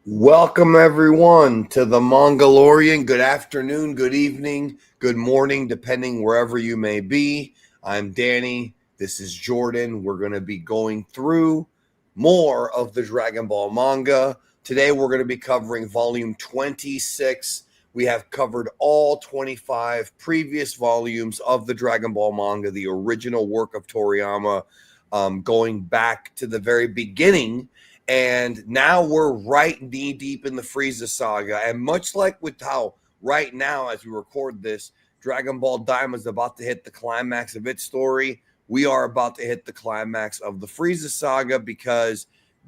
Welcome everyone to the Mangalorian. Good afternoon, good evening, good morning, depending wherever you may be. I'm Danny. This is Jordan. We're going to be going through more of the Dragon Ball manga. Today we're going to be covering volume 26. We have covered all 25 previous volumes of the Dragon Ball manga, the original work of Toriyama, going back to the very beginning. And now we're right knee deep in the Frieza Saga. And much like with how right now, as we record this, Dragon Ball Daima is about to hit the climax of its story, we are about to hit the climax of the Frieza Saga because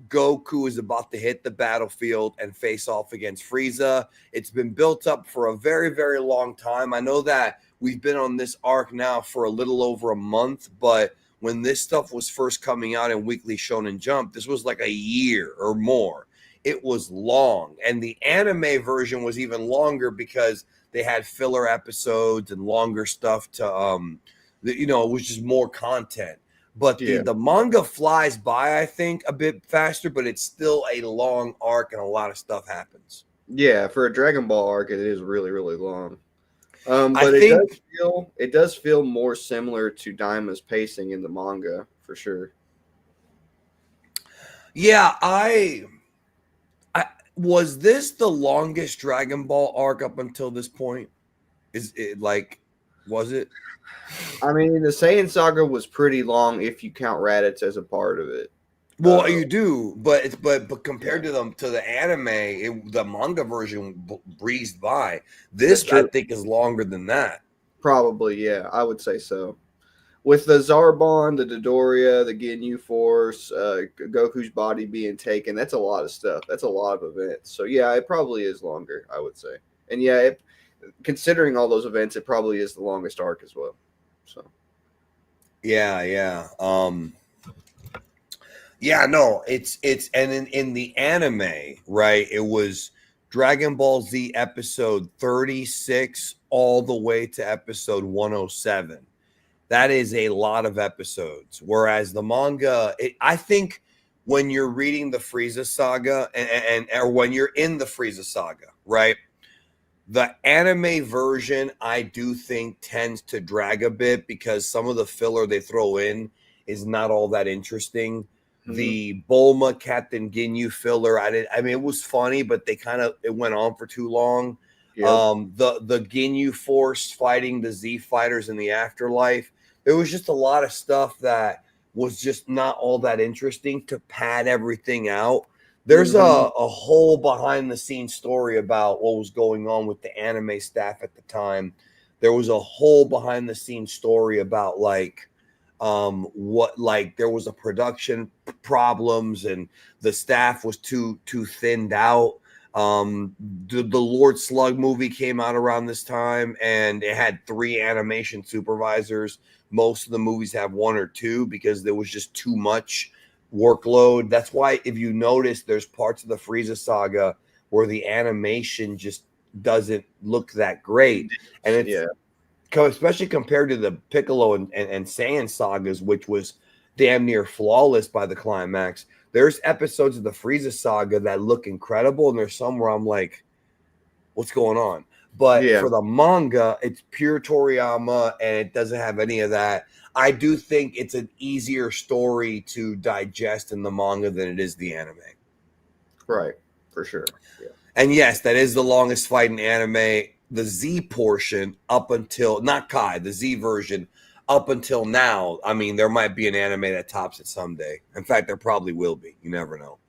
Goku is about to hit the battlefield and face off against Frieza. It's been built up for a very, very long time. I know that we've been on this arc now for a little over a month, but when this stuff was first coming out in Weekly Shonen Jump, this was like a year or more. It was long. And the anime version was even longer because they had filler episodes and longer stuff to it was just more content. But the manga flies by, I think, a bit faster, but it's still a long arc and a lot of stuff happens. Yeah, for a Dragon Ball arc, it is really, really long. I But think it does feel more similar to Daima's pacing in the manga for sure. yeah, I was this the longest Dragon Ball arc up until this point? Is it like was it? I mean, the Saiyan Saga was pretty long if you count Raditz as a part of it. Well, you do, but it's but compared to the anime, the manga version breezed by. This I think is longer than that. Probably, yeah, I would say so. With the Zarbon, the Dodoria, the Ginyu Force, Goku's body being taken, that's a lot of stuff. That's a lot of events. So yeah, it probably is longer, I would say. And yeah, considering all those events, it probably is the longest arc as well. So yeah. Yeah, no, it's and in the anime, right? It was Dragon Ball Z episode 36 all the way to episode 107. That is a lot of episodes. Whereas the manga, I think when you're reading the Frieza Saga and or when you're in the Frieza Saga, right? The anime version, I do think, tends to drag a bit because some of the filler they throw in is not all that interesting. The Bulma Captain Ginyu filler, I mean, it was funny, but it went on for too long. Yep. The Ginyu Force fighting the Z fighters in the afterlife. There was just a lot of stuff that was just not all that interesting to pad everything out. There's a whole behind the scenes story about what was going on with the anime staff at the time. There was a whole behind the scenes story about there was a production problems and the staff was too thinned out. The Lord Slug movie came out around this time and it had 3 animation supervisors. Most of the movies have 1 or 2 because there was just too much workload. That's why if you notice there's parts of the Frieza Saga where the animation just doesn't look that great. And it's especially compared to the Piccolo and Saiyan sagas, which was damn near flawless by the climax. There's episodes of the Frieza Saga that look incredible, and there's some where I'm like, what's going on? But for the manga, it's pure Toriyama, and it doesn't have any of that. I do think it's an easier story to digest in the manga than it is the anime. Right, for sure. Yeah. And yes, that is the longest fight in anime. The Z portion up until not Kai, the Z version up until now. I mean, there might be an anime that tops it someday. In fact, there probably will be. You never know.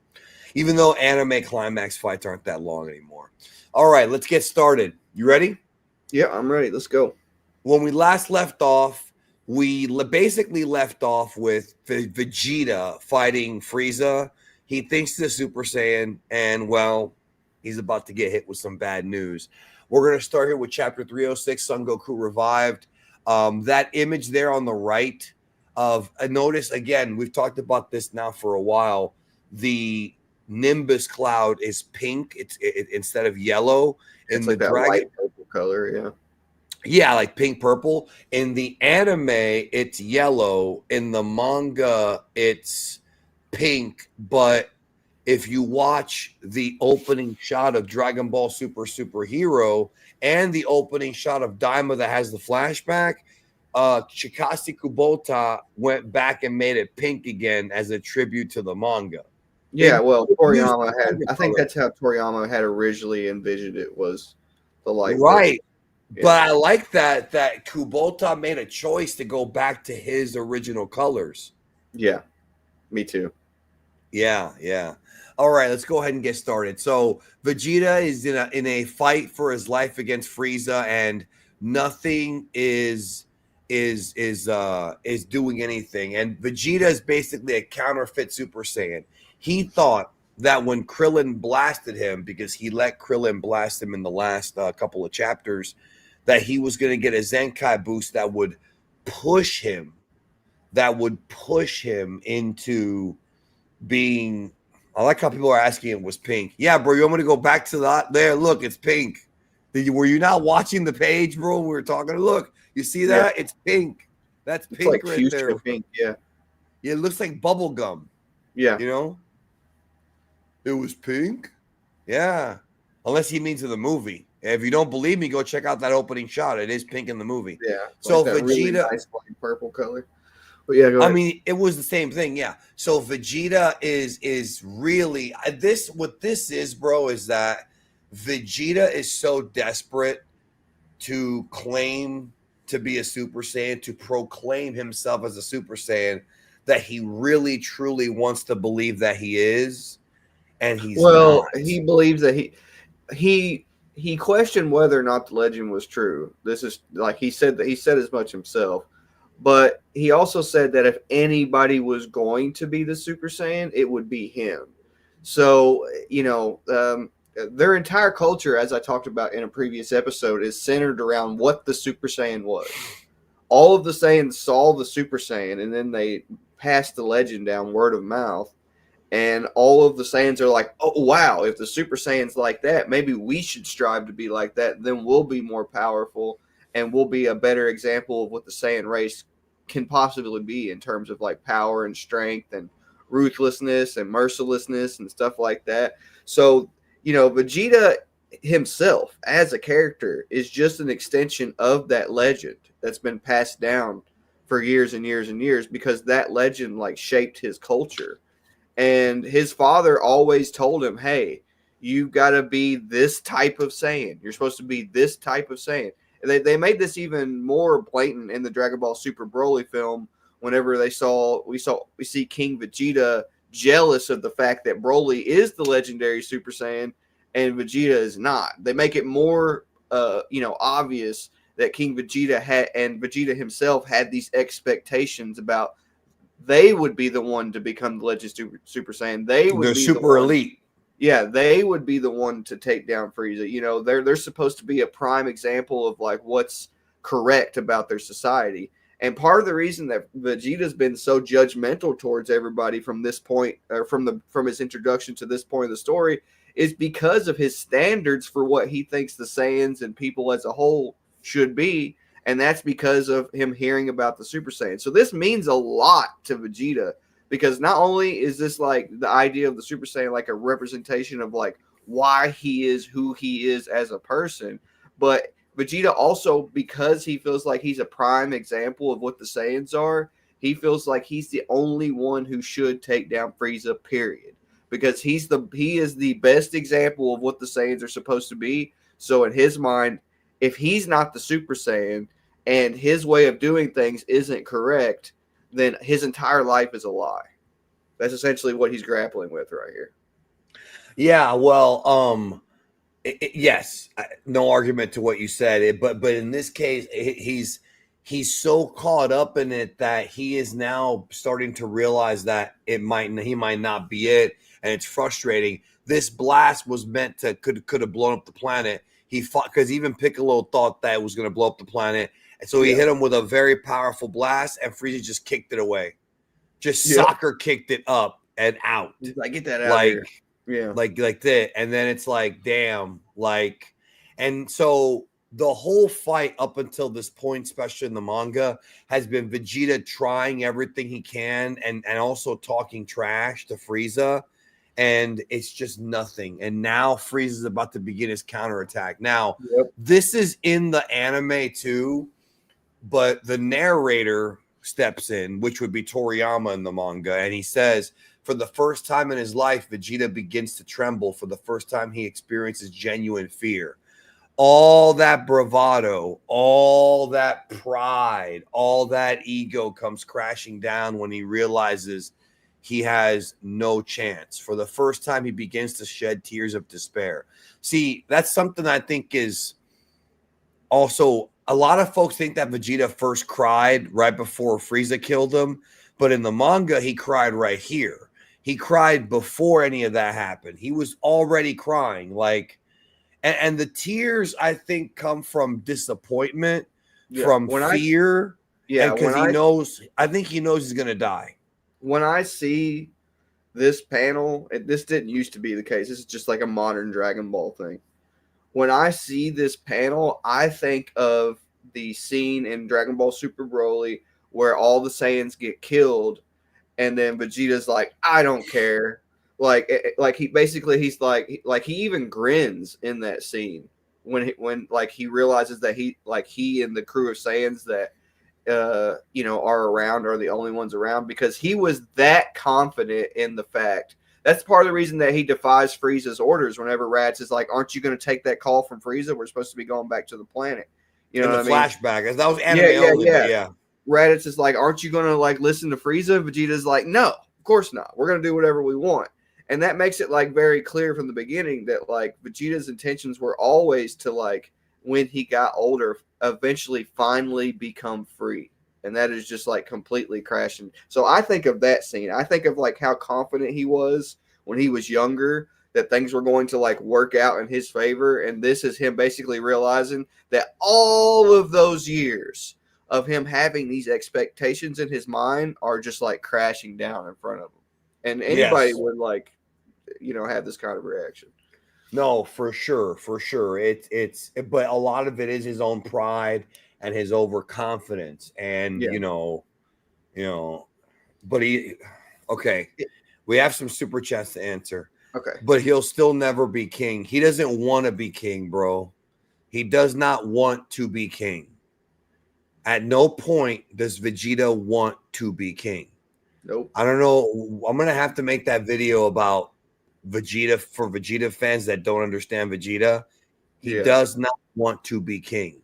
Even though anime climax fights aren't that long anymore. All right, let's get started. You ready? Yeah, I'm ready. Let's go. When we last left off, we basically left off with Vegeta fighting Frieza. He thinks he's a Super Saiyan, and well, he's about to get hit with some bad news. We're going to start here with chapter 306, Son Goku Revived. That image there on the right of notice again, we've talked about this now for a while. The Nimbus cloud is pink. It's instead of yellow. It's like that light purple color, yeah, like pink purple. In the anime, it's yellow. In the manga, it's pink, but if you watch the opening shot of Dragon Ball Superhero and the opening shot of Daima that has the flashback, Chikasi Kubota went back and made it pink again as a tribute to the manga. Yeah, It well, used Toriyama the had. manga I think color. that's how Toriyama had originally envisioned it, was the light version. Right. Yeah. But I like that Kubota made a choice to go back to his original colors. Yeah, me too. Yeah, yeah. All right, let's go ahead and get started. So Vegeta is in a fight for his life against Frieza, and nothing is doing anything. And Vegeta is basically a counterfeit Super Saiyan. He thought that when Krillin blasted him, because he let Krillin blast him in the last couple of chapters, that he was going to get a Zenkai boost that would push him, into being. I like how people are asking it was pink. Yeah, bro, you want me to go back to that? There, look, it's pink. Were you not watching the page, bro? We were talking. Look, you see that? Yeah. It's pink. That's It's pink like right there. fuchsia pink. Yeah. Yeah, it looks like bubble gum. Yeah. You know, it was pink. Yeah, unless he means in the movie. If you don't believe me, go check out that opening shot. It is pink in the movie. Yeah. So Like that really Vegeta, nice light purple color. But yeah, go I ahead. mean, it was the same thing, yeah. So Vegeta is really this. What this is, bro, is that Vegeta is so desperate to claim to be a Super Saiyan, to proclaim himself as a Super Saiyan, that he really truly wants to believe that he is, and he's Well, not. he believes that he questioned whether or not the legend was true. This is like he said as much himself. But he also said that if anybody was going to be the Super Saiyan, it would be him. So, their entire culture, as I talked about in a previous episode, is centered around what the Super Saiyan was. All of the Saiyans saw the Super Saiyan, and then they passed the legend down word of mouth. And all of the Saiyans are like, oh, wow, if the Super Saiyan's like that, maybe we should strive to be like that. Then we'll be more powerful, and we'll be a better example of what the Saiyan race can possibly be in terms of like power and strength and ruthlessness and mercilessness and stuff like that. So, Vegeta himself as a character is just an extension of that legend that's been passed down for years and years and years, because that legend like shaped his culture. And his father always told him, hey, you got to be this type of Saiyan. You're supposed to be this type of Saiyan. And they made this even more blatant in the Dragon Ball Super Broly film. Whenever we see King Vegeta jealous of the fact that Broly is the legendary Super Saiyan and Vegeta is not. They make it more, obvious that King Vegeta and Vegeta himself had these expectations about they would be the one to become the Legend Super Saiyan. They would They're be the super one. elite. Yeah, they would be the one to take down Frieza. They're supposed to be a prime example of like what's correct about their society. And part of the reason that Vegeta's been so judgmental towards everybody from this point, or from his introduction to this point of the story, is because of his standards for what he thinks the Saiyans and people as a whole should be. And that's because of him hearing about the Super Saiyan. So this means a lot to Vegeta, because not only is this like the idea of the Super Saiyan like a representation of like why he is who he is as a person, but Vegeta also, because he feels like he's a prime example of what the Saiyans are, he feels like he's the only one who should take down Frieza, period. Because he is the best example of what the Saiyans are supposed to be. So in his mind, if he's not the Super Saiyan and his way of doing things isn't correct, then his entire life is a lie. That's essentially what he's grappling with right here. Yeah, well, yes, no argument to what you said. But in this case, he's so caught up in it that he is now starting to realize that he might not be it, and it's frustrating. This blast was meant to could have blown up the planet. He fought because even Piccolo thought that it was going to blow up the planet, and so he hit him with a very powerful blast, and Frieza just kicked it away, just soccer kicked it up and out. He's like, get that out of here. Yeah. Like that. And then it's like, damn, like, and so the whole fight up until this point, especially in the manga, has been Vegeta trying everything he can and also talking trash to Frieza. and it's just nothing. And now Frieza's about to begin his counterattack. Now, Yep. this is in the anime too, but the narrator steps in, which would be Toriyama in the manga, and he says, for the first time in his life, Vegeta begins to tremble. For the first time, he experiences genuine fear. All that bravado, all that pride, all that ego comes crashing down when he realizes he has no chance. For the first time, he begins to shed tears of despair. See, that's something I think is also, a lot of folks think that Vegeta first cried right before Frieza killed him, but in the manga, he cried right here. He cried before any of that happened. He was already crying, like, and the tears I think come from disappointment, from fear, and because he knows, I think he knows he's gonna die. When I see this panel, this didn't used to be the case. This is just like a modern Dragon Ball thing. When I see this panel, I think of the scene in Dragon Ball Super Broly where all the Saiyans get killed, and then Vegeta's like, "I don't care." Like he basically he's like he even grins in that scene when like he realizes that he and the crew of Saiyans that are around are the only ones around, because he was that confident in the fact. That's part of the reason that he defies Frieza's orders whenever Raditz is like, "Aren't you going to take that call from Frieza? We're supposed to be going back to the planet." You know in what the I mean? flashback, that was anime only, but yeah. Raditz is like, "Aren't you going to like listen to Frieza?" Vegeta's like, "No, of course not. We're going to do whatever we want." And that makes it like very clear from the beginning that like Vegeta's intentions were always to, like, when he got older, eventually finally become free. And that is just like completely crashing. So I think of that scene. I think of like how confident he was when he was younger that things were going to like work out in his favor. And this is him basically realizing that all of those years of him having these expectations in his mind are just like crashing down in front of him. And anybody would like, have this kind of reaction. No, for sure, for sure. But a lot of it is his own pride and his overconfidence, and but okay, we have some super chats to answer. Okay, but he'll still never be king. He doesn't want to be king, bro. He does not want to be king. At no point does Vegeta want to be king. Nope. I don't know. I'm gonna have to make that video about Vegeta for Vegeta fans that don't understand Vegeta. He does not want to be king.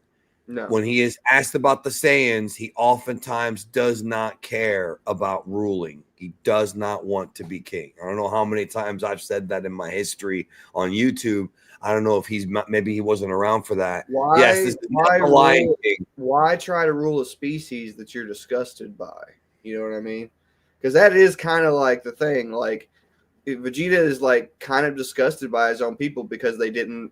No. When he is asked about the Saiyans, he oftentimes does not care about ruling. He does not want to be king. I don't know how many times I've said that in my history on YouTube. I don't know if maybe he wasn't around for that. Why? Yes, this is not the Lion King. Why try to rule a species that you're disgusted by? You know what I mean? Because that is kind of like the thing. Like, Vegeta is like kind of disgusted by his own people because they didn't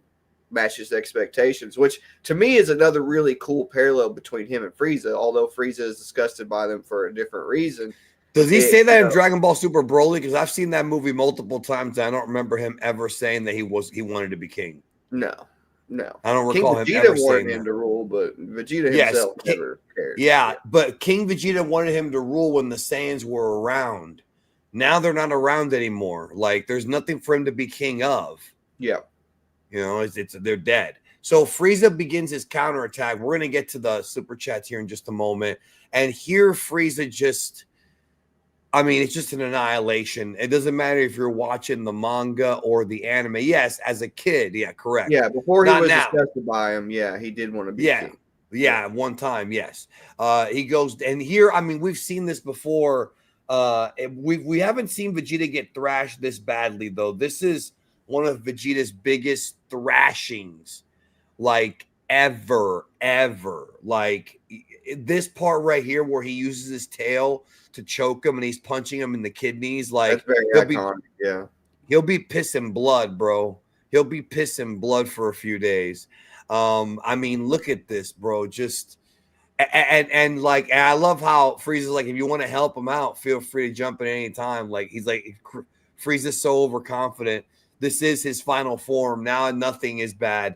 match his expectations, which to me is another really cool parallel between him and Frieza, although Frieza is disgusted by them for a different reason. Does he say that in Dragon Ball Super Broly? Because I've seen that movie multiple times. I don't remember him ever saying that he wanted to be king. No. I don't recall him ever saying that. King Vegeta wanted him to rule, but Vegeta himself never cared. Yeah, but King Vegeta wanted him to rule when the Saiyans were around. Now they're not around anymore. Like, there's nothing for him to be king of. Yeah. They're dead. So Frieza begins his counterattack. We're going to get to the super chats here in just a moment. And here Frieza it's just an annihilation. It doesn't matter if you're watching the manga or the anime. Yes, as a kid. Yeah, correct. Yeah, before he was disgusted by him, yeah, he did want to be king. Yeah, one time, yes. He goes, and here, we've seen this before. We haven't seen Vegeta get thrashed this badly, though. This is one of Vegeta's biggest thrashings, like, ever. Like, this part right here where he uses his tail to choke him and he's punching him in the kidneys, like, that's very iconic. He'll be pissing blood, bro. He'll be pissing blood for a few days. Look at this, bro. Just and I love how Frieza's like, if you want to help him out, feel free to jump in any time. Like, he's like, Frieza's so overconfident. This is his final form. Now nothing is bad.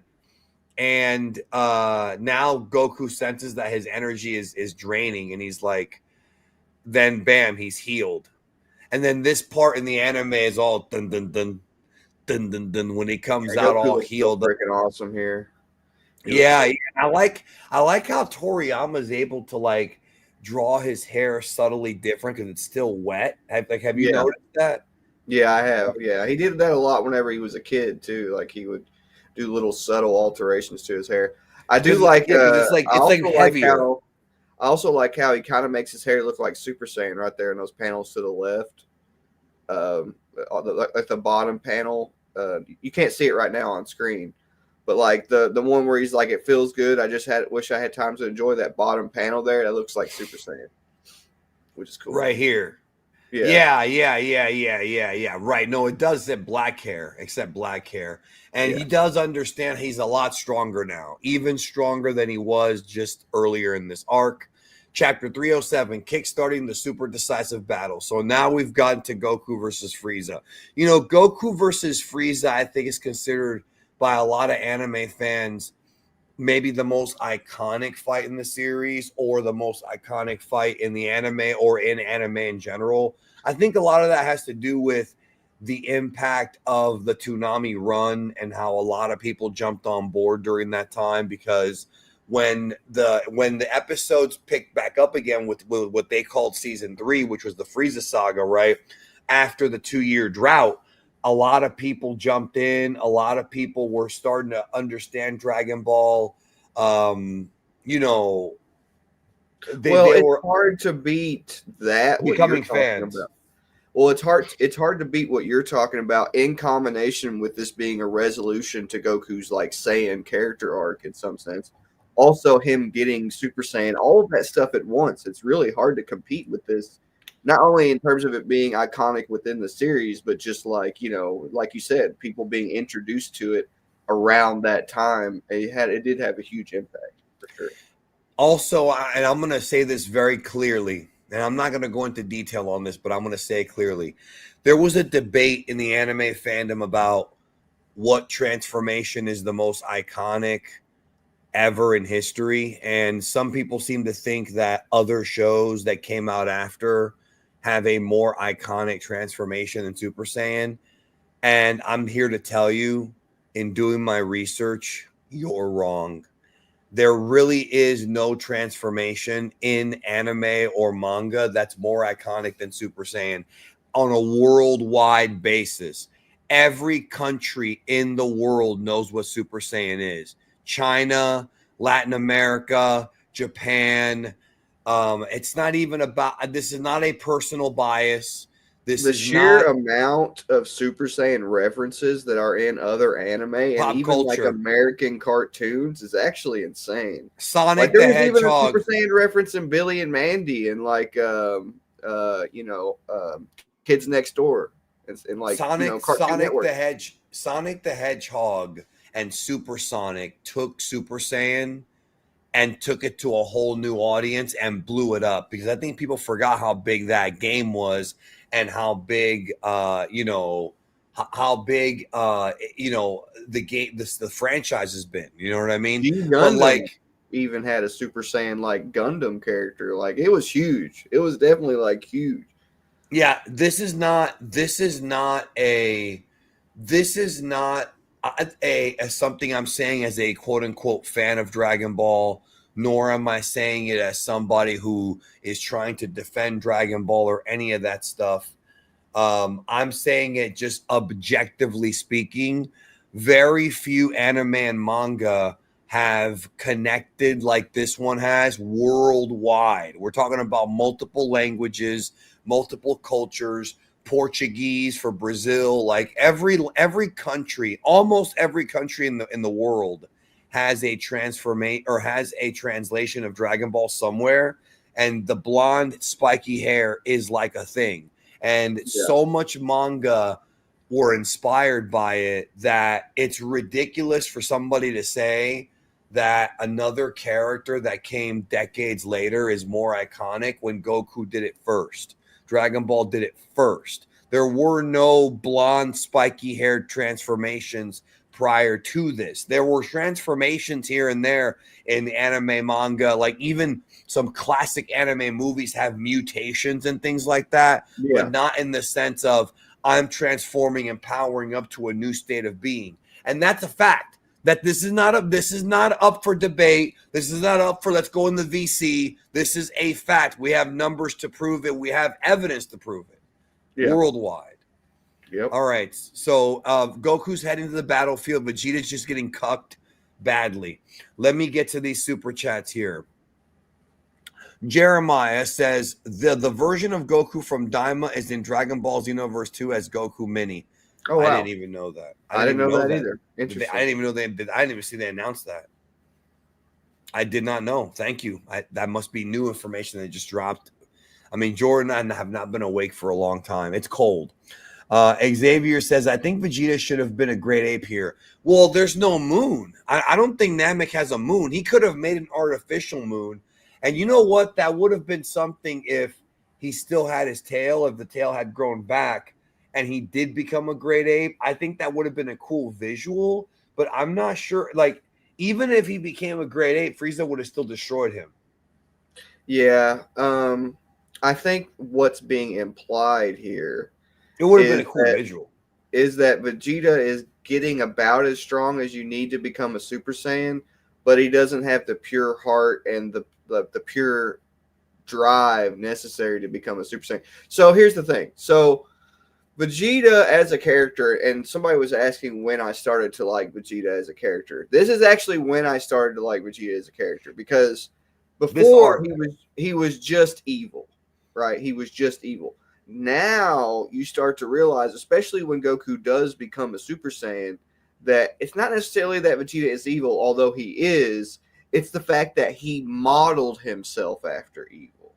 And now Goku senses that his energy is draining, and he's like, then bam, he's healed. And then this part in the anime is all dun dun dun dun dun dun when he comes Yeah, out Goku all looks so healed up. freaking awesome here. He looks Yeah, so yeah, I like how Toriyama's able to like draw his hair subtly different because it's still wet. Have you yeah. noticed that? Yeah, I have. Yeah, he did that a lot whenever he was a kid too. Like he would do little subtle alterations to his hair. I do Because like. yeah, because I it's like also like heavier. how. I also like how he kind of makes his hair look like Super Saiyan right there in those panels to the left. Like the bottom panel. You can't see it right now on screen, but like the one where he's like, it feels good. I just wish I had time to enjoy that bottom panel there. That looks like Super Saiyan, which is cool. Right here. Yeah, Yeah. Right. No, it does say black hair, except black hair. And yeah. he does understand he's a lot stronger now, even stronger than he was just earlier in this arc. Chapter 307, kickstarting the super decisive battle. So now we've gotten to Goku versus Frieza. You know, Goku versus Frieza, I think, is considered by a lot of anime fans maybe the most iconic fight in the series or the most iconic fight in the anime or in anime in general. I think a lot of that has to do with the impact of the Toonami run and how a lot of people jumped on board during that time because when the episodes picked back up again with what they called season 3, which was the Frieza Saga, right? After the 2-year drought, a lot of people jumped in. A lot of people were starting to understand Dragon Ball. Um, you know, Well, they it's were hard to beat that what you're becoming talking fans. about. Well, it's hard to beat what you're talking about in combination with this being a resolution to Goku's like Saiyan character arc in some sense. Also him getting Super Saiyan, all of that stuff at once. It's really hard to compete with this. Not only in terms of it being iconic within the series, but just like, like you said, people being introduced to it around that time. It did have a huge impact for sure. Also, and I'm going to say this very clearly, and I'm not going to go into detail on this, but I'm going to say it clearly. There was a debate in the anime fandom about what transformation is the most iconic ever in history. And some people seem to think that other shows that came out after have a more iconic transformation than Super Saiyan. And I'm here to tell you, in doing my research, you're wrong. There really is no transformation in anime or manga that's more iconic than Super Saiyan on a worldwide basis. Every country in the world knows what Super Saiyan is. China, Latin America, Japan. It's not even about, this is not a personal bias. This The is not sheer amount of Super Saiyan references that are in other anime and pop even like culture. American cartoons is actually insane. Like Sonic there the was even a Super Hedgehog. Saiyan reference in Billy and Mandy and like Kids Next Door and like Cartoon Network. Sonic the Hedgehog and Supersonic took Super Saiyan and took it to a whole new audience and blew it up because I think people forgot how big that game was and how big how big the game the franchise has been. You know what I mean? G But Gundam like even had a Super Saiyan like Gundam character. Like it was huge. It was definitely like huge. yeah, this is not as something I'm saying as a quote unquote fan of Dragon Ball, nor am I saying it as somebody who is trying to defend Dragon Ball or any of that stuff. I'm saying it just objectively speaking. Very few anime and manga have connected like this one has worldwide. We're talking about multiple languages, multiple cultures, Portuguese for Brazil, like every country, almost every country in the world has a transformation or has a translation of Dragon Ball somewhere, and the blonde spiky hair is like a thing. And Yeah. so much manga were inspired by it that it's ridiculous for somebody to say that another character that came decades later is more iconic when Goku did it first. Dragon Ball did it first. There were no blonde, spiky haired transformations prior to this. There were transformations here and there in the anime manga, like even some classic anime movies have mutations and things like that, but not in the sense of I'm transforming and powering up to a new state of being. And that's a fact. That this is not up for debate. This is not up for let's go in the VC. This is a fact. We have numbers to prove it. We have evidence to prove it worldwide. Yep. All right. So Goku's heading to the battlefield. Vegeta's just getting cucked badly. Let me get to these super chats here. Jeremiah says the version of Goku from Daima is in Dragon Ball Xenoverse 2 as Goku Mini. Oh, wow. I didn't even know that. I didn't know that either. Interesting. I didn't even know I didn't even see they announced that. I did not know. Thank you. That must be new information that just dropped. I mean, Jordan and I have not been awake for a long time. It's cold. Xavier says, I think Vegeta should have been a great ape here. Well, there's no moon. I don't think Namek has a moon. He could have made an artificial moon. And you know what? That would have been something if he still had his tail, if the tail had grown back and he did become a great ape. I think that would have been a cool visual, but I'm not sure. Like, even if he became a great ape, Frieza would have still destroyed him. Yeah. I think what's being implied here, it would have been a cool visual, is that Vegeta is getting about as strong as you need to become a Super Saiyan, but he doesn't have the pure heart and the pure drive necessary to become a Super Saiyan. So here's the thing. So Vegeta as a character, and somebody was asking when I started to like Vegeta as a character. This is actually when I started to like Vegeta as a character, because before he was just evil, right? He was just evil. Now you start to realize, especially when Goku does become a Super Saiyan, that it's not necessarily that Vegeta is evil, although he is. It's the fact that he modeled himself after evil.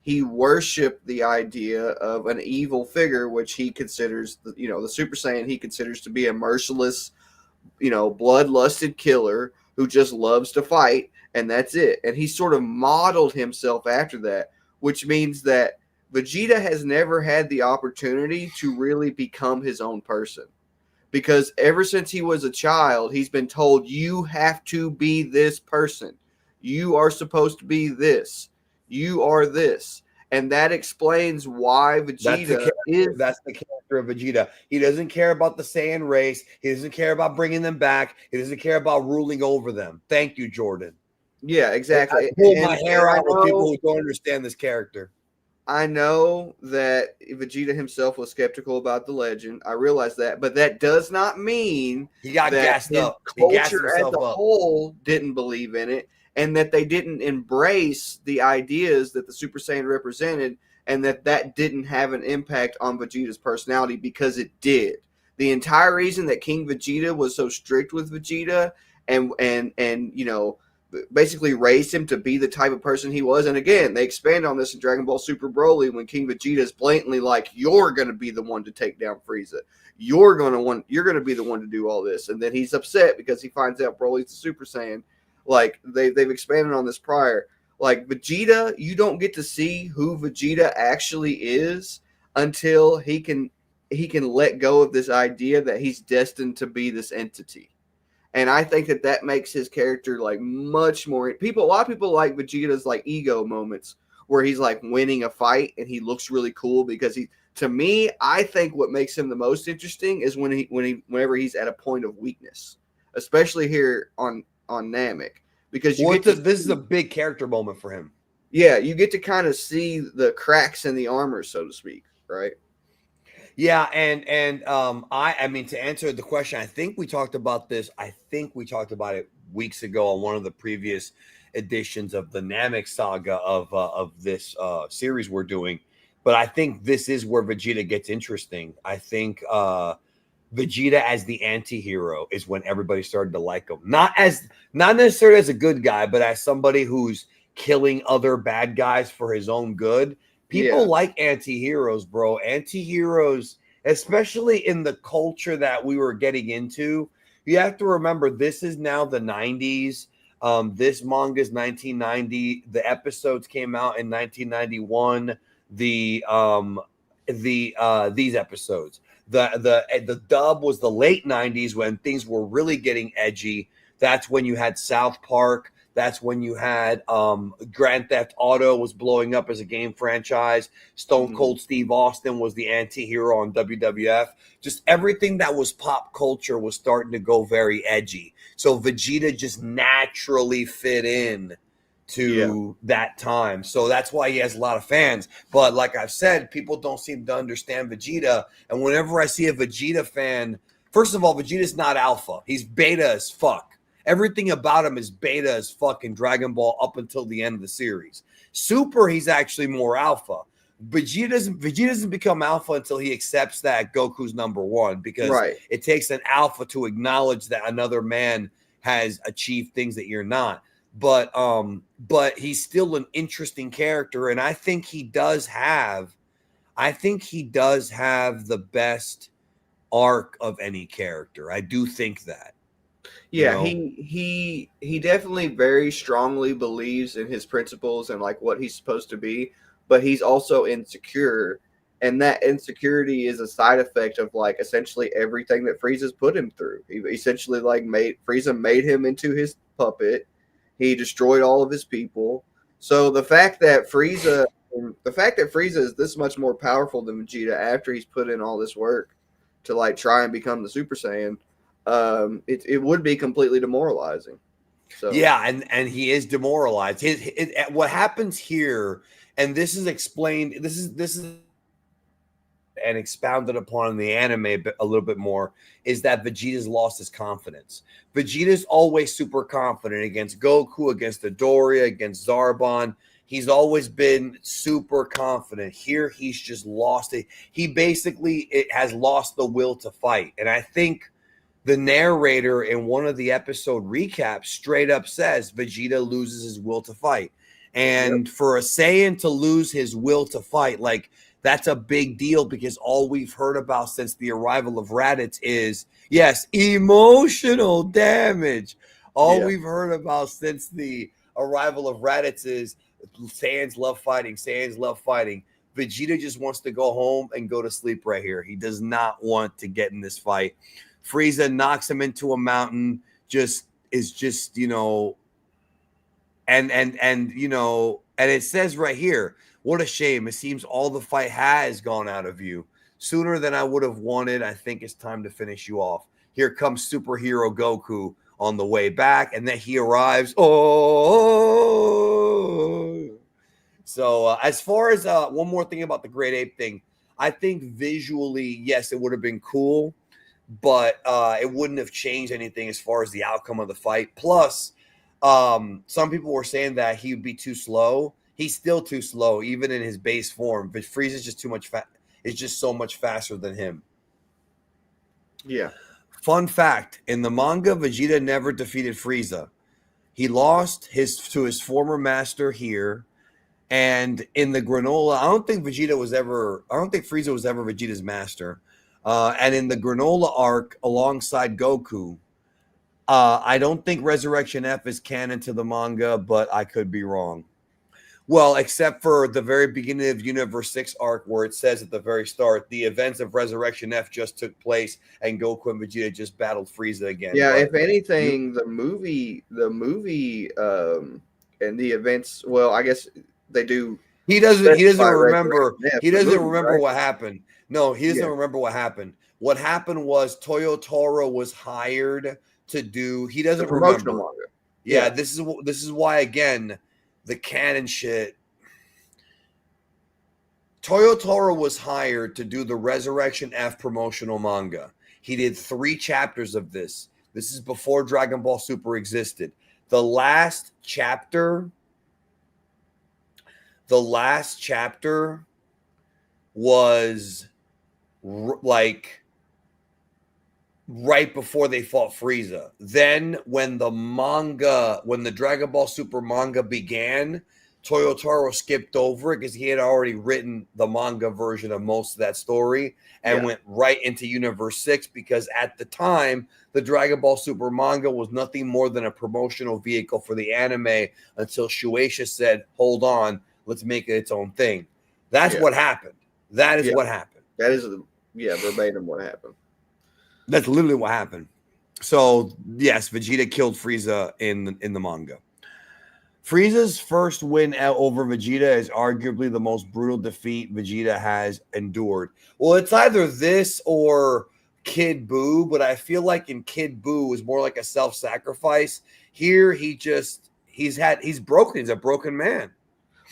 He worshipped the idea of an evil figure, which he considers, the Super Saiyan he considers to be a merciless, bloodlusted killer who just loves to fight, and that's it. And he sort of modeled himself after that, which means that Vegeta has never had the opportunity to really become his own person. Because ever since he was a child, he's been told, you have to be this person. You are supposed to be this. You are this. And that explains why Vegeta that's the character of Vegeta. He doesn't care about the Saiyan race. He doesn't care about bringing them back. He doesn't care about ruling over them. Thank you, Jordan. Yeah, exactly. I pull my hair out with people who don't understand this character. I know that Vegeta himself was skeptical about the legend. I realize that, but that does not mean he got gassed up. Culture as a whole didn't believe in it, and that they didn't embrace the ideas that the Super Saiyan represented, and that didn't have an impact on Vegeta's personality, because it did. The entire reason that King Vegeta was so strict with Vegeta and basically raised him to be the type of person he was. And again, they expand on this in Dragon Ball Super Broly when King Vegeta is blatantly like, you're going to be the one to take down Frieza. You're going to be the one to do all this. And then he's upset because he finds out Broly's the Super Saiyan. Like, they've expanded on this prior. Like, Vegeta, you don't get to see who Vegeta actually is until he can let go of this idea that he's destined to be this entity. And I think that makes his character like much more. A lot of people like Vegeta's like ego moments where he's like winning a fight and he looks really cool, because to me, I think what makes him the most interesting is whenever he's at a point of weakness, especially here on Namek, because this is a big character moment for him. Yeah, you get to kind of see the cracks in the armor, so to speak, right? Yeah, and I mean, to answer the question, I think we talked about this. I think we talked about it weeks ago on one of the previous editions of the Namek Saga of this series we're doing. But I think this is where Vegeta gets interesting. I think Vegeta as the anti-hero is when everybody started to like him. Not necessarily as a good guy, but as somebody who's killing other bad guys for his own good. People like anti-heroes, bro. Anti-heroes, especially in the culture that we were getting into. You have to remember, this is now the 90s. This manga is 1990. The episodes came out in 1991. these episodes. The dub was the late 90s when things were really getting edgy. That's when you had South Park. That's when you had Grand Theft Auto was blowing up as a game franchise. Stone Cold Steve Austin was the anti-hero on WWF. Just everything that was pop culture was starting to go very edgy. So Vegeta just naturally fit in to that time. So that's why he has a lot of fans. But like I've said, people don't seem to understand Vegeta. And whenever I see a Vegeta fan, first of all, Vegeta's not alpha. He's beta as fuck. Everything about him is beta as fuck in Dragon Ball up until the end of the series. Super, he's actually more alpha. Vegeta doesn't become alpha until he accepts that Goku's number one, because it takes an alpha to acknowledge that another man has achieved things that you're not. But he's still an interesting character, and I think he does have the best arc of any character. I do think that. Yeah, he definitely very strongly believes in his principles and like what he's supposed to be, but he's also insecure, and that insecurity is a side effect of like essentially everything that Frieza's put him through. He essentially like Frieza made him into his puppet. He destroyed all of his people. So the fact that Frieza is this much more powerful than Vegeta after he's put in all this work to like try and become the Super Saiyan, it would be completely demoralizing. So yeah, and he is demoralized. What happens here, and this is explained. This is and expounded upon in the anime a little bit more, is that Vegeta's lost his confidence. Vegeta's always super confident against Goku, against Dodoria, against Zarbon. He's always been super confident. Here, he's just lost it. He basically has lost the will to fight. And I think the narrator in one of the episode recaps straight up says Vegeta loses his will to fight. And for a Saiyan to lose his will to fight, like, that's a big deal, because all we've heard about since the arrival of Raditz is, yes, emotional damage. All we've heard about since the arrival of Raditz is Saiyans love fighting. Saiyans love fighting. Vegeta just wants to go home and go to sleep right here. He does not want to get in this fight. Frieza knocks him into a mountain, and it says right here, what a shame. It seems all the fight has gone out of you. Sooner than I would have wanted. I think it's time to finish you off. Here comes superhero Goku on the way back, and then he arrives. Oh! So as far as one more thing about the Great Ape thing, I think visually, yes, it would have been cool, but it wouldn't have changed anything as far as the outcome of the fight. Plus, some people were saying that he would be too slow. He's still too slow, even in his base form. But Frieza's just too much is just so much faster than him. Yeah. Fun fact: in the manga, Vegeta never defeated Frieza. He lost to his former master here, and in the Granola, I don't think Frieza was ever Vegeta's master. And in the Granola arc, alongside Goku, I don't think Resurrection F is canon to the manga, but I could be wrong. Well, except for the very beginning of Universe 6 arc, where it says at the very start, the events of Resurrection F just took place, and Goku and Vegeta just battled Frieza again. Yeah, if anything, the movie, and the events. Well, I guess they do. He doesn't remember. He doesn't remember right? what happened. No, he doesn't remember what happened. What happened was Toyotaro was hired to do. He doesn't remember. Manga. Yeah, this is why, again, the canon shit. Toyotaro was hired to do the Resurrection F promotional manga. He did 3 chapters of this. This is before Dragon Ball Super existed. The last chapter was like right before they fought Frieza. Then when the Dragon Ball Super manga began, Toyotaro skipped over it because he had already written the manga version of most of that story and went right into Universe 6, because at the time, the Dragon Ball Super manga was nothing more than a promotional vehicle for the anime until Shueisha said, hold on, let's make it its own thing. That's what happened. That is Yeah, what happened. that is verbatim what happened. That's literally what happened. So yes, Vegeta killed Frieza in the manga. Frieza's first win over Vegeta is arguably the most brutal defeat Vegeta has endured. Well, it's either this or Kid Buu, but I feel like in Kid Buu was more like a self-sacrifice. Here he's broken. He's a broken man.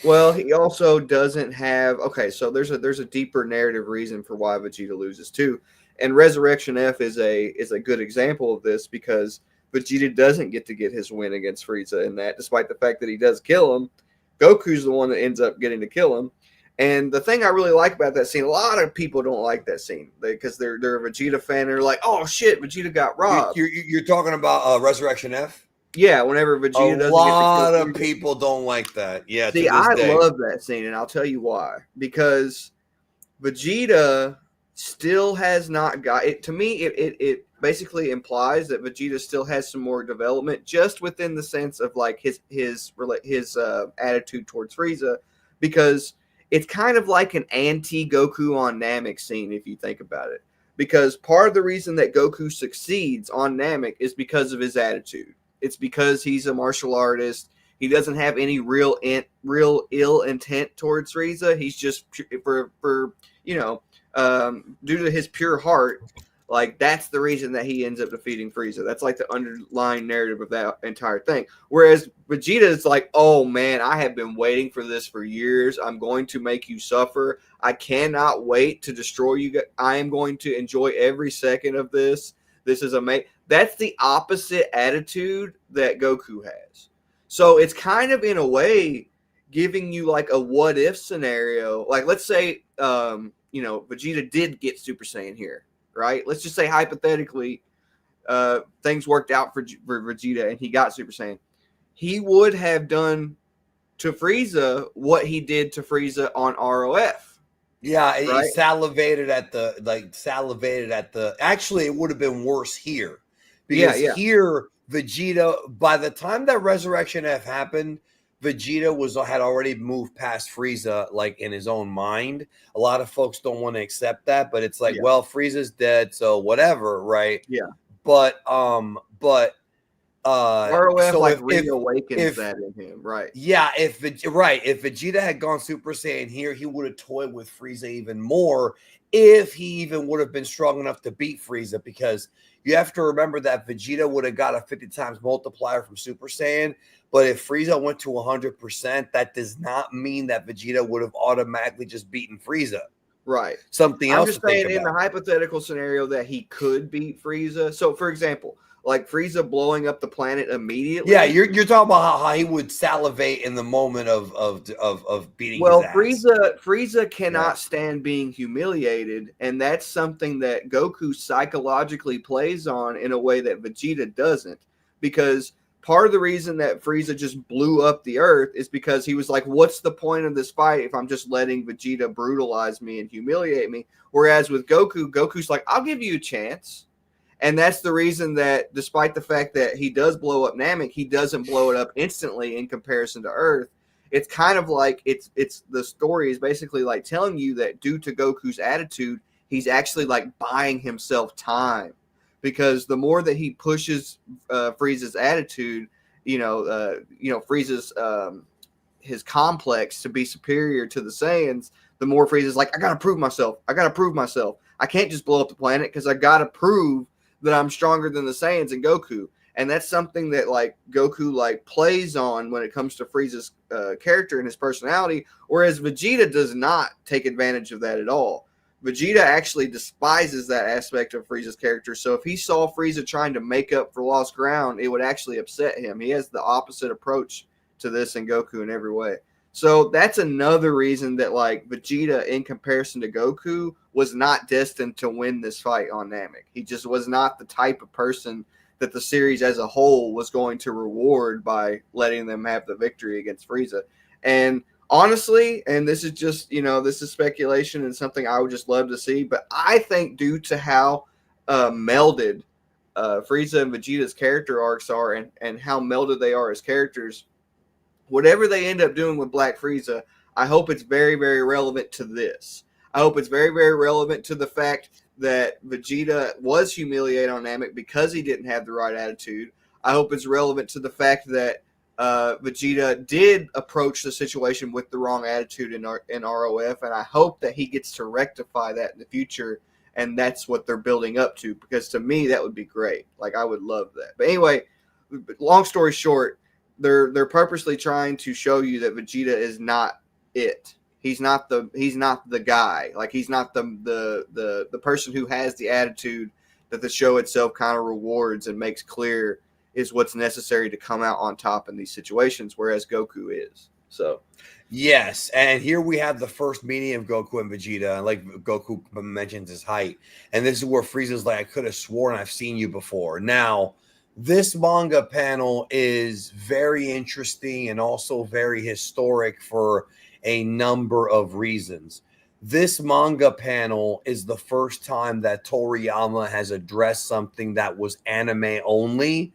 Well, he also doesn't have. Okay, so there's a deeper narrative reason for why Vegeta loses too, and Resurrection F is a good example of this because Vegeta doesn't get to get his win against Frieza in that, despite the fact that he does kill him. Goku's the one that ends up getting to kill him. And the thing I really like about that scene, a lot of people don't like that scene because they're a Vegeta fan and they're like, "Oh shit, Vegeta got robbed." You're talking about Resurrection F? Yeah, whenever A Vegeta doesn't get to lot kill of Frieza. people don't like that. Yeah, See, to this I day. love that scene, and I'll tell you why. Because Vegeta still has not got it. To me, it basically implies that Vegeta still has some more development, just within the sense of like his attitude towards Frieza, because it's kind of like an anti-Goku on Namek scene if you think about it. Because part of the reason that Goku succeeds on Namek is because of his attitude. It's because he's a martial artist. He doesn't have any real ill intent towards Frieza. He's just for due to his pure heart, like that's the reason that he ends up defeating Frieza. That's like the underlying narrative of that entire thing. Whereas Vegeta is like, oh man, I have been waiting for this for years. I'm going to make you suffer. I cannot wait to destroy you. I am going to enjoy every second of this. This is amazing. That's the opposite attitude that Goku has. So it's kind of in a way giving you like a what if scenario. Like let's say Vegeta did get Super Saiyan here, right? Let's just say hypothetically things worked out for Vegeta and he got Super Saiyan. He would have done to Frieza what he did to Frieza on ROF. Yeah, right? he salivated at the. Actually, it would have been worse here because Yeah. here Vegeta. By the time that Resurrection F happened, Vegeta had already moved past Frieza, like in his own mind. A lot of folks don't want to accept that, but it's like, well, Frieza's dead, so whatever, right? Yeah. But ROF so reawakens that in him, right? Yeah, if Vegeta had gone Super Saiyan here, he would have toyed with Frieza even more if he even would have been strong enough to beat Frieza, because you have to remember that Vegeta would have got a 50 times multiplier from Super Saiyan, but if Frieza went to 100%, that does not mean that Vegeta would have automatically just beaten Frieza. Right. Something else to think I'm just saying in the hypothetical scenario that he could beat Frieza. So, for example, like Frieza blowing up the planet immediately. Yeah, you're talking about how he would salivate in the moment of beating his ass. Frieza cannot stand being humiliated, and that's something that Goku psychologically plays on in a way that Vegeta doesn't. Because part of the reason that Frieza just blew up the Earth is because he was like, what's the point of this fight if I'm just letting Vegeta brutalize me and humiliate me? Whereas with Goku's like, I'll give you a chance. And that's the reason that despite the fact that he does blow up Namek, he doesn't blow it up instantly in comparison to Earth. It's kind of like it's the story is basically like telling you that due to Goku's attitude, he's actually like buying himself time, because the more that he pushes Frieza's attitude, Frieza's his complex to be superior to the Saiyans, the more Frieza's like, I gotta prove myself. I can't just blow up the planet because I gotta prove that I'm stronger than the Saiyans and Goku. And that's something that like Goku like plays on when it comes to Frieza's character and his personality, whereas Vegeta does not take advantage of that at all. Vegeta actually despises that aspect of Frieza's character. So if he saw Frieza trying to make up for lost ground, it would actually upset him. He has the opposite approach to this in Goku in every way. So that's another reason that like Vegeta, in comparison to Goku, was not destined to win this fight on Namek. He just was not the type of person that the series as a whole was going to reward by letting them have the victory against Frieza. And honestly, and this is just, this is speculation and something I would just love to see, but I think due to how melded Frieza and Vegeta's character arcs are and how melded they are as characters, whatever they end up doing with Black Frieza, I hope it's very, very relevant to this. I hope it's very, very relevant to the fact that Vegeta was humiliated on Namek because he didn't have the right attitude. I hope it's relevant to the fact that Vegeta did approach the situation with the wrong attitude in ROF, and I hope that he gets to rectify that in the future, and that's what they're building up to, because to me, that would be great. Like, I would love that. But anyway, long story short, they're purposely trying to show you that Vegeta is not it. He's not the guy. Like, he's not the person who has the attitude that the show itself kind of rewards and makes clear is what's necessary to come out on top in these situations, whereas Goku is. So, yes, and here we have the first meeting of Goku and Vegeta. Like Goku mentions his height, and this is where Frieza's like, "I could have sworn I've seen you before." Now, this manga panel is very interesting and also very historic for a number of reasons. This manga panel is the first time that Toriyama has addressed something that was anime only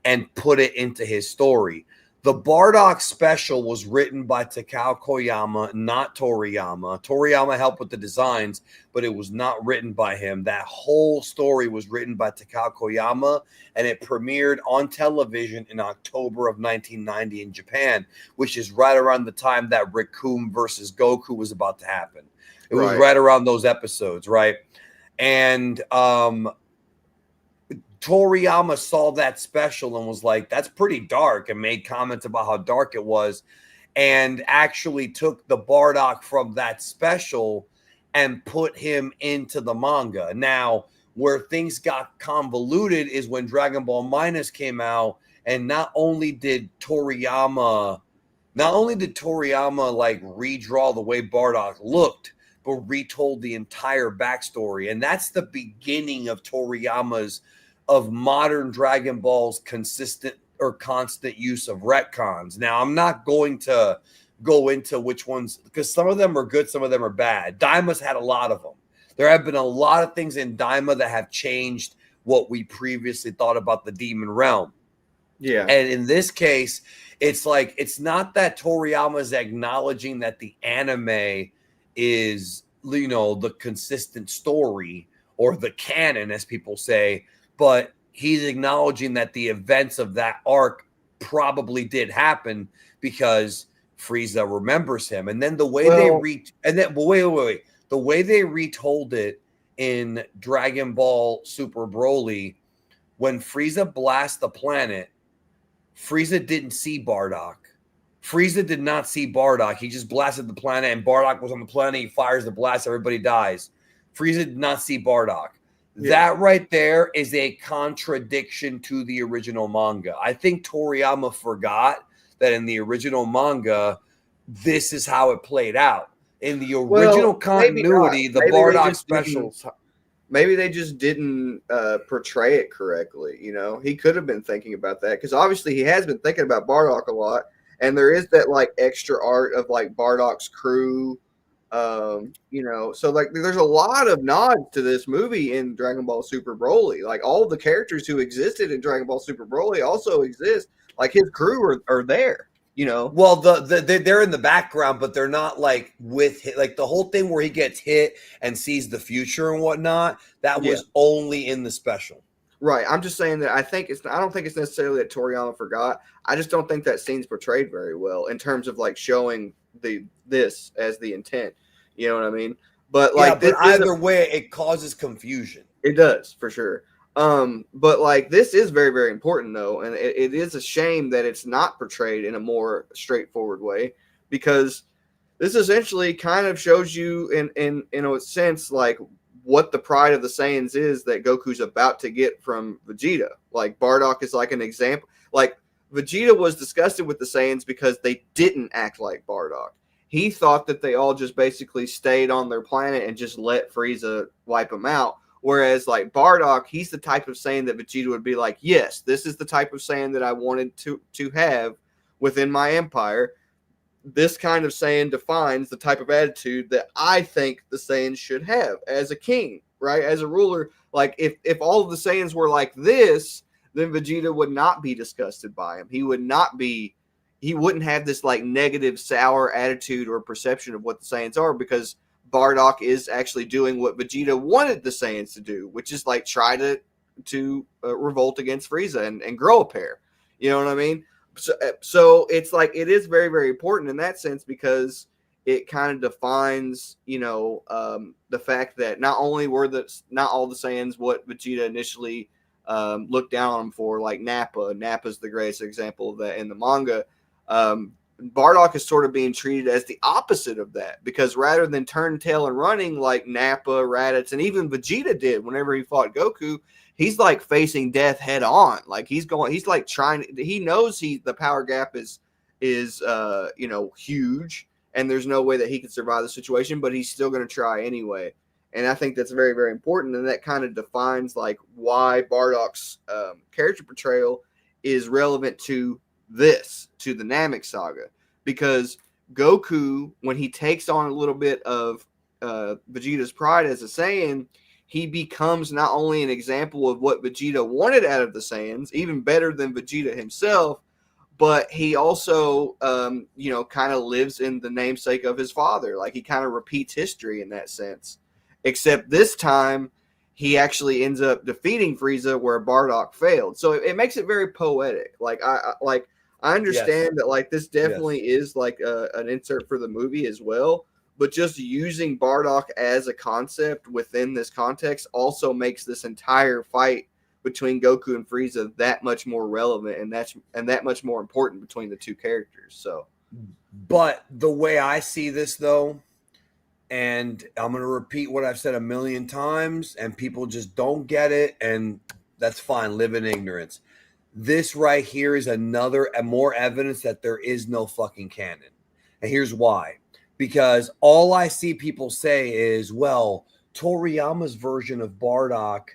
and put it into his story. The Bardock special was written by Takao Koyama, not Toriyama. Toriyama helped with the designs, but it was not written by him. That whole story was written by Takao Koyama, and it premiered on television in October of 1990 in Japan, which is right around the time that Raccoon versus Goku was about to happen. It was right around those episodes, right? And Toriyama saw that special and was like, that's pretty dark, and made comments about how dark it was, and actually took the Bardock from that special and put him into the manga. Now, where things got convoluted is when Dragon Ball Minus came out, and not only did Toriyama like redraw the way Bardock looked, but retold the entire backstory. And that's the beginning of Toriyama's of modern Dragon Ball's consistent or constant use of retcons. Now, I'm not going to go into which ones, because some of them are good, some of them are bad. Daima's had a lot of them. There have been a lot of things in Daima that have changed what we previously thought about the Demon Realm. Yeah. And in this case, it's like, it's not that Toriyama's acknowledging that the anime is, you know, the consistent story or the canon, as people say, but he's acknowledging that the events of that arc probably did happen because Frieza remembers him. And then the way wait. The way they retold it in Dragon Ball Super Broly, when Frieza blasts the planet, Frieza didn't see Bardock. Frieza did not see Bardock. He just blasted the planet, and Bardock was on the planet. He fires the blast. Everybody dies. Frieza did not see Bardock. Yeah. That right there is a contradiction to the original manga. I think Toriyama forgot that in the original manga, this is how it played out. In the original continuity, the Bardock specials. Maybe they just didn't portray it correctly. You know, he could have been thinking about that, because obviously he has been thinking about Bardock a lot. And there is that like extra art of like Bardock's crew. You know, so like there's a lot of nods to this movie in Dragon Ball Super Broly. Like all the characters who existed in Dragon Ball Super Broly also exist. Like his crew are there, you know. Well, they're in the background, but they're not like with hit. Like the whole thing where he gets hit and sees the future and whatnot, that was only in the special. Right. I'm just saying that I don't think it's necessarily that Toriyama forgot. I just don't think that scene's portrayed very well in terms of like showing this as the intent. You know what I mean? But like, but either way, it causes confusion. It does, for sure. But like, this is very, very important though, and it is a shame that it's not portrayed in a more straightforward way, because this essentially kind of shows you in a sense like what the pride of the Saiyans is that Goku's about to get from Vegeta. Like Bardock is like an example. Like Vegeta was disgusted with the Saiyans because they didn't act like Bardock. He thought that they all just basically stayed on their planet and just let Frieza wipe them out. Whereas like Bardock, he's the type of Saiyan that Vegeta would be like, yes, this is the type of Saiyan that I wanted to have within my empire. This kind of Saiyan defines the type of attitude that I think the Saiyans should have as a king, right? As a ruler. Like if all of the Saiyans were like this, then Vegeta would not be disgusted by him. He wouldn't have this like negative, sour attitude or perception of what the Saiyans are, because Bardock is actually doing what Vegeta wanted the Saiyans to do, which is like try to revolt against Frieza and grow a pair. You know what I mean? So it's like it is very, very important in that sense because it kind of defines, the fact that not only were not all the Saiyans what Vegeta initially looked down on them for, like Nappa. Nappa's the greatest example of that in the manga. Bardock is sort of being treated as the opposite of that because rather than turn tail and running like Nappa, Raditz, and even Vegeta did whenever he fought Goku, he's like facing death head on. Like he's like he knows the power gap is huge and there's no way that he can survive the situation, but he's still going to try anyway. And I think that's very, very important. And that kind of defines like why Bardock's character portrayal is relevant to the Namek Saga, because Goku, when he takes on a little bit of Vegeta's pride as a Saiyan, he becomes not only an example of what Vegeta wanted out of the Saiyans, even better than Vegeta himself, but he also, kind of lives in the namesake of his father. Like he kind of repeats history in that sense, except this time he actually ends up defeating Frieza where Bardock failed. So it makes it very poetic. Like I understand that like this definitely is like an insert for the movie as well, but just using Bardock as a concept within this context also makes this entire fight between Goku and Frieza that much more relevant and that much more important between the two characters. So, but the way I see this though, and I'm going to repeat what I've said a million times, and people just don't get it, and that's fine. Live in ignorance. This right here is more evidence that there is no fucking canon. And here's why. Because all I see people say is, well, Toriyama's version of Bardock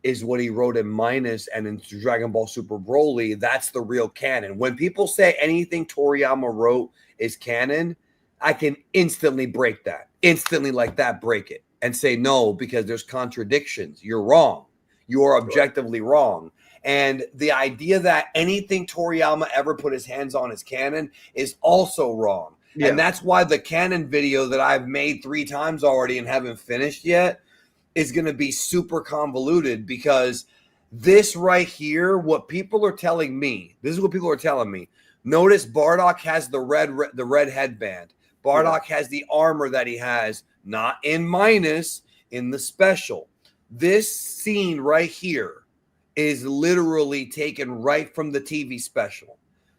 is what he wrote in Minus and in Dragon Ball Super Broly. That's the real canon. When people say anything Toriyama wrote is canon, I can instantly break that. Instantly like that, break it. And say no, because there's contradictions. You're wrong. You are objectively wrong. And the idea that anything Toriyama ever put his hands on is canon is also wrong. Yeah. And that's why the canon video that I've made 3 times already and haven't finished yet is going to be super convoluted, because this right here, what people are telling me, this is what people are telling me. Notice Bardock has the red headband. Bardock has the armor that he has, not in Minus, in the special. This scene right here is literally taken right from the TV special,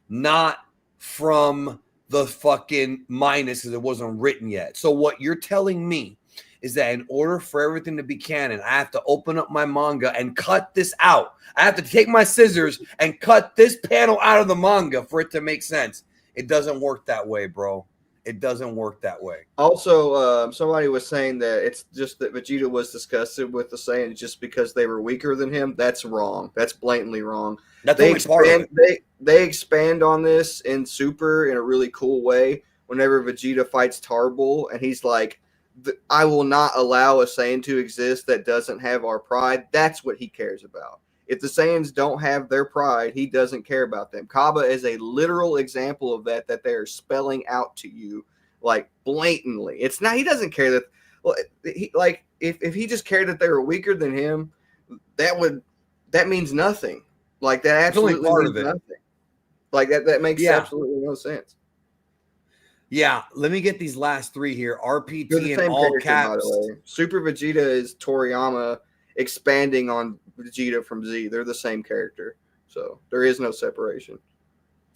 not from the fucking Minus, because it wasn't written yet. So what you're telling me is that in order for everything to be canon, I have to open up my manga and cut this out. I have to take my scissors and cut this panel out of the manga for it to make sense. It doesn't work that way, bro. It doesn't work that way. Also, somebody was saying that it's just that Vegeta was disgusted with the Saiyans just because they were weaker than him. That's wrong. That's blatantly wrong. That's only part of it. They expand on this in Super in a really cool way. Whenever Vegeta fights Tarbell, and he's like, I will not allow a Saiyan to exist that doesn't have our pride. That's what he cares about. If the Saiyans don't have their pride, he doesn't care about them. Kaba is a literal example of that they are spelling out to you, like blatantly. It's not, he doesn't care that, well, if he just cared that they were weaker than him, that means nothing. Like that absolutely means nothing. Like that makes absolutely no sense. Yeah, let me get these last 3 here. RPT in all caps. By the way. Super Vegeta is Toriyama expanding on Vegeta from Z. They're the same character, so there is no separation.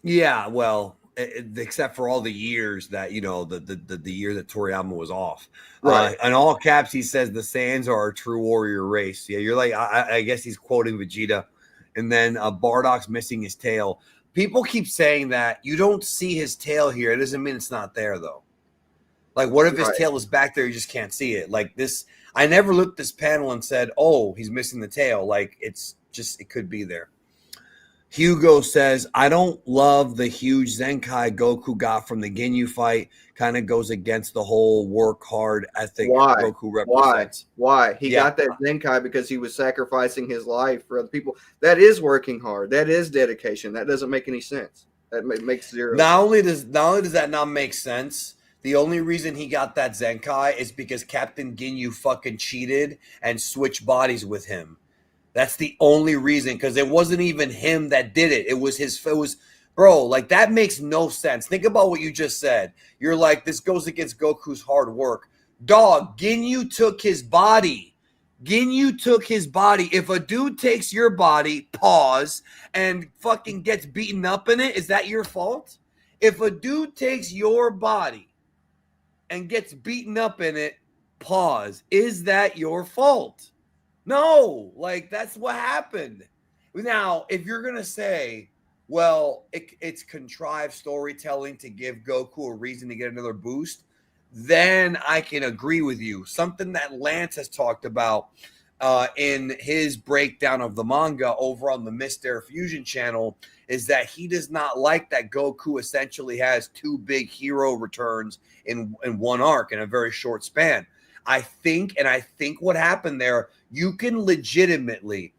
Yeah, well, except for all the years that the year that Toriyama was off. Right. In all caps, he says the Saiyans are a true warrior race. Yeah, you're like, I guess he's quoting Vegeta, and then Bardock's missing his tail. People keep saying that you don't see his tail here. It doesn't mean it's not there, though. Like, what if his tail is back there? You just can't see it. Like this, I never looked at this panel and said, "Oh, he's missing the tail." Like it could be there. Hugo says, "I don't love the huge Zenkai Goku got from the Ginyu fight. Kind of goes against the whole work hard ethic Goku represents." Why? He got that Zenkai because he was sacrificing his life for other people. That is working hard. That is dedication. That doesn't make any sense. That makes zero. Not only does that not make sense, The only reason he got that Zenkai is because Captain Ginyu fucking cheated and switched bodies with him. That's the only reason, because it wasn't even him that did it. It was, bro, like that makes no sense. Think about what you just said. You're like, this goes against Goku's hard work. Dog, Ginyu took his body. Ginyu took his body. If a dude takes your body, pause, and fucking gets beaten up in it, is that your fault? If a dude takes your body and gets beaten up in it, pause, is that your fault? No, like that's what happened. Now, if you're gonna say, well, it's contrived storytelling to give Goku a reason to get another boost, then I can agree with you. Something that Lance has talked about in his breakdown of the manga over on the Missed Air Fusion channel is that he does not like that Goku essentially has two big hero returns in one arc in a very short span. I think what happened there, you can legitimately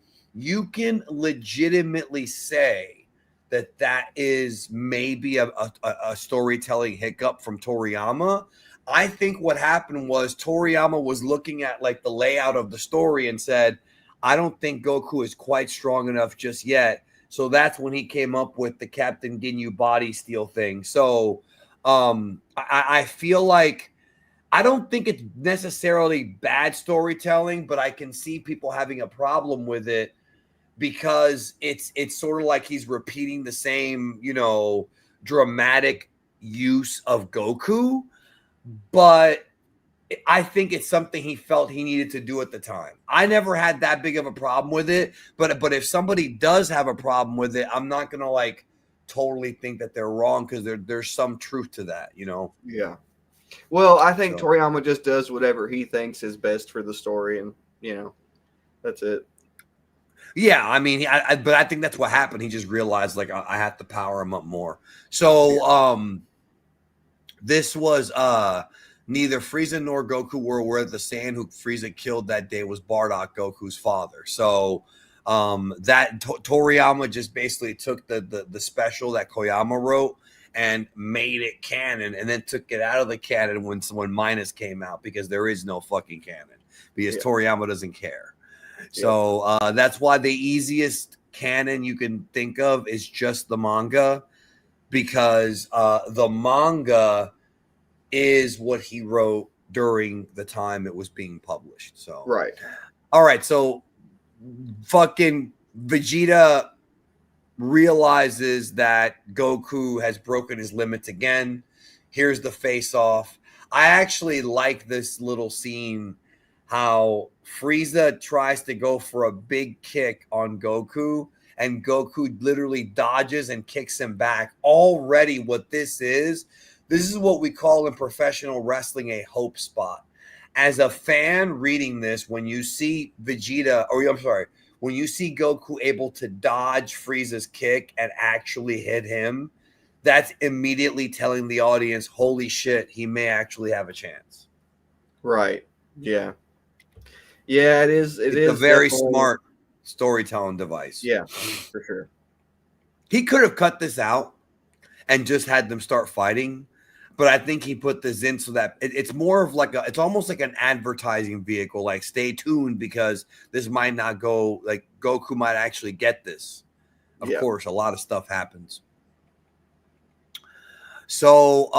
say that is maybe a storytelling hiccup from Toriyama. I think what happened was Toriyama was looking at like the layout of the story and said, I don't think Goku is quite strong enough just yet. So that's when he came up with the Captain Ginyu body steal thing. So I feel like I don't think it's necessarily bad storytelling, but I can see people having a problem with it because it's sort of like he's repeating the same, dramatic use of Goku, but I think it's something he felt he needed to do at the time. I never had that big of a problem with it, but if somebody does have a problem with it, I'm not gonna like totally think that they're wrong because there's some truth to that, Yeah. Well, I think So. Toriyama just does whatever he thinks is best for the story, and that's it. Yeah, I mean, but I think that's what happened. He just realized like I have to power him up more. So, this was neither Frieza nor Goku were aware that the Saiyan who Frieza killed that day was Bardock, Goku's father. So, that Toriyama just basically took the special that Koyama wrote and made it canon, and then took it out of the canon when Minus came out because there is no fucking canon because Toriyama doesn't care. So that's why the easiest canon you can think of is just the manga, because the manga is what he wrote during the time it was being published. So Right. All right, so fucking Vegeta realizes that Goku has broken his limits again. Here's the face off. I actually like this little scene how Frieza tries to go for a big kick on Goku and Goku literally dodges and kicks him back. Already what this is what we call in professional wrestling a hope spot. As a fan reading this, when you see Vegeta, or I'm sorry, when you see Goku able to dodge Frieza's kick and actually hit him, that's immediately telling the audience, holy shit, he may actually have a chance. Right. Yeah. Yeah, it is. It's a very smart storytelling device. Yeah, for sure. He could have cut this out and just had them start fighting, but I think he put this in so that it's more of like it's almost like an advertising vehicle. Like, stay tuned because this might not go, like Goku might actually get this. Of course, a lot of stuff happens. So,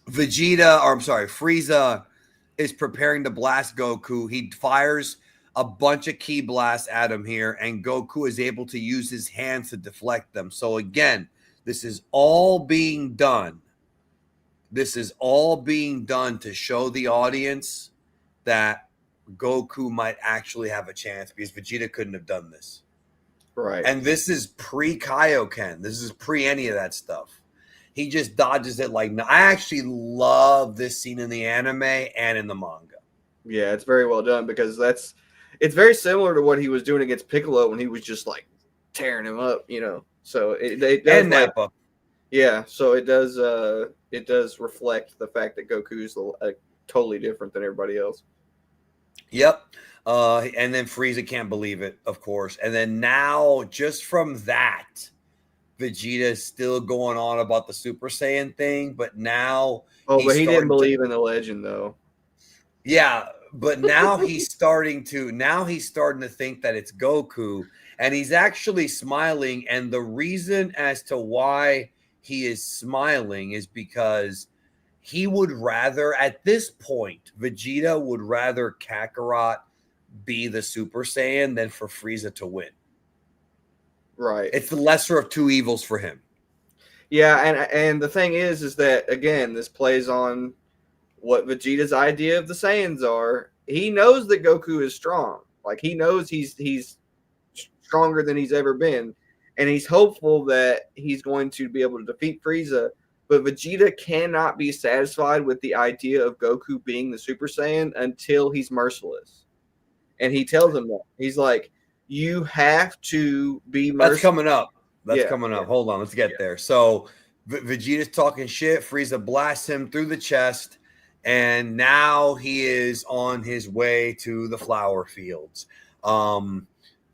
Frieza is preparing to blast Goku. He fires a bunch of ki blasts at him here, and Goku is able to use his hands to deflect them. So again, this is all being done. This is all being done to show the audience that Goku might actually have a chance because Vegeta couldn't have done this. Right. And this is pre-Kaioken. This is pre any of that stuff. He just dodges it like, I actually love this scene in the anime and in the manga. Yeah, it's very well done because it's very similar to what he was doing against Piccolo when he was just like tearing him up, So it does, and Nappa. Yeah, so it does reflect the fact that Goku's totally different than everybody else. Yep. And then Frieza can't believe it, of course. And then now, just from that, Vegeta is still going on about the Super Saiyan thing, but now Oh, but he's he didn't starting to. believe in the legend though. Yeah, but now he's starting to think that it's Goku, and he's actually smiling. And the reason as to why he is smiling is because he would rather, at this point, Vegeta would rather Kakarot be the Super Saiyan than for Frieza to win. Right. It's the lesser of two evils for him. Yeah, and the thing is that again, this plays on what Vegeta's idea of the Saiyans are. He knows that Goku is strong. Like he knows he's stronger than he's ever been, and he's hopeful that he's going to be able to defeat Frieza. But Vegeta cannot be satisfied with the idea of Goku being the Super Saiyan until he's merciless. And he tells him that. He's like, you have to be That's merciless. coming up. That's Yeah, coming yeah, up. Hold on, let's get there. So Vegeta's talking shit. Frieza blasts him through the chest, and now he is on his way to the flower fields. Um,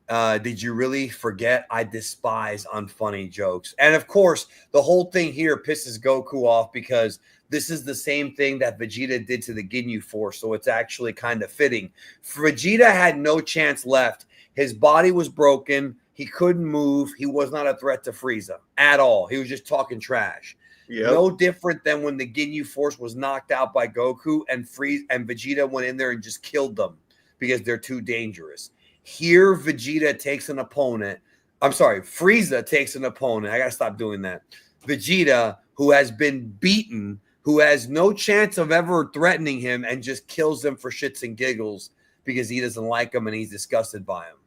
did you really forget? I despise unfunny jokes. And of course, the whole thing here pisses Goku off because this is the same thing that Vegeta did to the Ginyu Force. So it's actually kind of fitting. Vegeta had no chance left. His body was broken. He couldn't move. He was not a threat to Frieza at all. He was just talking trash. yep, No different than when the Ginyu Force was knocked out by Goku and Vegeta went in there and just killed them because they're too dangerous. Here, Vegeta takes an opponent. I'm sorry, Frieza takes an opponent. I got to stop doing that. Vegeta, who has been beaten, who has no chance of ever threatening him, and just kills him for shits and giggles because he doesn't like him and he's disgusted by him.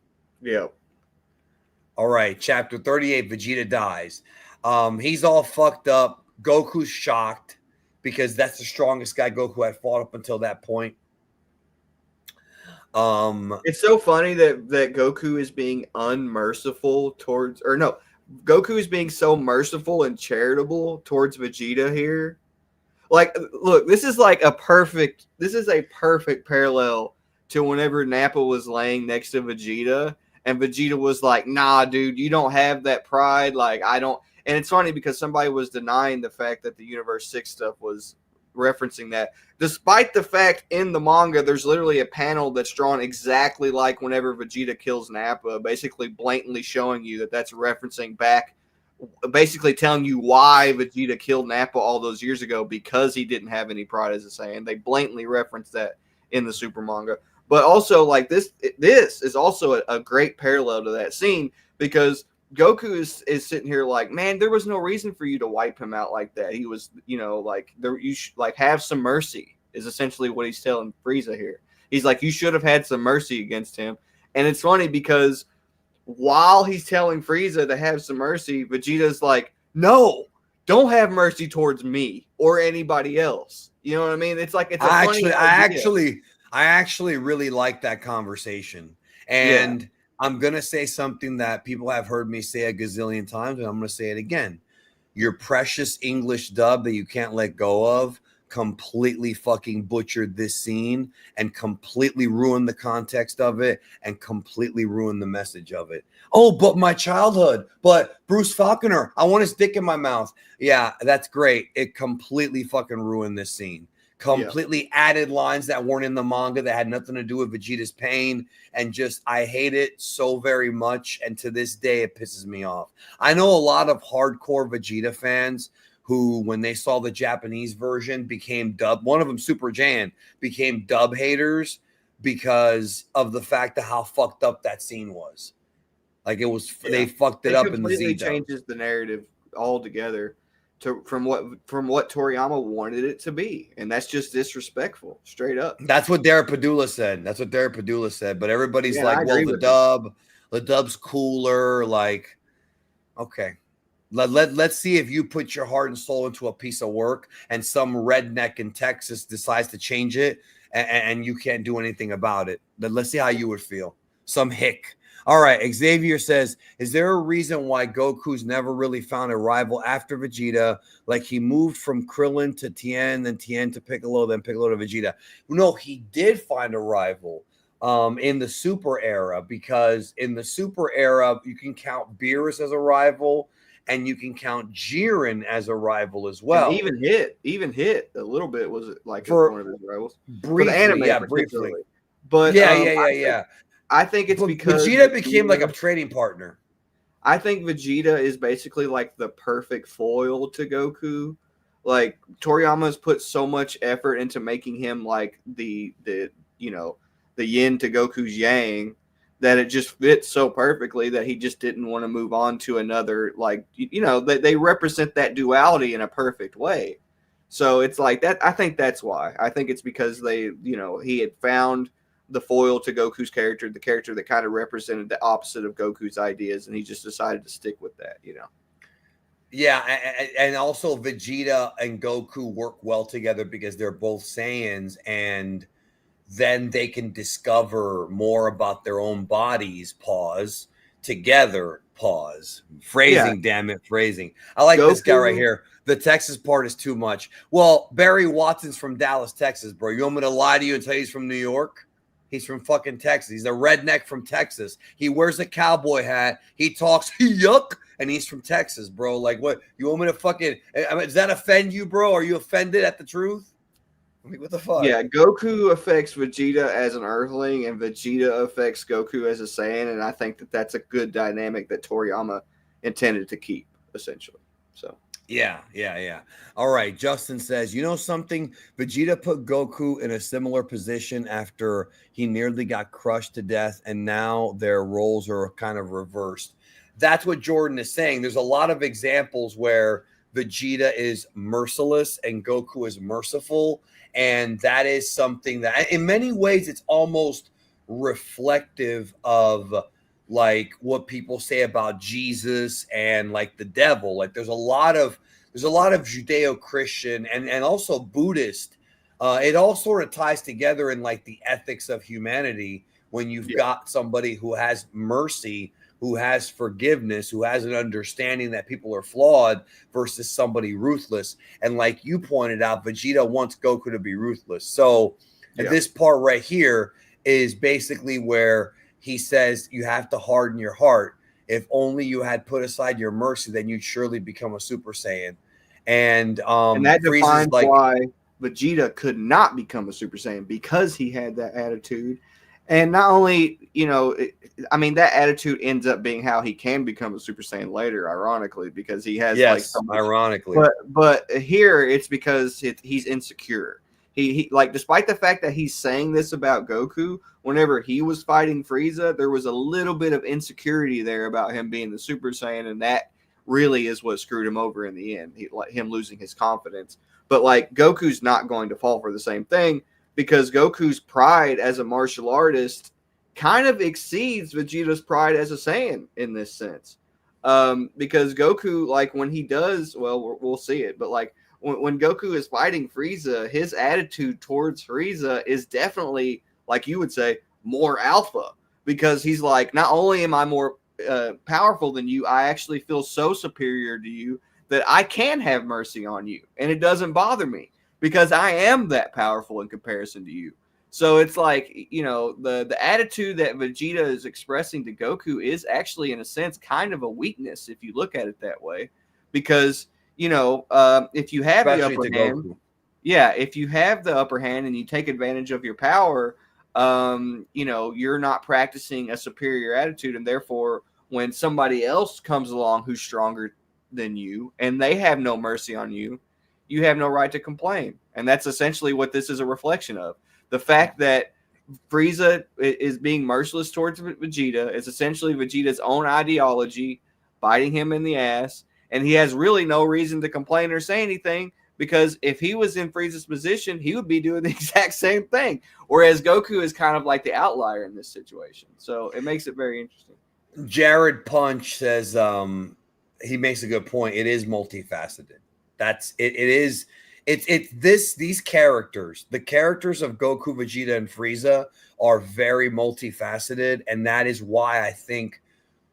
yep. All right, chapter 38, Vegeta dies. He's all fucked up. Goku's shocked because that's the strongest guy Goku had fought up until that point. It's so funny that Goku is being unmerciful towards, or no, Goku is being so merciful and charitable towards Vegeta here. Like, look, this is a perfect parallel to whenever Nappa was laying next to Vegeta, and Vegeta was like, "Nah, dude, you don't have that pride. Like, I don't." And it's funny because somebody was denying the fact that the Universe 6 stuff was referencing that, despite the fact in the manga there's literally a panel that's drawn exactly like whenever Vegeta kills Nappa, basically blatantly showing you that that's referencing back, basically telling you why Vegeta killed Nappa all those years ago, because he didn't have any pride as a Saiyan. They blatantly reference that in the Super manga. But also, like, this is also a great parallel to that scene, because Goku is sitting here like, man, there was no reason for you to wipe him out like that. He was, like, you like, have some mercy, is essentially what he's telling Frieza here. He's like, you should have had some mercy against him. And it's funny because while he's telling Frieza to have some mercy, Vegeta's like, no, don't have mercy towards me or anybody else. You know what I mean? It's like, it's a funny idea. I actually really like that conversation. Yeah. And I'm going to say something that people have heard me say a gazillion times, and I'm going to say it again. Your precious English dub that you can't let go of completely fucking butchered this scene and completely ruined the context of it and completely ruined the message of it. Oh, but my childhood, but Bruce Falconer, I want his dick in my mouth. Yeah, that's great. It completely fucking ruined this scene. Completely added lines that weren't in the manga that had nothing to do with Vegeta's pain, and just, I hate it so very much, and to this day it pisses me off. I know a lot of hardcore Vegeta fans who, when they saw the Japanese version, became dub. One of them, Super Jan, became dub haters because of the fact of how fucked up that scene was. Like, it was, they fucked it up in the Z completely dub. changes the narrative altogether from what Toriyama wanted it to be, and that's just disrespectful, straight up. That's what Derek Padula said. But everybody's like, well, the dub's cooler. Like, okay. Let's see if you put your heart and soul into a piece of work and some redneck in Texas decides to change it and you can't do anything about it. Let's see how you would feel. Some hick. All right. Xavier says, is there a reason why Goku's never really found a rival after Vegeta? Like, he moved from Krillin to Tien, then Tien to Piccolo, then Piccolo to Vegeta. No, he did find a rival in the Super era, because in the Super era, you can count Beerus as a rival. and you can count Jiren as a rival as And well. even hit a little bit, was it like For one of his rivals? briefly, For the anime, yeah, particularly. briefly. But Yeah. I think it's But because Vegeta became like a trading partner. I think Vegeta is basically like the perfect foil to Goku. Like Toriyama's put so much effort into making him like the you know the yin to Goku's yang that it just fits so perfectly that he just didn't want to move on to another, like, they represent that duality in a perfect way. So it's like that. I think that's why. I think it's because he had found the foil to Goku's character, the character that kind of represented the opposite of Goku's ideas, and he just decided to stick with that. Yeah, and also Vegeta and Goku work well together because they're both Saiyans, and then they can discover more about their own bodies. Pause. Together. Pause. Yeah, Phrasing, damn it, phrasing. I like this guy right Goku. here. The Texas part is too much. Well, Barry Watson's from Dallas, Texas, bro. You want me to lie to you and tell you he's from New York? He's from fucking Texas. He's a redneck from Texas. He wears a cowboy hat. He talks yuck, and he's from Texas, bro. Like, what? You want me to fucking? I mean, does that offend you, bro? Are you offended at the truth? I mean, what the fuck? Yeah, Goku affects Vegeta as an Earthling, and Vegeta affects Goku as a Saiyan, and I think that that's a good dynamic that Toriyama intended to keep, essentially. So. Yeah. All right. Justin says, you know something? Vegeta put Goku in a similar position after he nearly got crushed to death, and now their roles are kind of reversed. That's what Jordan is saying. There's a lot of examples where Vegeta is merciless and Goku is merciful. And that is something that, in many ways, it's almost reflective of like what people say about Jesus and like the devil. Like there's a lot of Judeo-Christian and also Buddhist. It all sort of ties together in like the ethics of humanity when you've got somebody who has mercy, who has forgiveness, who has an understanding that people are flawed versus somebody ruthless. And like you pointed out, Vegeta wants Goku to be ruthless. So this part right here is basically where he says you have to harden your heart. If only you had put aside your mercy, then you'd surely become a Super Saiyan. And that Frieza's defines why Vegeta could not become a Super Saiyan, because he had that attitude. And not only, that attitude ends up being how he can become a Super Saiyan later, ironically, because he has ironically. But here it's because he's insecure. He like, despite the fact that he's saying this about Goku, whenever he was fighting Frieza, there was a little bit of insecurity there about him being the Super Saiyan, and that really is what screwed him over in the end. Him losing his confidence. But like, Goku's not going to fall for the same thing, because Goku's pride as a martial artist kind of exceeds Vegeta's pride as a Saiyan in this sense. Because Goku, like, when he does, well, we'll see it, but like when Goku is fighting Frieza, his attitude towards Frieza is definitely, like you would say, more alpha, because he's like, not only am I more powerful than you, I actually feel so superior to you that I can have mercy on you, and it doesn't bother me, because I am that powerful in comparison to you. So it's like, the attitude that Vegeta is expressing to Goku is actually, in a sense, kind of a weakness if you look at it that way, because if you have the upper hand, if you have the upper hand and you take advantage of your power, you're not practicing a superior attitude, and therefore, when somebody else comes along who's stronger than you and they have no mercy on you, you have no right to complain. And that's essentially what this is a reflection of. The fact that Frieza is being merciless towards Vegeta is essentially Vegeta's own ideology biting him in the ass, and he has really no reason to complain or say anything, because if he was in Frieza's position, he would be doing the exact same thing. Whereas Goku is kind of like the outlier in this situation. So it makes it very interesting. Jared Punch says he makes a good point. It is multifaceted. That's it. It is. These characters, the characters of Goku, Vegeta, and Frieza are very multifaceted, and that is why I think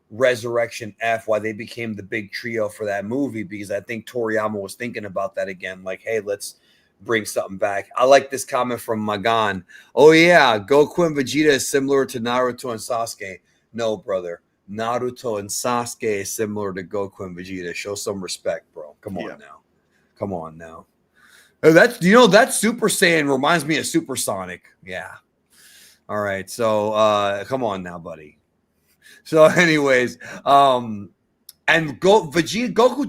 Resurrection F, why they became the big trio for that movie, because I think Toriyama was thinking about that again. Like, hey, let's bring something back. I like this comment from Magan. Oh yeah, Goku and Vegeta is similar to Naruto and Sasuke. No, brother. Naruto and Sasuke is similar to Goku and Vegeta. Show some respect, bro. Come on now. Come on now. Oh, that Super Saiyan reminds me of Supersonic. Yeah. All right. So come on now, buddy. So, anyways, Goku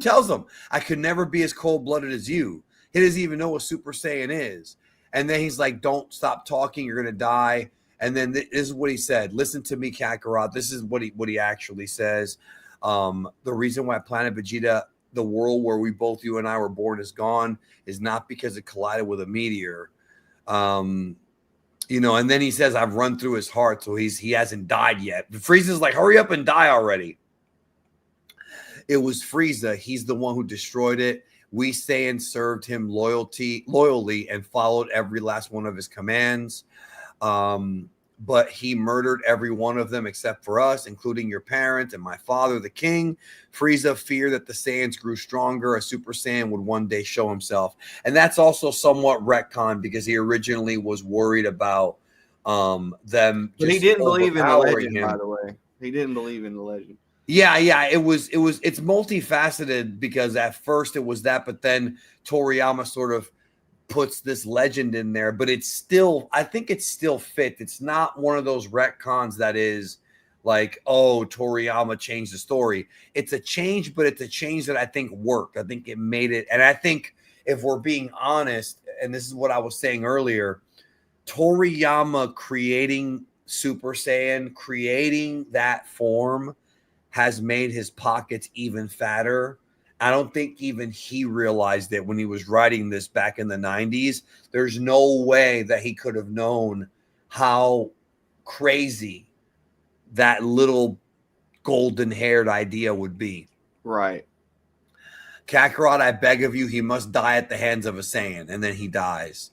tells him, I could never be as cold-blooded as you. He doesn't even know what Super Saiyan is. And then he's like, don't stop talking, you're gonna die. And then this is what he said. Listen to me, Kakarot. This is what he actually says. The reason why Planet Vegeta, the world where you and I were born, is gone is not because it collided with a meteor. And then he says, I've run through his heart, so he hasn't died yet. But Frieza's like, hurry up and die already. It was Frieza. He's the one who destroyed it. We Saiyan served him loyally and followed every last one of his commands. But he murdered every one of them except for us, including your parents and my father, the king. Frieza feared that the Saiyans grew stronger. A Super Saiyan would one day show himself. And that's also somewhat retcon because he originally was worried about them. But he didn't believe in the legend, by the way. He didn't believe in the legend. Yeah. It's multifaceted because at first it was that, but then Toriyama sort of puts this legend in there, but I think it's still fit. It's not one of those retcons that is like, oh, Toriyama changed the story. It's a change, but it's a change that I think worked. I think it made it. And I think if we're being honest, and this is what I was saying earlier, Toriyama creating Super Saiyan, creating that form has made his pockets even fatter. I don't think even he realized it when he was writing this back in the 90s. There's no way that he could have known how crazy that little golden-haired idea would be. Right. Kakarot, I beg of you, he must die at the hands of a Saiyan, and then he dies.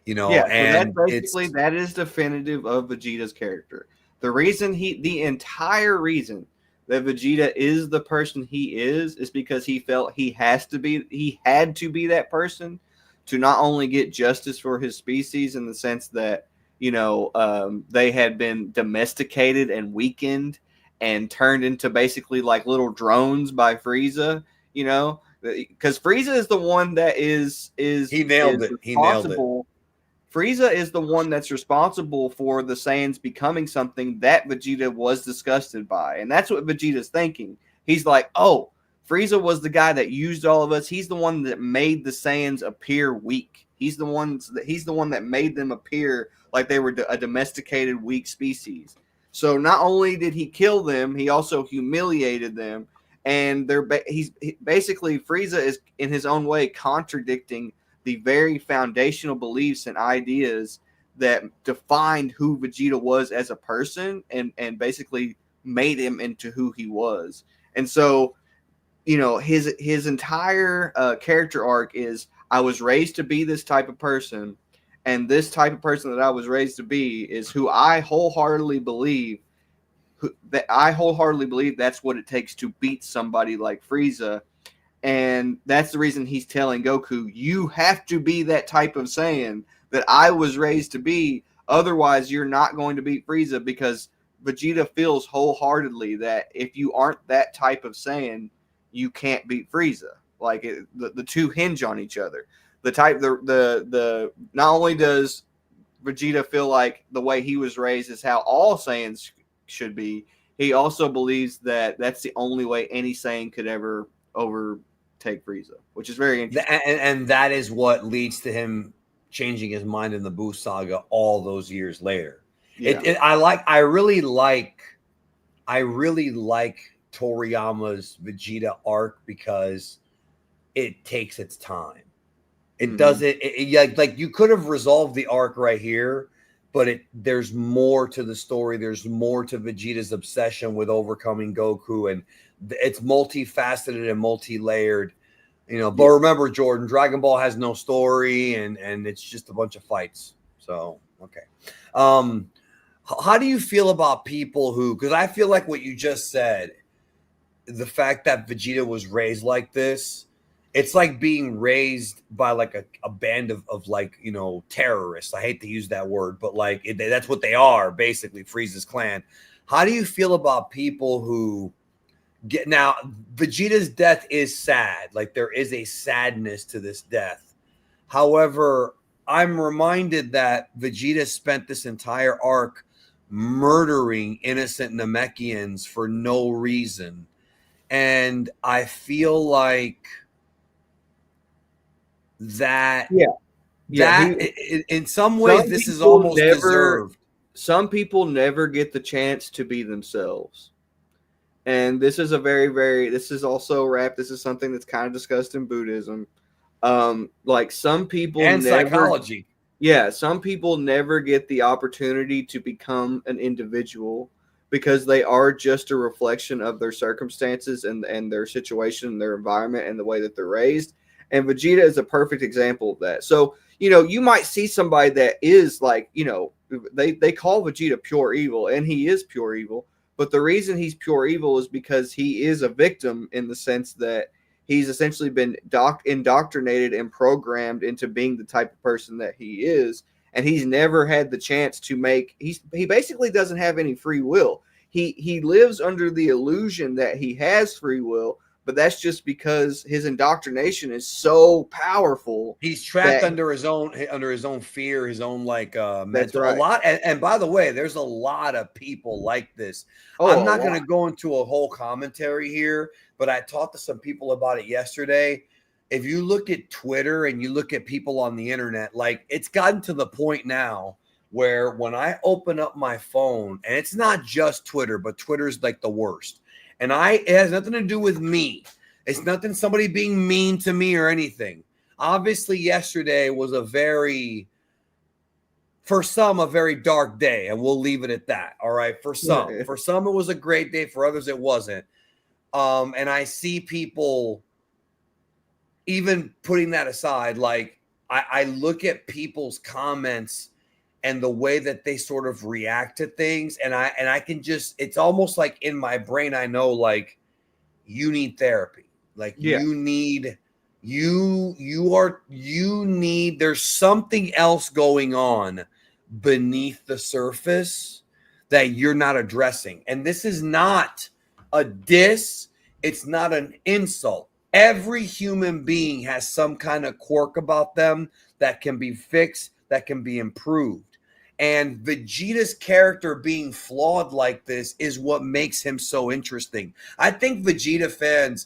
Yeah, and so that is definitive of Vegeta's character. The entire reason that Vegeta is the person he is because he felt he had to be that person to not only get justice for his species in the sense that, they had been domesticated and weakened and turned into basically like little drones by Frieza, because Frieza is the one that is he nailed it. He nailed it. Frieza is the one that's responsible for the Saiyans becoming something that Vegeta was disgusted by. And that's what Vegeta's thinking. He's like, oh, Frieza was the guy that used all of us. He's the one that made the Saiyans appear weak. He's the one that made them appear like they were a domesticated, weak species. So not only did he kill them, he also humiliated them. And basically Frieza is in his own way contradicting the very foundational beliefs and ideas that defined who Vegeta was as a person and basically made him into who he was. And so, his entire character arc is, I was raised to be this type of person, and this type of person that I was raised to be is who I wholeheartedly believe that's what it takes to beat somebody like Frieza. And that's the reason he's telling Goku, you have to be that type of Saiyan that I was raised to be. Otherwise, you're not going to beat Frieza, because Vegeta feels wholeheartedly that if you aren't that type of Saiyan, you can't beat Frieza. Like the two hinge on each other. The not only does Vegeta feel like the way he was raised is how all Saiyans should be, he also believes that that's the only way any Saiyan could ever overtake Frieza, which is very interesting. And that is what leads to him changing his mind in the Buu saga all those years later. Yeah. I really like Toriyama's Vegeta arc because it takes its time. It doesn't like you could have resolved the arc right here, but there's more to the story. There's more to Vegeta's obsession with overcoming Goku, and it's multifaceted and multi-layered, But remember, Jordan, Dragon Ball has no story, and it's just a bunch of fights. So, okay. How do you feel about people because I feel like what you just said, the fact that Vegeta was raised like this, it's like being raised by like a band of like, you know, terrorists. I hate to use that word, but like that's what they are, basically, Frieza's clan. How do you feel about people who get now? Vegeta's death is sad. Like there is a sadness to this death. However, I'm reminded that Vegeta spent this entire arc murdering innocent Namekians for no reason. And I feel like that Yeah, yeah. that in some ways Some this is people almost never, deserved. some people never get the chance to be themselves. And this is a very, very, this is also rap. This is something that's kind of discussed in Buddhism. Like some people And never, psychology. yeah, some people never get the opportunity to become an individual because they are just a reflection of their circumstances and their situation and their environment and the way that they're raised. And Vegeta is a perfect example of that. So, you know, you might see somebody that is like, you know, they call Vegeta pure evil, and he is pure evil. But the reason he's pure evil is because he is a victim in the sense that he's essentially been indoctrinated and programmed into being the type of person that he is, and he's never had the chance to make. He basically doesn't have any free will. He lives under the illusion that he has free will, but that's just because his indoctrination is so powerful He's trapped that under his own fear, his own like that's mental a right. lot. And by the way, there's a lot of people like this. I'm Oh, a not going lot. to go into a whole commentary here, but I talked to some people about it yesterday. If you look at Twitter and you look at people on the internet, like it's gotten to the point now where when I open up my phone, and it's not just Twitter, but Twitter's like the worst. And it has nothing to do with me. It's nothing somebody being mean to me or anything. Obviously, yesterday was for some, a very dark day, and we'll leave it at that. All right. For some, it was a great day. For others, it wasn't. And I see people even putting that aside. Like I look at people's comments and the way that they sort of react to things, and I can just, it's almost like in my brain, I know like you need therapy. Like Yeah, you need, there's something else going on beneath the surface that you're not addressing. And this is not a diss, it's not an insult. Every human being has some kind of quirk about them that can be fixed, that can be improved. And Vegeta's character being flawed like this is what makes him so interesting. I think Vegeta fans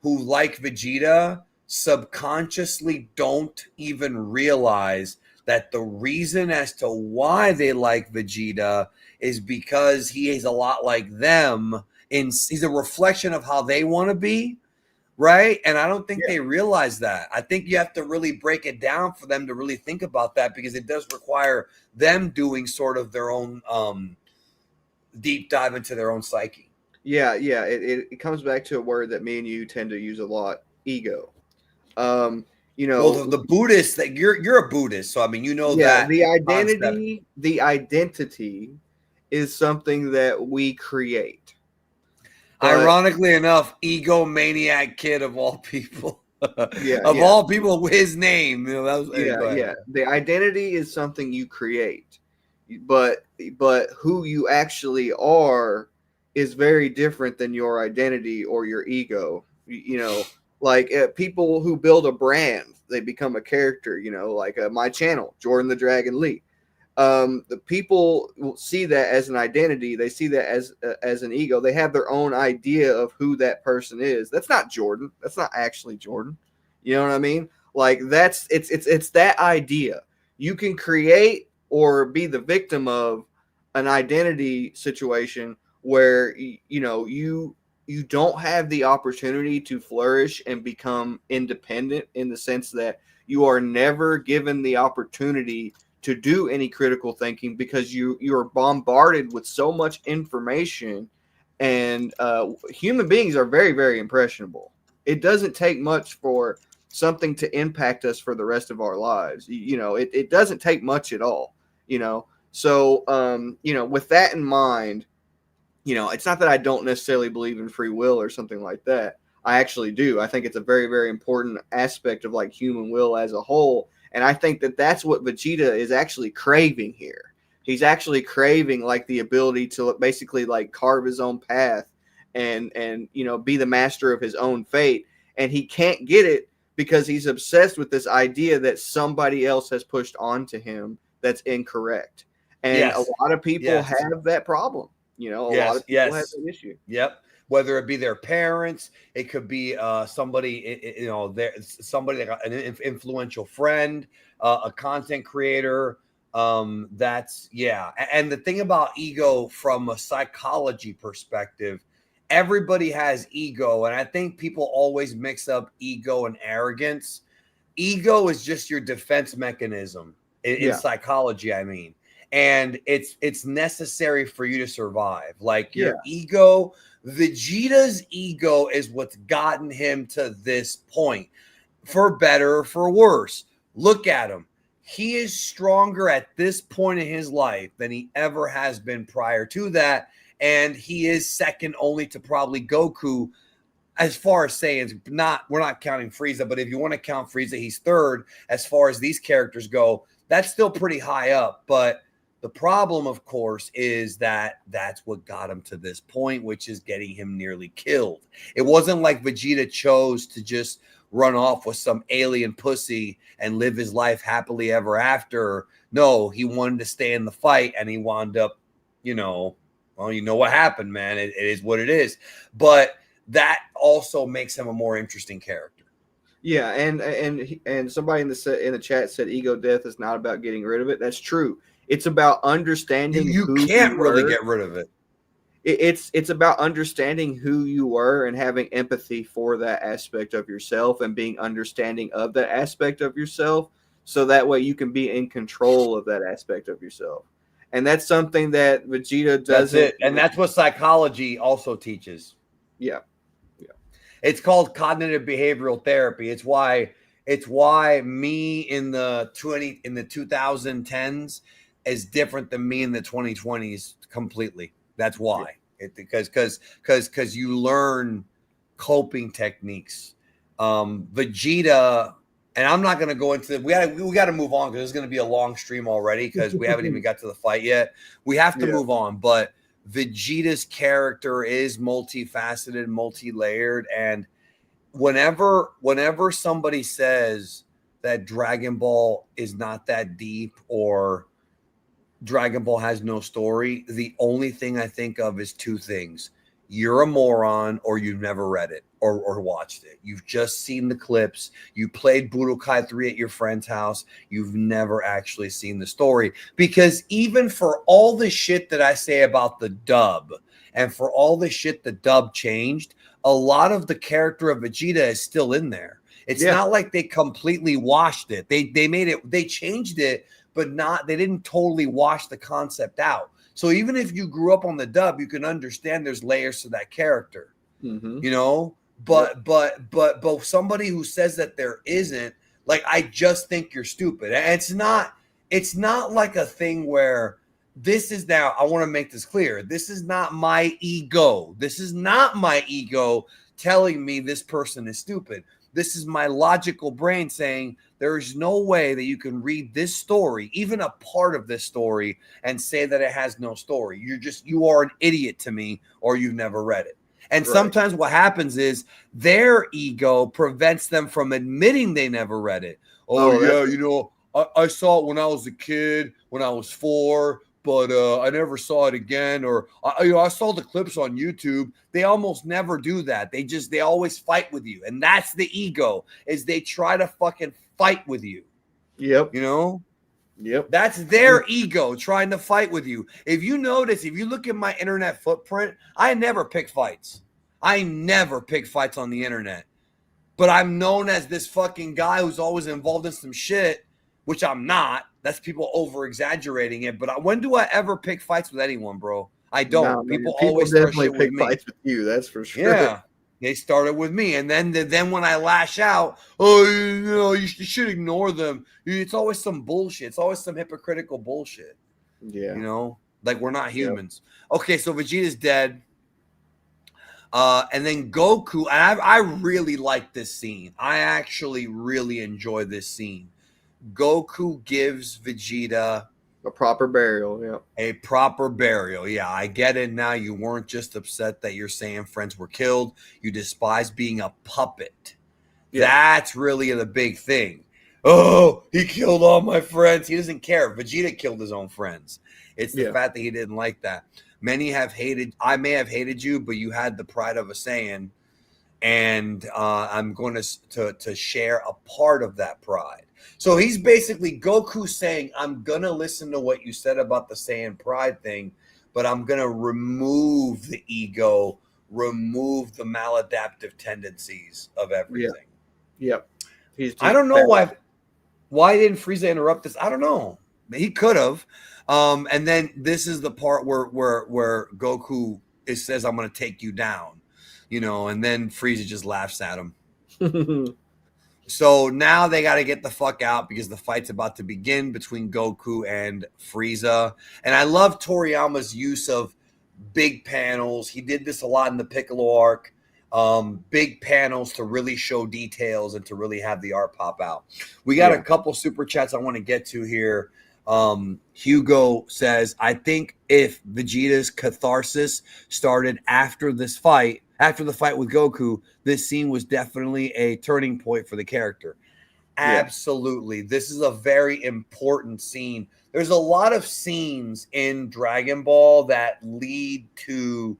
who like Vegeta subconsciously don't even realize that the reason as to why they like Vegeta is because he is a lot like them. He's a reflection of how they want to be, right? And I don't think yeah. they realize that. I think you have to really break it down for them to really think about that, because it does require them doing sort of their own deep dive into their own psyche. Yeah, yeah. It comes back to a word that me and you tend to use a lot: ego. You Well, know, the Buddhist, that you're a Buddhist, so I mean, you know yeah, that concept. the identity is something that we create. But Ironically enough, egomaniac kid of all people, yeah, of yeah, all people, his name. You know, that was. Hey, yeah, go ahead. yeah. The identity is something you create. But who you actually are is very different than your identity or your ego. You know, like people who build a brand, they become a character. You know, like my channel, Jordan the Dragon Lee. The people will see that as an identity. They see that as an ego. They have their own idea of who that person is. That's not Jordan. That's not actually Jordan. You know what I mean? Like that's it's that idea. You can create or be the victim of an identity situation where you know you don't have the opportunity to flourish and become independent in the sense that you are never given the opportunity to do any critical thinking because you are bombarded with so much information. And human beings are very, very impressionable. It doesn't take much for something to impact us for the rest of our lives. You know, it doesn't take much at all, you know. So you know, with that in mind, you know, it's not that I don't necessarily believe in free will or something like that. I actually do. I think it's a very, very important aspect of like human will as a whole. And I think that that's what Vegeta is actually craving here. He's actually craving like the ability to basically like carve his own path and you know be the master of his own fate. And he can't get it because he's obsessed with this idea that somebody else has pushed onto him that's incorrect. And a Yes. lot of people Yes. have that problem. You know, a lot Yes. of people have Yes. that issue. Yep. Whether it be their parents, it could be somebody, you know, somebody like an influential friend, a content creator. That's yeah. And the thing about ego from a psychology perspective, everybody has ego, and I think people always mix up ego and arrogance. Ego is just your defense mechanism in Yeah. psychology, I mean, and it's necessary for you to survive. Like Yeah. your ego, Vegeta's ego is what's gotten him to this point, for better or for worse. Look at him. He is stronger at this point in his life than he ever has been prior to that, and he is second only to probably Goku as far as Saiyans. We're not counting Frieza, but if you want to count Frieza, he's third as far as these characters go. That's still pretty high up, but the problem, of course, is that that's what got him to this point, which is getting him nearly killed. It wasn't like Vegeta chose to just run off with some alien pussy and live his life happily ever after. No, he wanted to stay in the fight, and he wound up, you know, well, you know what happened, man. It is what it is. But that also makes him a more interesting character. Yeah, and somebody in the chat said ego death is not about getting rid of it. That's true. It's about understanding You who can't you really were. get rid of it. It's about understanding who you were and having empathy for that aspect of yourself and being understanding of that aspect of yourself, so that way you can be in control of that aspect of yourself. And that's something that Vegeta That's doesn't. it. And that's what psychology also teaches. Yeah. It's called cognitive behavioral therapy. It's why me in the 2010s is different than me in the 2020s completely. That's why. Because you learn coping techniques. Vegeta, and I'm not going to go into we got to move on because it's going to be a long stream already because we haven't even got to the fight yet. We have to move on, but Vegeta's character is multifaceted, multi-layered, and whenever somebody says that Dragon Ball is not that deep or Dragon Ball has no story, the only thing I think of is two things. You're a moron, or you've never read it or watched it. You've just seen the clips. You played Budokai 3 at your friend's house. You've never actually seen the story. Because even for all the shit that I say about the dub and for all the shit the dub changed, a lot of the character of Vegeta is still in there. It's not like they completely washed it. They made it, they changed it, but they didn't totally wash the concept out. So even if you grew up on the dub, you can understand there's layers to that character, you know. But somebody who says that there isn't, like, I just think you're stupid. And it's not like a thing where this is now. I want to make this clear. This is not my ego. This is not my ego telling me this person is stupid. This is my logical brain saying there is no way that you can read this story, even a part of this story, and say that it has no story. You are an idiot to me, or you've never read it. And sometimes what happens is their ego prevents them from admitting they never read it. Oh yeah, you know, I saw it when I was a kid, when I was 4. But I never saw it again, or I saw the clips on YouTube. They almost never do that. They always fight with you, and that's the ego. Is they try to fucking fight with you. Yep. You know. Yep. That's their ego trying to fight with you. If you notice, if you look at my internet footprint, I never pick fights. I never pick fights on the internet. But I'm known as this fucking guy who's always involved in some shit, which I'm not. That's people over exaggerating it. But when do I ever pick fights with anyone, bro? I don't. Nah, people man, always start definitely shit pick with me. fights with you. That's for sure. Yeah, they started with me, and then when I lash out, oh, you know, you should ignore them. It's always some bullshit. It's always some hypocritical bullshit. Yeah, you know, like we're not humans. Okay, so Vegeta's dead. And then Goku, and I really like this scene. I actually really enjoy this scene. Goku gives Vegeta A proper burial. Yeah. a proper burial. Yeah, I get it now. You weren't just upset that your Saiyan friends were killed. You despise being a puppet. Yeah. That's really the big thing. Oh, he killed all my friends. He doesn't care. Vegeta killed his own friends. It's the Yeah. fact that he didn't like that. Many have hated, I may have hated you, but you had the pride of a Saiyan. And I'm going to share a part of that pride. So he's basically Goku saying, I'm going to listen to what you said about the Saiyan pride thing, but I'm going to remove the ego, remove the maladaptive tendencies of everything. Yep. He's I don't know why didn't Frieza interrupt this? I don't know. He could have. And then this is the part where Goku says, I'm going to take you down, and then Frieza just laughs at him. So now they got to get the fuck out because the fight's about to begin between Goku and Frieza. And I love Toriyama's use of big panels. He did this a lot in the Piccolo arc. Big panels to really show details and to really have the art pop out. We got a couple super chats I want to get to here. Hugo says, I think if Vegeta's catharsis started after this fight, after the fight with Goku, this scene was definitely a turning point for the character. Absolutely. This is a very important scene. There's a lot of scenes in Dragon Ball that lead to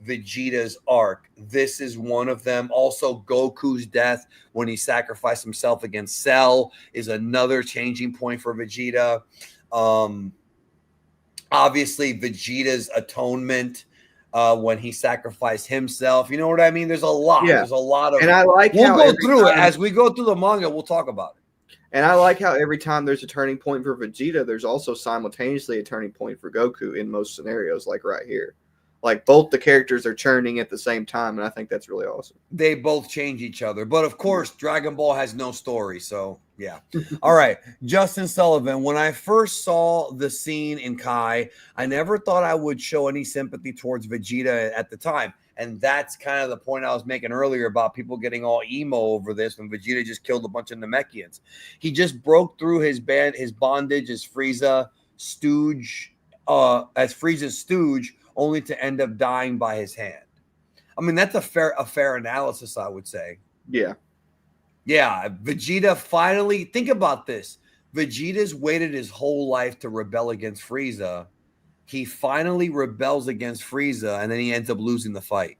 Vegeta's arc. This is one of them. Also, Goku's death when he sacrificed himself against Cell is another changing point for Vegeta. Obviously, Vegeta's atonement when he sacrificed himself. You know what I mean? There's a lot. Yeah. There's a lot of. And I like we'll how go through it as we go through the manga. We'll talk about it. And I like how every time there's a turning point for Vegeta, there's also simultaneously a turning point for Goku in most scenarios, like right here. Like both the characters are churning at the same time, and I think that's really awesome. They both change each other. But of course, Dragon Ball has no story. So, yeah. All right. Justin Sullivan. When I first saw the scene in Kai, I never thought I would show any sympathy towards Vegeta at the time. And that's kind of the point I was making earlier about people getting all emo over this when Vegeta just killed a bunch of Namekians. He just broke through his bondage as Frieza stooge, as Frieza's stooge, only to end up dying by his hand. I mean, that's a fair analysis, I would say. Yeah. Yeah, Vegeta finally, think about this. Vegeta's waited his whole life to rebel against Frieza. He finally rebels against Frieza, and then he ends up losing the fight.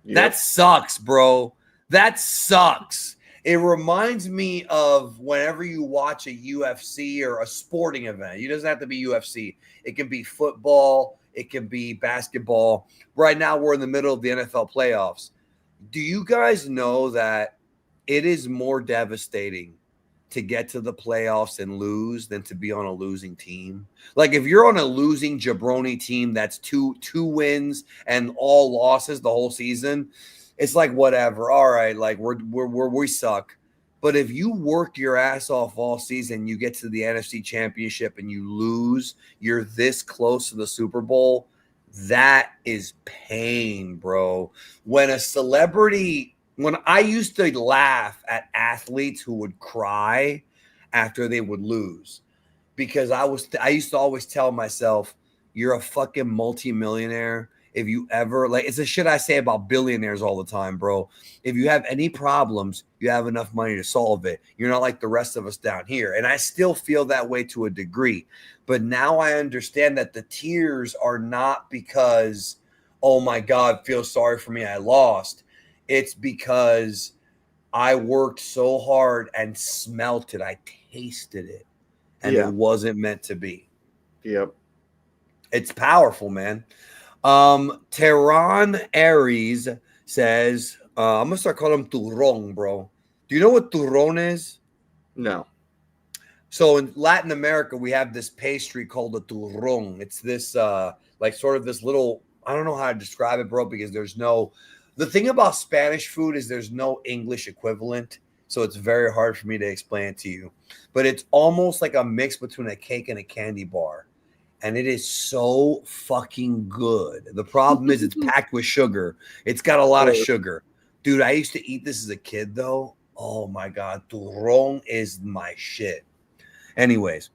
Yep. That sucks, bro. That sucks. It reminds me of whenever you watch a UFC or a sporting event. It doesn't have to be UFC. It can be football. It can be basketball. Right now, we're in the middle of the NFL playoffs. Do you guys know that it is more devastating to get to the playoffs and lose than to be on a losing team? Like if you're on a losing jabroni team that's two wins and all losses the whole season, it's like whatever. All right, like we suck. But if you work your ass off all season, you get to the NFC Championship and you lose, you're this close to the Super Bowl, that is pain, bro. When I used to laugh at athletes who would cry after they would lose, because I used to always tell myself, you're a fucking multimillionaire. If you ever, like, it's the shit I say about billionaires all the time, bro. If you have any problems, you have enough money to solve it. You're not like the rest of us down here. And I still feel that way to a degree. But now I understand that the tears are not because, oh my God, feel sorry for me, I lost. It's because I worked so hard and smelt it. I tasted it. And it wasn't meant to be. Yep. It's powerful, man. Tehran Aries says, I'm going to start calling him turrón, bro. Do you know what turrón is? No. So in Latin America, we have this pastry called a turrón. It's this, like sort of this little, I don't know how to describe it, bro, because the thing about Spanish food is there's no English equivalent. So it's very hard for me to explain it to you. But it's almost like a mix between a cake and a candy bar. and it is so fucking good. The problem is it's packed with sugar. It's got a lot of sugar. Dude, I used to eat this as a kid, though. Oh, my God. Turrón is my shit. Anyways,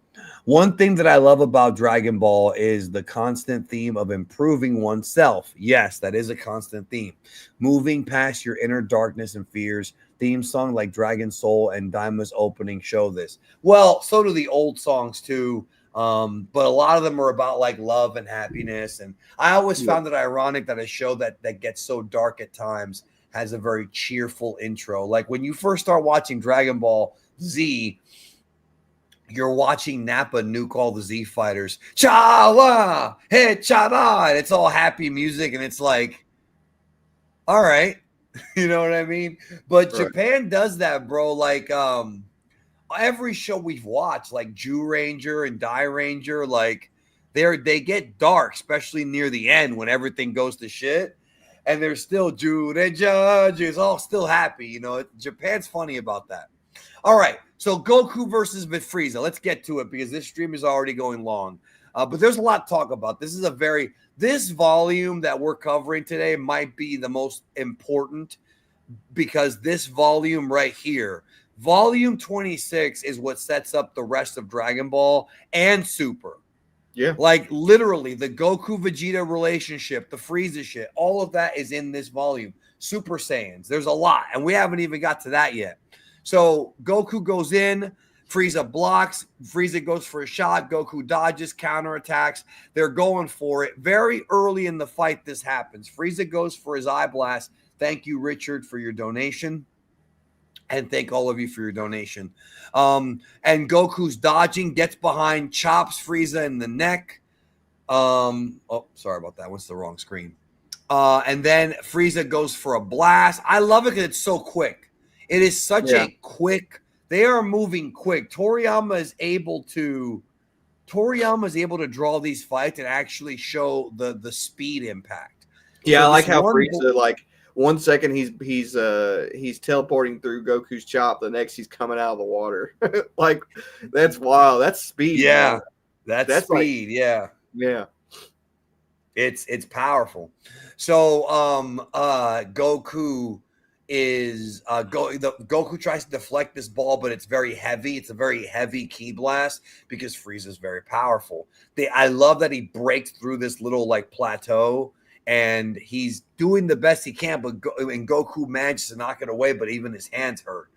one thing that I love about Dragon Ball is the constant theme of improving oneself. Yes, that is a constant theme. Moving past your inner darkness and fears. Theme song like Dragon Soul and Daima's opening show this. Well, so do the old songs too. But a lot of them are about like love and happiness. And I always found it ironic that a show that gets so dark at times has a very cheerful intro. Like when you first start watching Dragon Ball Z, you're watching Nappa nuke all the Z fighters. Chawa, hey, chara. And it's all happy music. And it's like, all right. You know what I mean? But Japan does that, bro. Like, every show we've watched, like Jew Ranger and Die Ranger, like they get dark, especially near the end when everything goes to shit. And they're still Jew Ranger, it's all still happy. You know, Japan's funny about that. All right, so Goku versus Frieza. Let's get to it because this stream is already going long. But there's a lot to talk about. This volume that we're covering today might be the most important because this volume right here, volume 26, is what sets up the rest of Dragon Ball and Super. Yeah. Like literally the Goku Vegeta relationship, the Frieza shit, all of that is in this volume. Super Saiyans, there's a lot, and we haven't even got to that yet. So Goku goes in, Frieza blocks, Frieza goes for a shot, Goku dodges, counterattacks. They're going for it. Very early in the fight, this happens. Frieza goes for his eye blast. Thank you, Richard, for your donation. And thank all of you for your donation. And Goku's dodging, gets behind, chops Frieza in the neck. Oh, sorry about that. What's the wrong screen? And then Frieza goes for a blast. I love it because it's so quick. It is such a quick. They are moving quick. Toriyama is able to draw these fights and actually show the speed impact. Yeah, so I like how Frieza, like 1 second he's teleporting through Goku's chop, the next he's coming out of the water. Like that's wild. That's speed. Yeah, that's speed. Like, yeah. It's powerful. So Goku is Goku tries to deflect this ball, but it's very heavy. It's a very heavy ki blast because Frieza is very powerful. I love that he breaks through this little like plateau and he's doing the best he can, but Goku manages to knock it away, but even his hands hurt.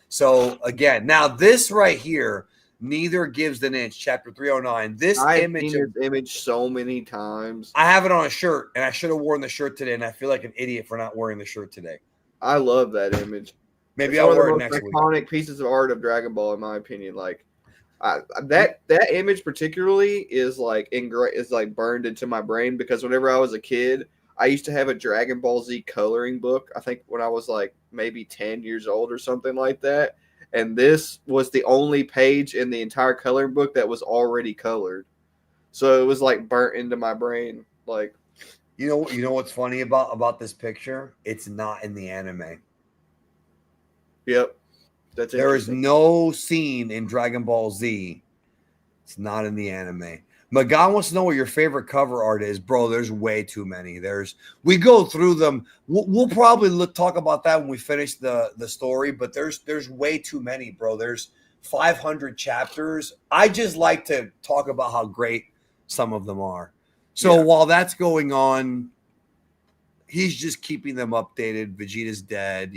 So again, now this right here, neither gives an inch. Chapter 309. I've seen this image so many times. I have it on a shirt, and I should have worn the shirt today, and I feel like an idiot for not wearing the shirt today. I love that image. Maybe I'll wear it next week. Iconic pieces of art of Dragon Ball, in my opinion. Like that image particularly is like burned into my brain because whenever I was a kid, I used to have a Dragon Ball Z coloring book. I think when I was like maybe 10 years old or something like that. And this was the only page in the entire coloring book that was already colored. So it was like burnt into my brain. Like, you know what's funny about this picture? It's not in the anime. Yep. There is no scene in Dragon Ball Z. It's not in the anime. Magan wants to know what your favorite cover art is, bro. There's way too many. We go through them. We'll probably talk about that when we finish the story. But there's way too many, bro. There's 500 chapters. I just like to talk about how great some of them are. So while that's going on, he's just keeping them updated. Vegeta's dead,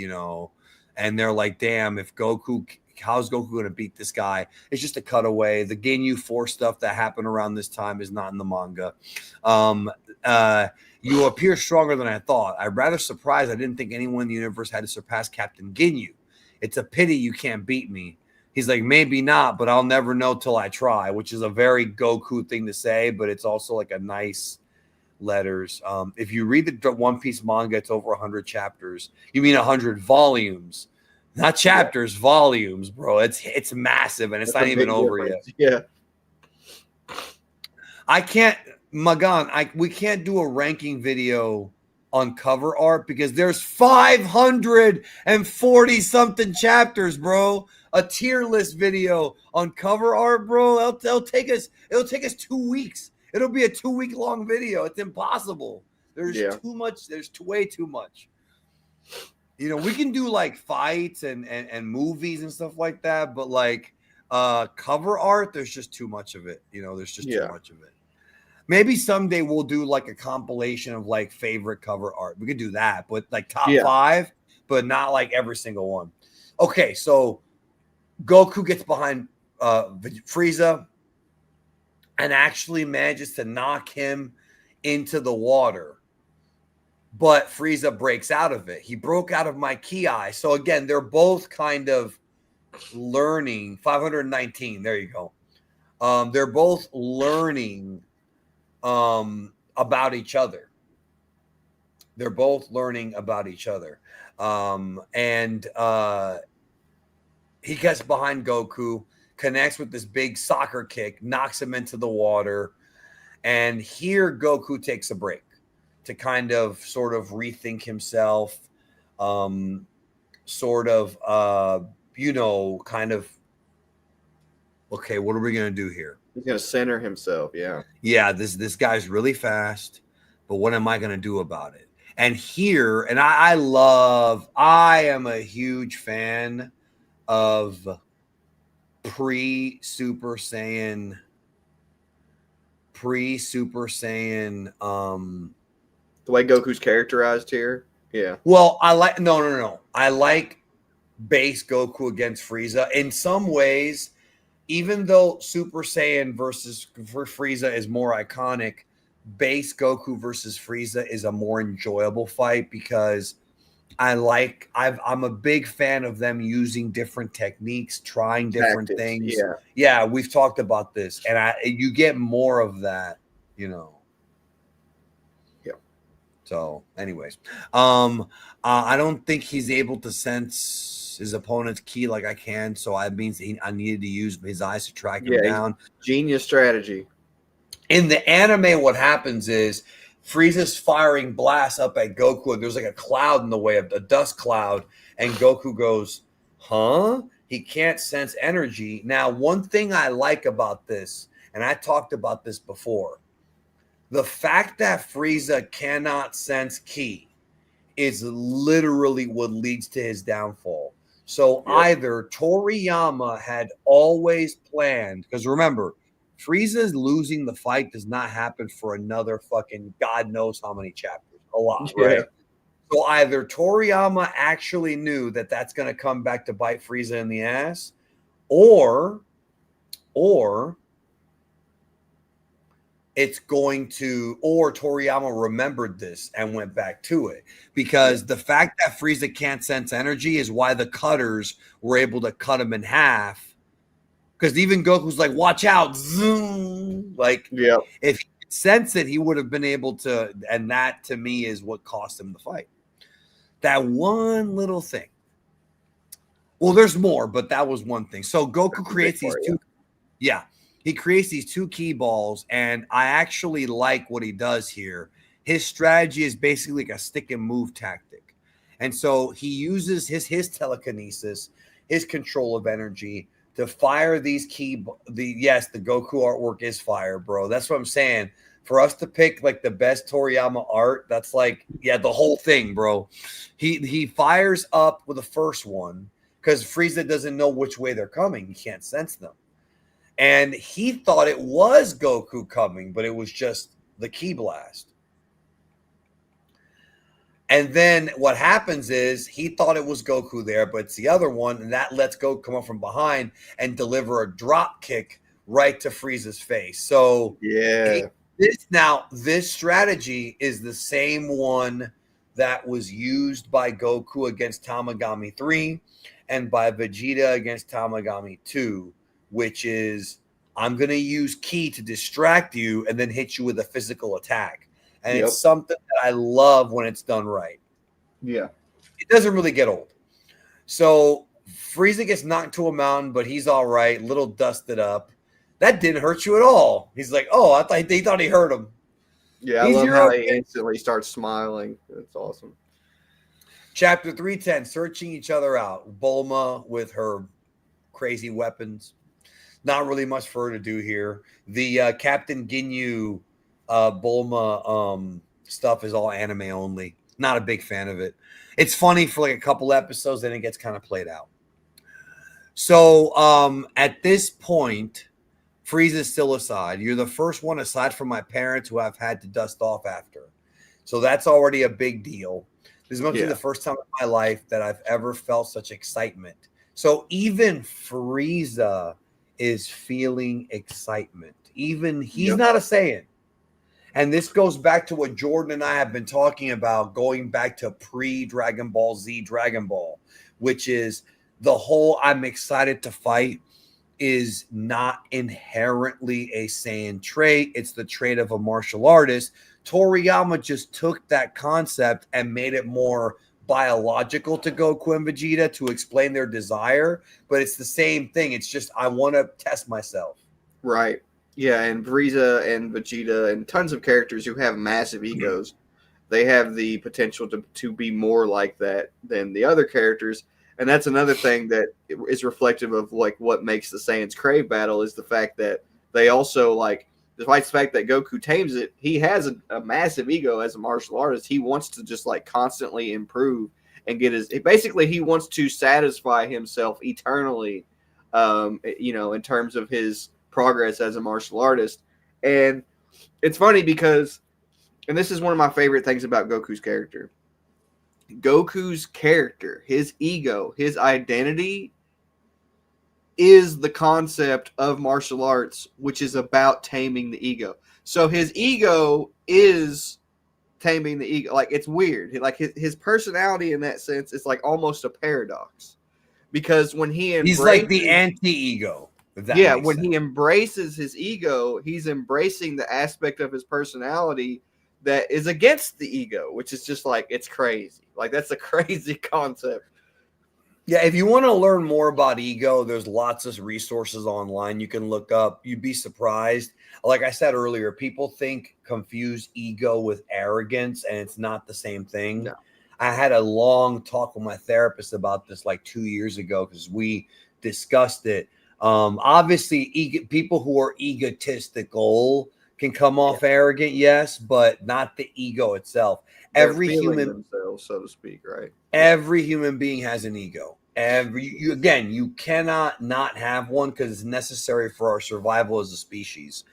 and they're like, damn, how's Goku going to beat this guy? It's just a cutaway. The Ginyu Force stuff that happened around this time is not in the manga. You appear stronger than I thought. I'm rather surprised. I didn't think anyone in the universe had to surpass Captain Ginyu. It's a pity you can't beat me. He's like, maybe not, but I'll never know till I try, which is a very Goku thing to say, but it's also like a nice letters. If you read the One Piece manga, it's over 100 chapters. You mean 100 volumes. Not chapters, volumes, bro. It's massive, and it's not even over yet. Yeah. I can't, Magan, we can't do a ranking video on cover art because there's 540 something chapters, bro. A tier list video on cover art, bro. It'll take us 2 weeks. It'll be a 2-week long video. It's impossible. There's too much. There's way too much. You know, we can do like fights and movies and stuff like that, but like cover art, there's just too much of it. You know, there's just too much of it. Maybe someday we'll do like a compilation of like favorite cover art. We could do that, but like top 5, but not like every single one. Okay, so Goku gets behind Frieza and actually manages to knock him into the water. But Frieza breaks out of it. He broke out of my ki. So again, they're both kind of learning. 519. There you go. They're both learning about each other. They're both learning about each other. And he gets behind Goku, connects with this big soccer kick, knocks him into the water. And here Goku takes a break to kind of sort of rethink himself, you know, kind of, okay, what are we going to do here? He's going to center himself, Yeah, this guy's really fast, but what am I going to do about it? And here, and I am a huge fan of pre-Super Saiyan, the way Goku's characterized here. Yeah. Well, I like no. I like base Goku against Frieza. In some ways, even though Super Saiyan versus Frieza is more iconic, base Goku versus Frieza is a more enjoyable fight because I'm a big fan of them using different techniques, trying different things. Yeah, we've talked about this, and you get more of that, you know. So, anyways, I don't think he's able to sense his opponent's ki like I can. So I means I needed to use his eyes to track him down. Genius strategy. In the anime, what happens is Frieza's firing blasts up at Goku, and there's like a cloud in the way, a dust cloud, and Goku goes, "Huh?" He can't sense energy. Now, one thing I like about this, and I talked about this before. The fact that Frieza cannot sense ki is literally what leads to his downfall. So either Toriyama had always planned, because remember, Frieza's losing the fight does not happen for another fucking God knows how many chapters. A lot, right? So either Toriyama actually knew that that's going to come back to bite Frieza in the ass, or Toriyama remembered this and went back to it, because the fact that Frieza can't sense energy is why the cutters were able to cut him in half. Because even Goku's like, watch out, zoom. Like, if he could sense it, he would have been able to. And that to me is what cost him the fight. That one little thing. Well, there's more, but that was one thing. So Goku creates these two. Yeah. He creates these 2 ki balls, and I actually like what he does here. His strategy is basically like a stick and move tactic. And so he uses his telekinesis, his control of energy to fire these the Goku artwork is fire, bro. That's what I'm saying. For us to pick like the best Toriyama art, that's like, the whole thing, bro. He fires up with the first one because Frieza doesn't know which way they're coming. He can't sense them. And he thought it was Goku coming, but it was just the ki blast. And then what happens is he thought it was Goku there, but it's the other one, and that lets Goku come up from behind and deliver a drop kick right to Frieza's face. So this strategy is the same one that was used by Goku against Tamagami 3 and by Vegeta against Tamagami 2. Which is, I'm going to use ki to distract you and then hit you with a physical attack. And it's something that I love when it's done right. Yeah. It doesn't really get old. So Frieza gets knocked to a mountain, but he's all right, little dusted up. That didn't hurt you at all. He's like, oh, I thought he hurt him. Yeah, I love how he instantly starts smiling. That's awesome. Chapter 310, searching each other out. Bulma with her crazy weapons. Not really much for her to do here. The Captain Ginyu Bulma stuff is all anime only. Not a big fan of it. It's funny for like a couple episodes, then it gets kind of played out. So at this point, Frieza's still aside. You're the first one aside from my parents who I've had to dust off after. So that's already a big deal. This must be the first time in my life that I've ever felt such excitement. So even Frieza is feeling excitement. Even he's not a Saiyan. And this goes back to what Jordan and I have been talking about, going back to pre-Dragon Ball Z Dragon Ball, which is the whole I'm excited to fight is not inherently a Saiyan trait. It's the trait of a martial artist. Toriyama just took that concept and made it more biological to Goku and Vegeta to explain their desire. But it's the same thing. It's just, I want to test myself. Right. Yeah, and Frieza and Vegeta and tons of characters who have massive egos, they have the potential to be more like that than the other characters. And that's another thing that is reflective of like what makes the Saiyans crave battle is the fact that they also like, despite the fact that Goku tames it, he has a massive ego as a martial artist. He wants to just like constantly improve and get basically he wants to satisfy himself eternally, in terms of his progress as a martial artist. And it's funny because, and this is one of my favorite things about Goku's character, his ego, his identity is the concept of martial arts, which is about taming the ego. So his ego is taming the ego. Like, it's weird. Like his personality in that sense is like almost a paradox, because when he's like the anti-ego. When he embraces his ego, he's embracing the aspect of his personality that is against the ego, which is just like, it's crazy. Like, that's a crazy concept. Yeah, if you want to learn more about ego, there's lots of resources online you can look up. You'd be surprised. Like I said earlier, people confuse ego with arrogance, and it's not the same thing. No. I had a long talk with my therapist about this like 2 years ago because we discussed it. Obviously, people who are egotistical can come off arrogant, yes, but not the ego itself. Every human, themselves, so to speak, right? Every human being has an ego. You cannot not have one because it's necessary for our survival as a species.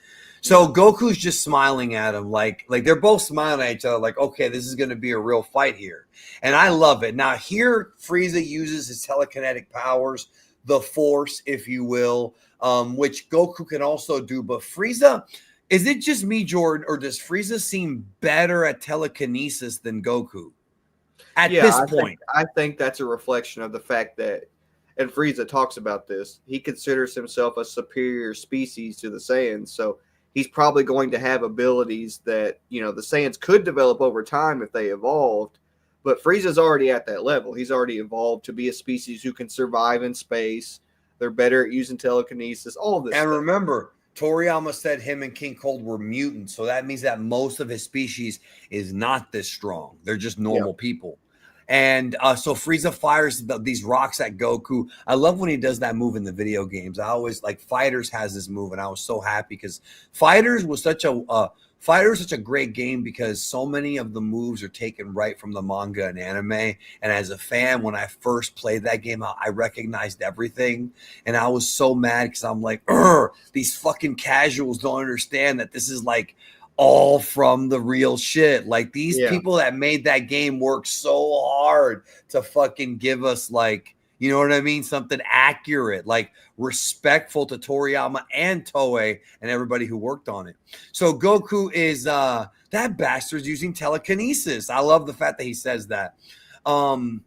So Goku's just smiling at him, like they're both smiling at each other, like, okay, this is going to be a real fight here, and I love it. Now here, Frieza uses his telekinetic powers, the Force, if you will, which Goku can also do. But Frieza, is it just me, Jordan, or does Frieza seem better at telekinesis than Goku at this point? I think that's a reflection of the fact that, and Frieza talks about this, he considers himself a superior species to the Saiyans. So he's probably going to have abilities that, the Saiyans could develop over time if they evolved. But Frieza's already at that level. He's already evolved to be a species who can survive in space. They're better at using telekinesis, all of this. And stuff. Remember, Toriyama said him and King Cold were mutants. So that means that most of his species is not this strong. They're just normal people. And so Frieza fires these rocks at Goku. I love when he does that move in the video games. I always like Fighters has this move, and I was so happy because Fighters was such a great game because so many of the moves are taken right from the manga and anime. And as a fan, when I first played that game, I recognized everything, and I was so mad because I'm like, these fucking casuals don't understand that this is like all from the real shit. Like these people that made that game work so hard to fucking give us like, you know what I mean? Something accurate, like respectful to Toriyama and Toei and everybody who worked on it. So Goku is that bastard's using telekinesis. I love the fact that he says that. And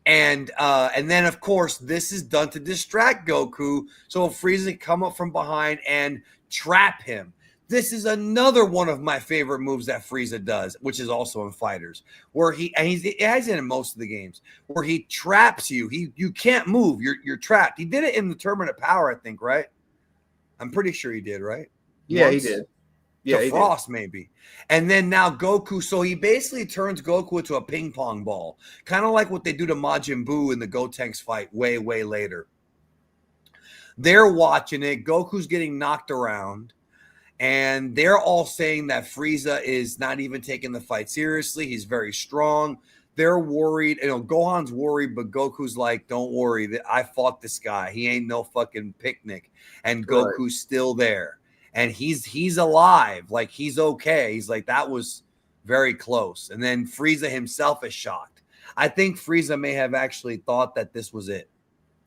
then of course this is done to distract Goku. So Frieza come up from behind and trap him. This is another one of my favorite moves that Frieza does, which is also in Fighters, where he has it in most of the games, where he traps you. You can't move. You're trapped. He did it in the Tournament of Power, I think, right? I'm pretty sure he did, right? Yeah, he did. Yeah, to Frost, maybe. And then now Goku, so he basically turns Goku into a ping pong ball, kind of like what they do to Majin Buu in the Gotenks fight way, way later. They're watching it. Goku's getting knocked around. And they're all saying that Frieza is not even taking the fight seriously. He's very strong. They're worried. Gohan's worried, but Goku's like, don't worry. I fought this guy. He ain't no fucking picnic. And Goku's still there. And he's alive. Like, he's okay. He's like, that was very close. And then Frieza himself is shocked. I think Frieza may have actually thought that this was it.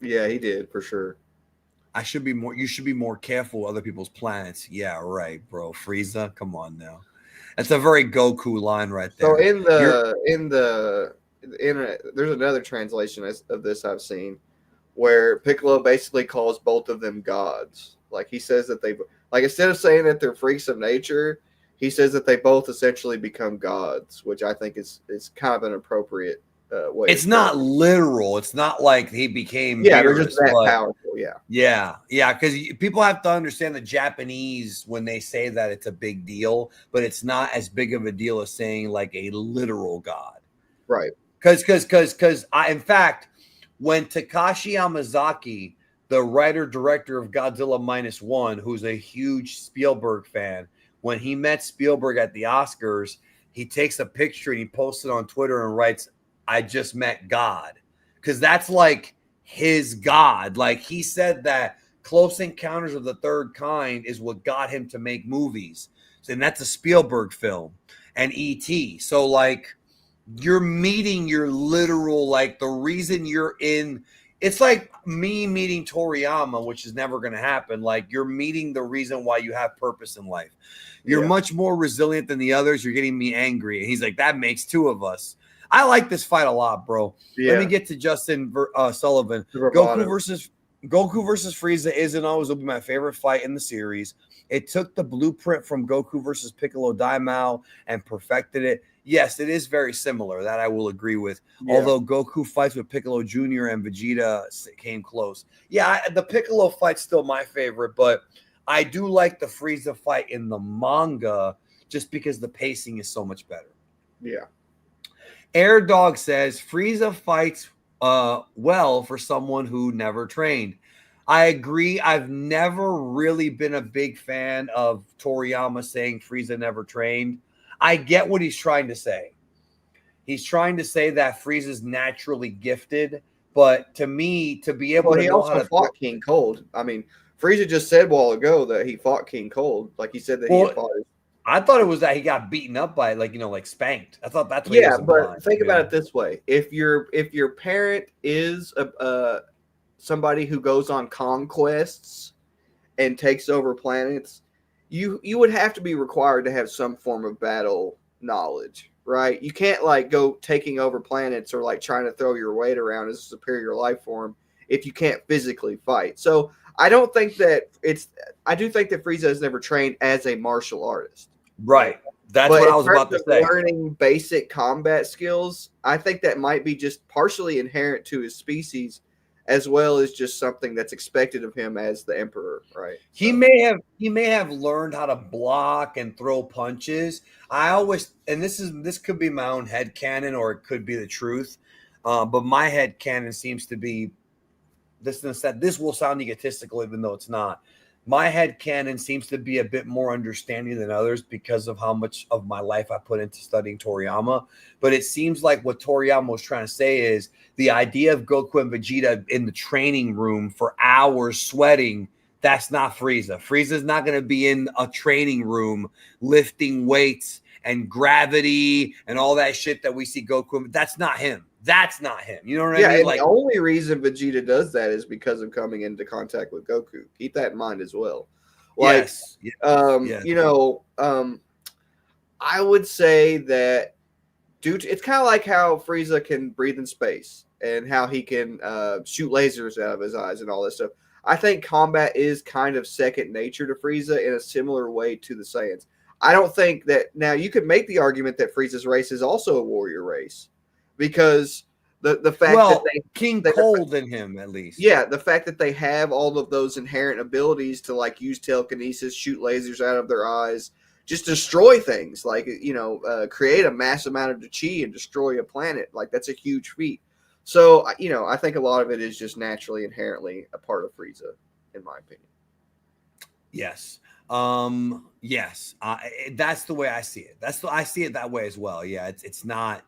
Yeah, he did, for sure. You should be more careful with other people's planets. Yeah, right, bro. Frieza, come on now. That's a very Goku line right there. So there's another translation of this I've seen where Piccolo basically calls both of them gods. Like, he says that instead of saying that they're freaks of nature, he says that they both essentially become gods, which I think is kind of an appropriate way. It's not literal. It's not like he became they're just that powerful. Yeah, because people have to understand the Japanese when they say that it's a big deal, but it's not as big of a deal as saying like a literal god, right? Because in fact, when Takashi Yamazaki, the writer director of Godzilla -1, who's a huge Spielberg fan, when he met Spielberg at the Oscars, he takes a picture and he posts it on Twitter and writes, "I just met God," because that's like his God. Like, he said that Close Encounters of the Third Kind is what got him to make movies. And that's a Spielberg film, and E.T. So, like, you're meeting your literal, like, the reason you're in. It's like me meeting Toriyama, which is never going to happen. Like, you're meeting the reason why you have purpose in life. You're much more resilient than the others. You're getting me angry. And he's like, that makes two of us. I like this fight a lot, bro. Let me get to Justin Sullivan. Goku versus Frieza is and always will be my favorite fight in the series. It took the blueprint from Goku versus Piccolo Daimao and perfected it. Yes, it is very similar. That I will agree with. Yeah. Although Goku fights with Piccolo Jr. and Vegeta came close. Yeah, the Piccolo fight's still my favorite, but I do like the Frieza fight in the manga just because the pacing is so much better. Yeah. Air Dog says Frieza fights well for someone who never trained. I agree. I've never really been a big fan of Toriyama saying Frieza never trained. I get what he's trying to say. He's trying to say that Frieza's naturally gifted, but to me, to be able to know how to fought King Cold. I mean, Frieza just said a while ago that he fought King Cold. Like, he said that he had fought his. I thought it was that he got beaten up by, like spanked. I thought that's what he was implying. But think about it this way: if your parent is somebody who goes on conquests and takes over planets, you would have to be required to have some form of battle knowledge, right? You can't like go taking over planets or like trying to throw your weight around as a superior life form if you can't physically fight. So I don't think that I do think that Frieza has never trained as a martial artist. Right. That's what I was about to say. Learning basic combat skills, I think that might be just partially inherent to his species, as well as just something that's expected of him as the Emperor, right? He may have learned how to block and throw punches. This could be my own headcanon or it could be the truth. But my headcanon seems to be this will sound egotistical, even though it's not. My headcanon seems to be a bit more understanding than others because of how much of my life I put into studying Toriyama. But it seems like what Toriyama was trying to say is the idea of Goku and Vegeta in the training room for hours sweating, that's not Frieza. Frieza's not going to be in a training room lifting weights and gravity and all that shit that we see Goku. That's not him. That's not him. You know what I mean? And like, the only reason Vegeta does that is because of coming into contact with Goku. Keep that in mind as well. Like, yes. I would say that it's kind of like how Frieza can breathe in space and how he can shoot lasers out of his eyes and all this stuff. I think combat is kind of second nature to Frieza in a similar way to the Saiyans. I don't think that now you could make the argument that Frieza's race is also a warrior race. Because the fact that they King Cold in him, at least. Yeah, the fact that they have all of those inherent abilities to like use telekinesis, shoot lasers out of their eyes, just destroy things, like create a mass amount of chi and destroy a planet. Like, that's a huge feat. So I think a lot of it is just naturally inherently a part of Frieza, in my opinion. Yes. Yes, that's the way I see it. I see it that way as well. Yeah, it's not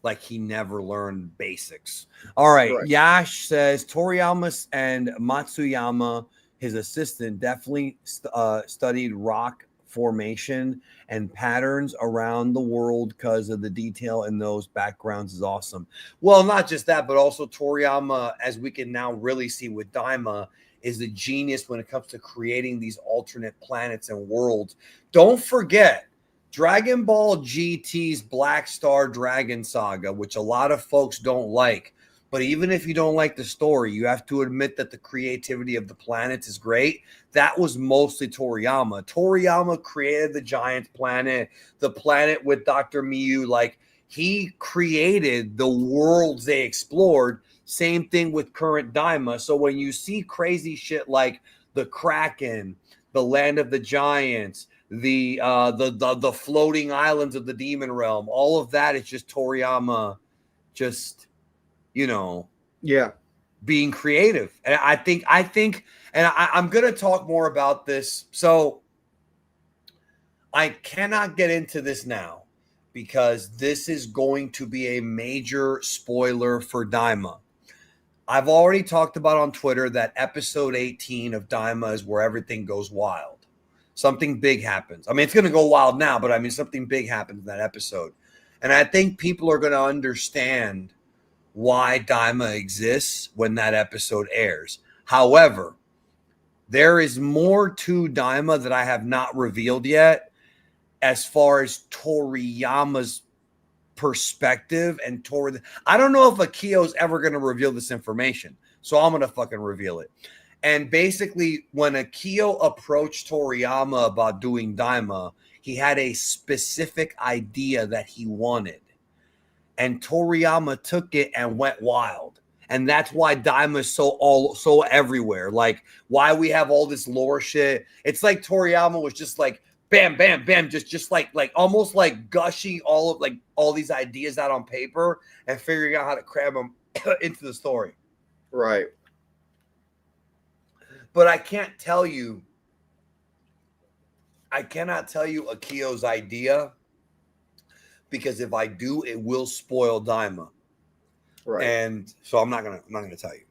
like he never learned basics. All right, Right. Yash says Toriyama and Matsuyama, his assistant, definitely studied rock formation and patterns around the world because of the detail in those backgrounds is awesome. Well, not just that, but also Toriyama, as we can now really see with Daima, is the genius when it comes to creating these alternate planets and worlds. Don't forget Dragon Ball GT's Black Star Dragon Saga, which a lot of folks don't like. But even if you don't like the story, you have to admit that the creativity of the planets is great. That was mostly Toriyama. Toriyama created the giant planet, the planet with Dr. Miyu. Like, he created the worlds they explored. Same thing with current Daima. So when you see crazy shit like the Kraken, the Land of the Giants, the floating islands of the Demon Realm, all of that is just Toriyama, just you know, Yeah. being creative. And I think, and I'm gonna talk more about this. So I cannot get into this now because this is going to be a major spoiler for Daima. I've already talked about on Twitter that episode 18 of Daima is where everything goes wild. Something big happens. I mean, it's going to go wild now, but I mean, something big happens in that episode. And I think people are going to understand why Daima exists when that episode airs. However, there is more to Daima that I have not revealed yet as far as Toriyama's perspective and I don't know if Akio's ever going to reveal this information, so I'm going to fucking reveal it. And basically, when Akio approached Toriyama about doing Daima, he had a specific idea that he wanted, and Toriyama took it and went wild. And that's why Daima is so everywhere. Like, why we have all this lore shit. It's like Toriyama was just like bam, bam, bam, just like almost like gushing all these ideas out on paper and figuring out how to cram them into the story. Right. But I cannot tell you Akio's idea, because if I do, it will spoil Daima. Right. And so I'm not gonna tell you.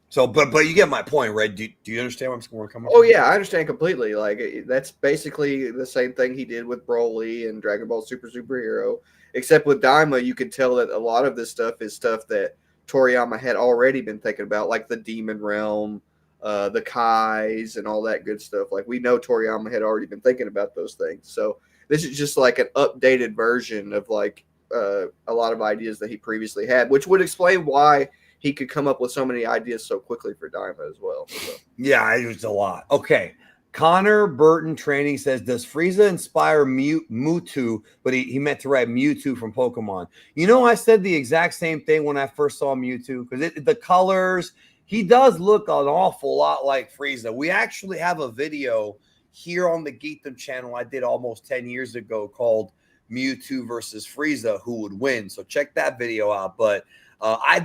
So, but you get my point, right? Do you understand where I'm coming Oh from? yeah, I understand completely. Like that's basically the same thing he did with Broly and Dragon Ball Superhero, except with Daima, you could tell that a lot of this stuff is stuff that Toriyama had already been thinking about, like the Demon Realm, the Kais, and all that good stuff. Like we know Toriyama had already been thinking about those things. So this is just like an updated version of like a lot of ideas that he previously had, which would explain why he could come up with so many ideas so quickly for Daima as well. So. Yeah, it was a lot. Okay. Connor Burton Training says, does Frieza inspire Mewtwo? But he meant to write Mewtwo from Pokemon. You know, I said the exact same thing when I first saw Mewtwo, because the colors, he does look an awful lot like Frieza. We actually have a video here on the Geetham channel I did almost 10 years ago called Mewtwo versus Frieza, who would win. So check that video out. But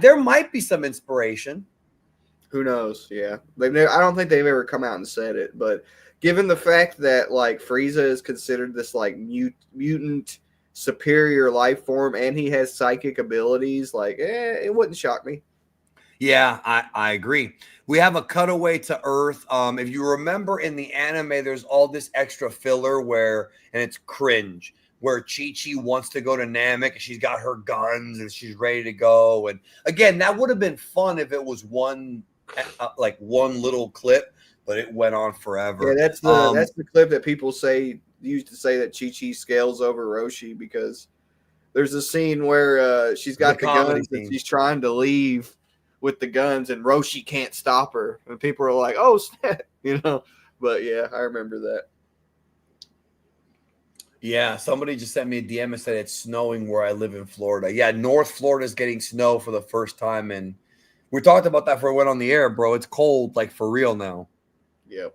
there might be some inspiration. Who knows? Yeah, I don't think they've ever come out and said it, but given the fact that like Frieza is considered this like mutant superior life form, and he has psychic abilities, like it wouldn't shock me. Yeah, I agree. We have a cutaway to Earth. If you remember in the anime, there's all this extra filler and it's cringe, where Chi-Chi wants to go to Namek and she's got her guns and she's ready to go. And again, that would have been fun if it was one little clip, but it went on forever. Yeah, that's the clip that people used to say that Chi-Chi scales over Roshi, because there's a scene where she's got the guns and she's trying to leave with the guns, and Roshi can't stop her, and people are like, "Oh snap," But yeah, I remember that. Yeah, somebody just sent me a DM and said it's snowing where I live in Florida. Yeah, North Florida is getting snow for the first time, and we talked about that before it went on the air, bro. It's cold, like for real now. Yep.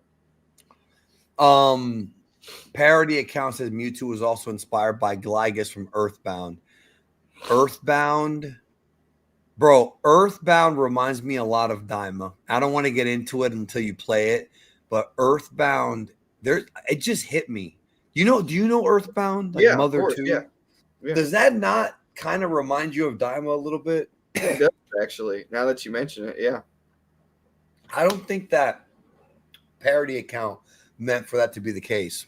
Parody account says Mewtwo was also inspired by Gligas from Earthbound. Earthbound reminds me a lot of Daima. I don't want to get into it until you play it, but Earthbound it just hit me. Do you know Earthbound, like Yeah, of Mother course. 2? Yeah. Yeah. Does that not kind of remind you of Daima a little bit? It does, actually. Now that you mention it, yeah. I don't think that parody account meant for that to be the case,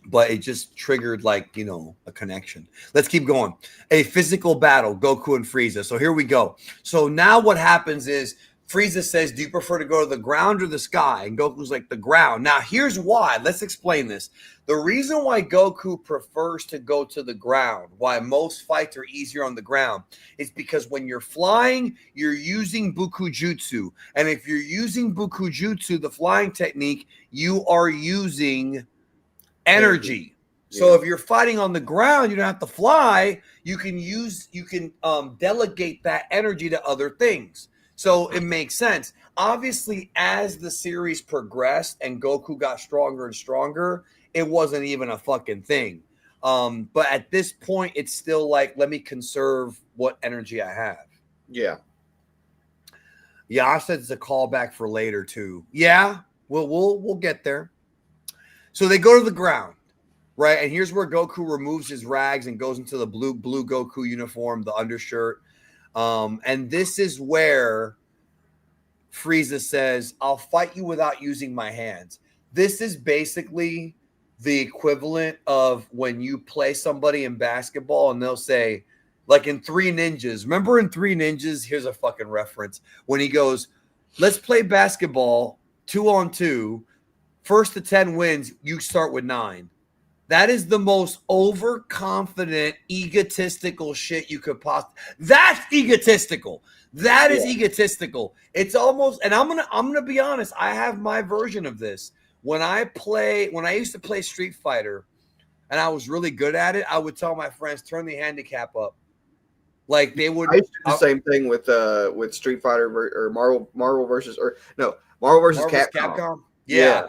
but it just triggered a connection. Let's keep going. A physical battle, Goku and Frieza. So here we go. So now what happens is Frieza says, do you prefer to go to the ground or the sky? And Goku's like, the ground. Now here's why. Let's explain this. The reason why Goku prefers to go to the ground, why most fights are easier on the ground, is because when you're flying, you're using Bukujutsu. And if you're using Bukujutsu, the flying technique, you are using energy. So if you're fighting on the ground, you don't have to fly. You can delegate that energy to other things. So it makes sense. Obviously, as the series progressed and Goku got stronger and stronger, it wasn't even a fucking thing. But at this point, it's still like, let me conserve what energy I have. Yeah. Yeah, I said it's a callback for later too. Yeah, we'll get there. So they go to the ground, right? And here's where Goku removes his rags and goes into the blue Goku uniform, the undershirt. And this is where Frieza says, I'll fight you without using my hands. This is basically the equivalent of when you play somebody in basketball and they'll say, like in Three Ninjas, remember in Three Ninjas, here's a fucking reference, when he goes, let's play basketball 2-on-2, first to 10 wins, you start with 9. That is the most overconfident, egotistical shit you could possibly. That's egotistical. That is egotistical. It's almost, and I'm gonna be honest. I have my version of this. When I used to play Street Fighter, and I was really good at it, I would tell my friends, turn the handicap up. Like they would. I used to do the same thing with Street Fighter or Marvel versus Capcom. Yeah.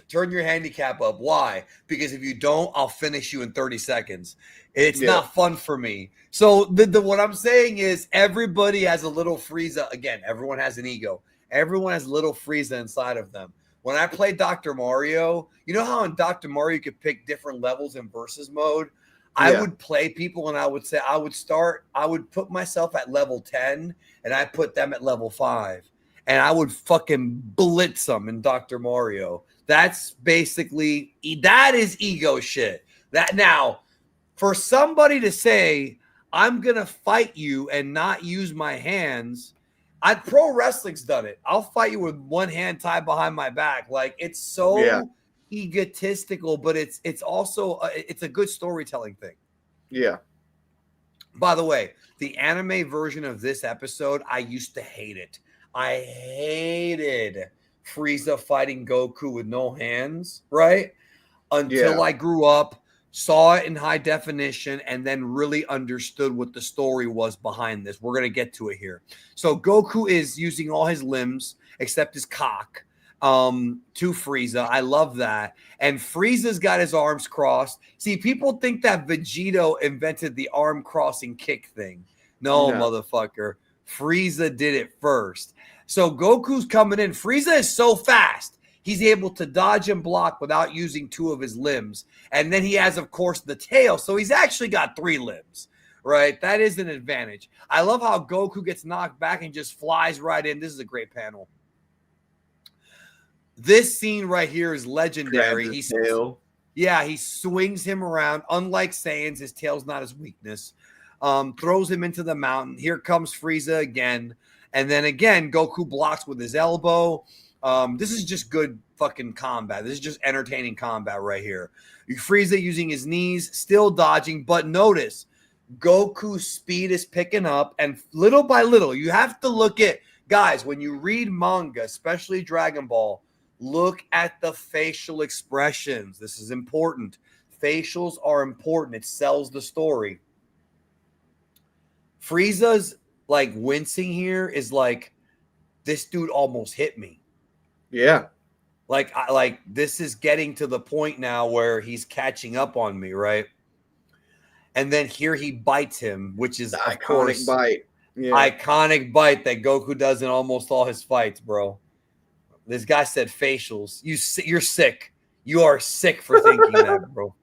Turn your handicap up. Why? Because if you don't, I'll finish you in 30 seconds. It's not fun for me. So what I'm saying is everybody has a little Frieza. Again, everyone has an ego. Everyone has little Frieza inside of them. When I play Dr. Mario, you know how in Dr. Mario you could pick different levels in versus mode? I would play people and I would say, I would put myself at level 10 and I put them at level 5. And I would fucking blitz them in Dr. Mario. That's basically, that is ego shit. That now, for somebody to say, I'm going to fight you and not use my hands, pro wrestling's done it. I'll fight you with one hand tied behind my back. Like, it's so egotistical, but it's also, it's a good storytelling thing. Yeah. By the way, the anime version of this episode, I used to hate it. I hated Frieza fighting Goku with no hands, right? Until I grew up, saw it in high definition, and then really understood what the story was behind this. We're going to get to it here. So Goku is using all his limbs except his cock to Frieza. I love that. And Frieza's got his arms crossed. See, people think that Vegeta invented the arm crossing kick thing. No, motherfucker. Frieza did it first. So Goku's coming in. Frieza is so fast. He's able to dodge and block without using 2 of his limbs. And then he has, of course, the tail. So he's actually got 3 limbs, right? That is an advantage. I love how Goku gets knocked back and just flies right in. This is a great panel. This scene right here is legendary. He swings him around. Unlike Saiyans, his tail's not his weakness. Throws him into the mountain. Here comes Frieza again. And then again, Goku blocks with his elbow. This is just good fucking combat. This is just entertaining combat right here. Frieza using his knees, still dodging. But notice, Goku's speed is picking up. And little by little, you have to look at, guys, when you read manga, especially Dragon Ball, look at the facial expressions. This is important. Facials are important. It sells the story. Frieza's like wincing here is like, this dude almost hit me. Yeah. Like this is getting to the point now where he's catching up on me, right? And then here he bites him, which is the of iconic course bite. Iconic bite that Goku does in almost all his fights, bro. This guy said facials. You're sick. You are sick for thinking that, bro.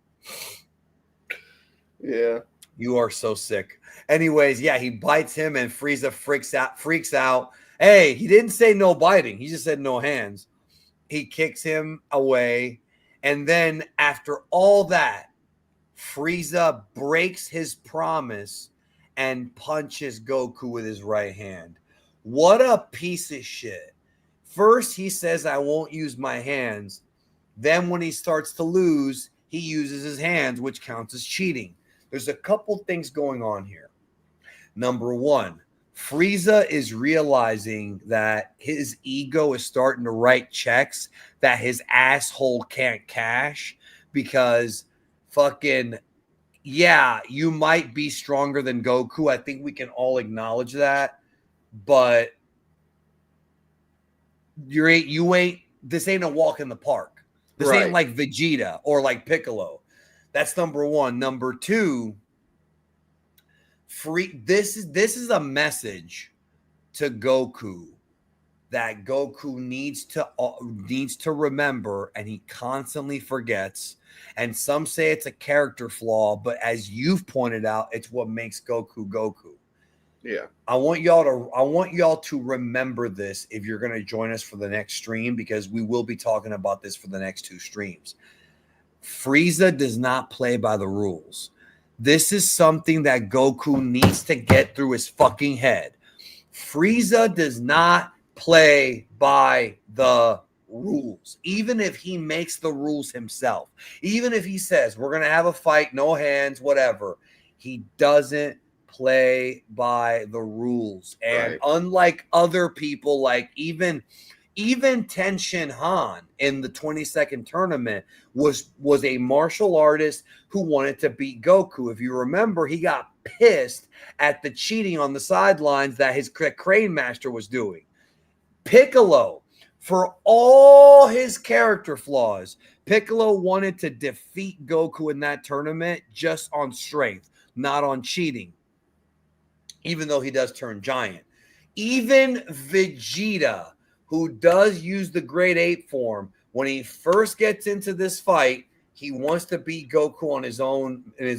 Yeah. You are so sick. Anyways, yeah, he bites him and Frieza freaks out. Hey, he didn't say no biting. He just said no hands. He kicks him away. And then after all that, Frieza breaks his promise and punches Goku with his right hand. What a piece of shit. First, he says, I won't use my hands. Then, when he starts to lose, he uses his hands, which counts as cheating. There's a couple things going on here. Number one, Frieza is realizing that his ego is starting to write checks that his asshole can't cash because fucking, yeah, you might be stronger than Goku. I think we can all acknowledge that. But this ain't a walk in the park. This ain't like Vegeta or like Piccolo. That's number one. Number two, this is a message to Goku that Goku needs to remember, and he constantly forgets. And some say it's a character flaw, but as you've pointed out, it's what makes Goku Goku. Yeah. I want y'all to remember this if you're going to join us for the next stream, because we will be talking about this for the next 2 streams. Frieza does not play by the rules. This is something that Goku needs to get through his fucking head. Frieza does not play by the rules, even if he makes the rules himself. Even if he says, we're going to have a fight, no hands, whatever. He doesn't play by the rules. And unlike other people, like even Ten Shin Han in the 22nd tournament was a martial artist who wanted to beat Goku. If you remember, he got pissed at the cheating on the sidelines that his Crane Master was doing. Piccolo, for all his character flaws, Piccolo wanted to defeat Goku in that tournament just on strength, not on cheating, even though he does turn giant. Even Vegeta, who does use the Great Ape form, when he first gets into this fight, he wants to beat Goku on his